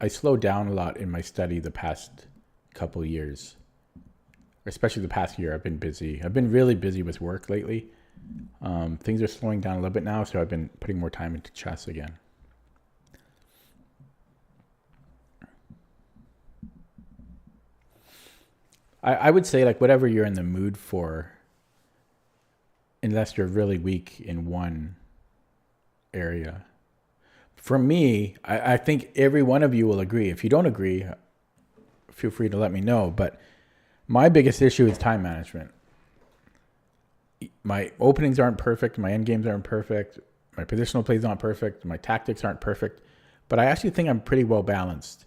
[SPEAKER 1] I slowed down a lot in my study the past couple years, especially the past year. I've been busy. I've been really busy with work lately. Things are slowing down a little bit now, so I've been putting more time into chess again. I would say like whatever you're in the mood for, unless you're really weak in one area. For me, I think every one of you will agree. If you don't agree, feel free to let me know. But my biggest issue is time management. My openings aren't perfect. My end games aren't perfect. My positional plays aren't perfect. My tactics aren't perfect. But I actually think I'm pretty well balanced.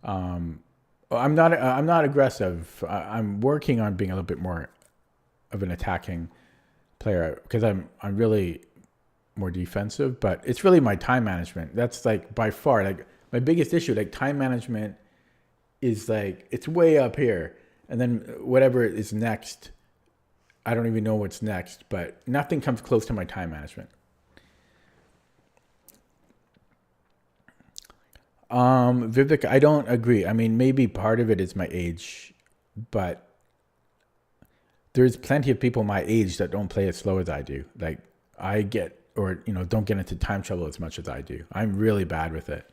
[SPEAKER 1] I'm not aggressive. I'm working on being a little bit more of an attacking player because I'm really more defensive, but it's really my time management. That's like by far like my biggest issue. Like time management is like it's way up here, and then whatever is next, I don't even know what's next, but nothing comes close to my time management. Vivek, I don't agree. I mean, maybe part of it is my age, but there's plenty of people my age that don't play as slow as I do. Like I get, or, don't get into time trouble as much as I do. I'm really bad with it.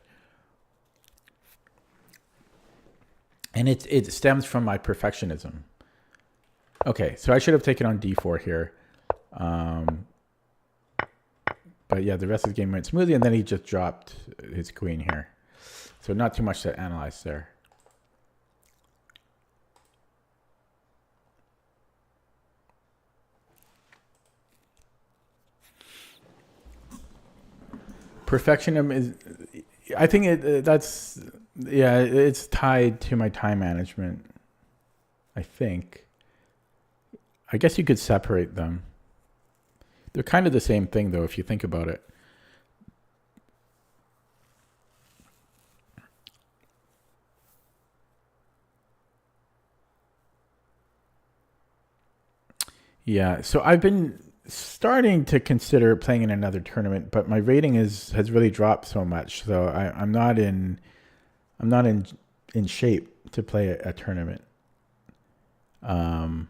[SPEAKER 1] And it stems from my perfectionism. Okay, so I should have taken on d4 here. But yeah, the rest of the game went smoothly, and then he just dropped his queen here. So not too much to analyze there. Perfectionism is, I think it's tied to my time management. I think. I guess you could separate them. They're kind of the same thing, though, if you think about it. Yeah, so I've been starting to consider playing in another tournament, but my rating has really dropped so much, so I'm not in shape to play a tournament. Man,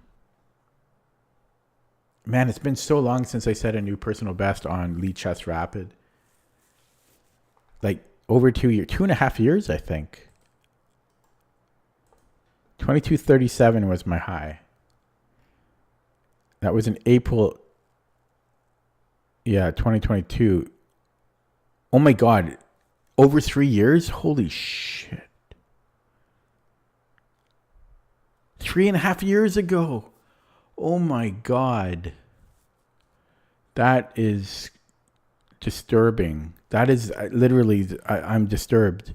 [SPEAKER 1] it's been so long since I set a new personal best on Lee Chess Rapid. Like over 2 years, 2.5 years, I think. 2237 was my high. That was in April. Yeah, 2022. Oh my God. Over 3 years? Holy shit. 3.5 years ago. Oh my God. That is disturbing. That is literally, I'm disturbed.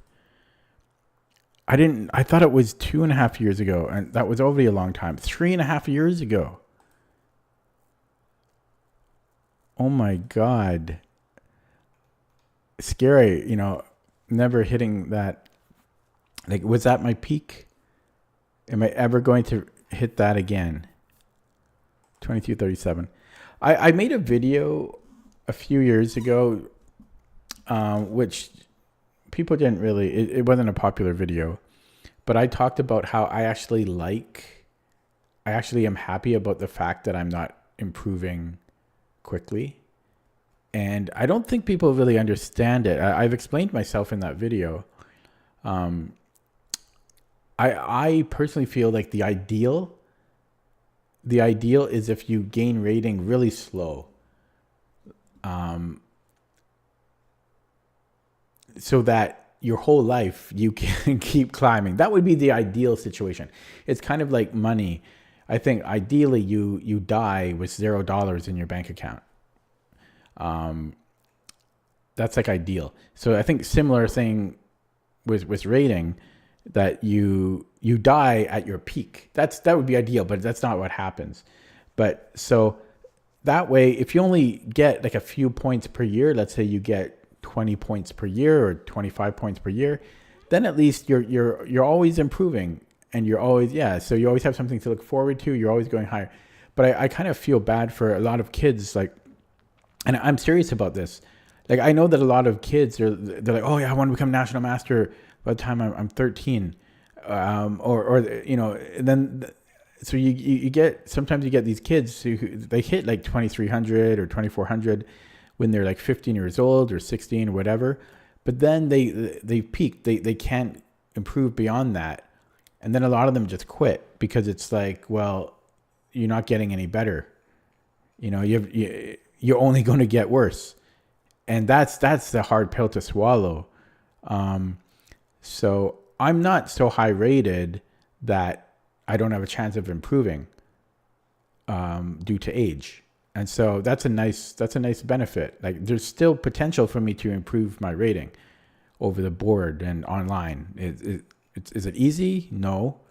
[SPEAKER 1] I thought it was 2.5 years ago, and that was already a long time. 3.5 years ago. Oh my God. Scary, never hitting that. Like, was that my peak? Am I ever going to hit that again? 2237. I made a video a few years ago, which people didn't really, it wasn't a popular video, but I talked about how I actually am happy about the fact that I'm not improving quickly. And I don't think people really understand it. I've explained myself in that video. I personally feel like the ideal is if you gain rating really slow. So that your whole life you can keep climbing. That would be the ideal situation. It's kind of like money. I think ideally you die with $0 in your bank account. That's like ideal. So I think similar thing with rating, that you die at your peak. That would be ideal, but that's not what happens. But so that way, if you only get like a few points per year, let's say you get 20 points per year or 25 points per year, then at least you're always improving, and you're always, so you always have something to look forward to. You're always going higher. But I kind of feel bad for a lot of kids, like, and I'm serious about this. Like, I know that a lot of kids they're like, oh yeah, I want to become national master by the time I'm 13, or then so you get, sometimes you get these kids who they hit like 2300 or 2400 when they're like 15 years old or 16 or whatever, but then they peak, they can't improve beyond that, and then a lot of them just quit because it's like, well, you're not getting any better, you're only going to get worse, and that's the hard pill to swallow. So I'm not so high rated that I don't have a chance of improving due to age. And so that's a nice benefit. Like, there's still potential for me to improve my rating over the board and online. Is it easy? No,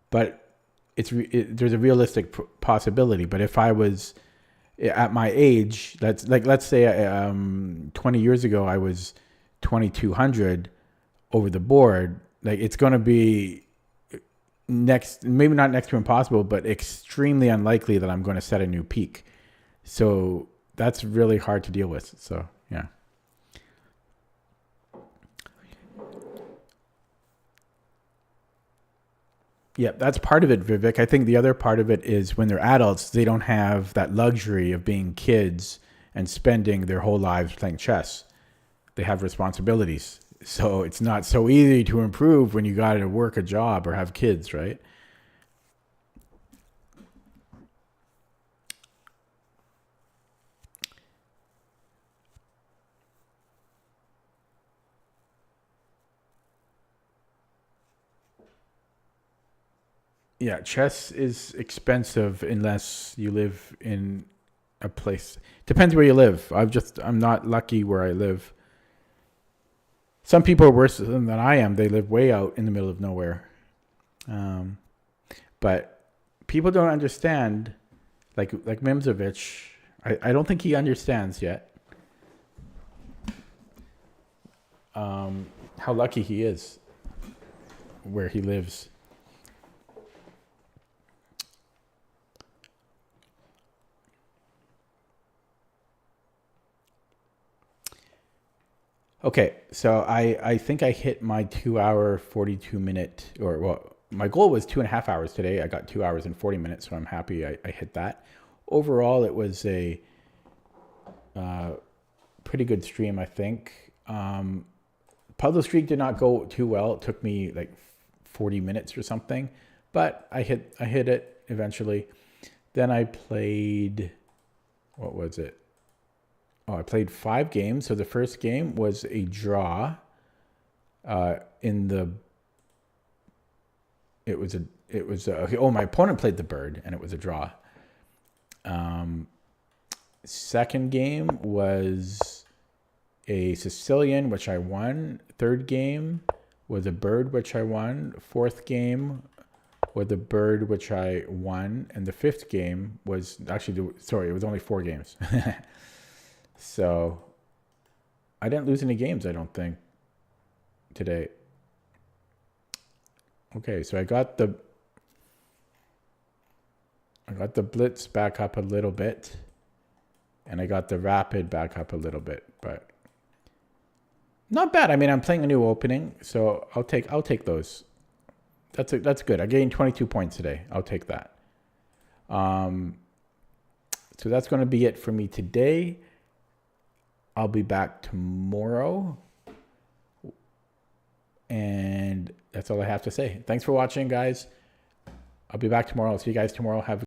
[SPEAKER 1] but there's a realistic possibility. But if I was at my age, let's say 20 years ago, I was 2200 over the board, like, it's going to be maybe not next to impossible, but extremely unlikely that I'm going to set a new peak. So that's really hard to deal with. So, yeah. Yeah, that's part of it, Vivek. I think the other part of it is when they're adults, they don't have that luxury of being kids and spending their whole lives playing chess. They have responsibilities. So it's not so easy to improve when you got to work a job or have kids, right? Yeah, chess is expensive unless you live in a place. Depends where you live. I'm not lucky where I live. Some people are worse than I am. They live way out in the middle of nowhere. But people don't understand, like Mimzovich. I don't think he understands yet how lucky he is where he lives. Okay, so I think I hit my 2 hour 42 minute, or well, my goal was 2.5 hours today. I got 2 hours and 40 minutes, so I'm happy I hit that. Overall, it was a pretty good stream, I think. Puzzle Streak did not go too well. It took me like 40 minutes or something, but I hit it eventually. Then I played, what was it? Oh, I played 5 games. So the first game was a draw. My opponent played the bird, and it was a draw. Second game was a Sicilian, which I won. Third game was a bird, which I won. Fourth game was a bird, which I won. And the fifth game was actually, sorry, it was only 4 games. So I didn't lose any games, I don't think, today. Okay, so I got the blitz back up a little bit, and I got the rapid back up a little bit, but not bad. I mean, I'm playing a new opening, so I'll take those. That's good. I gained 22 points today. I'll take that. So that's going to be it for me today. I'll be back tomorrow. And that's all I have to say. Thanks for watching, guys. I'll be back tomorrow. I'll see you guys tomorrow. Have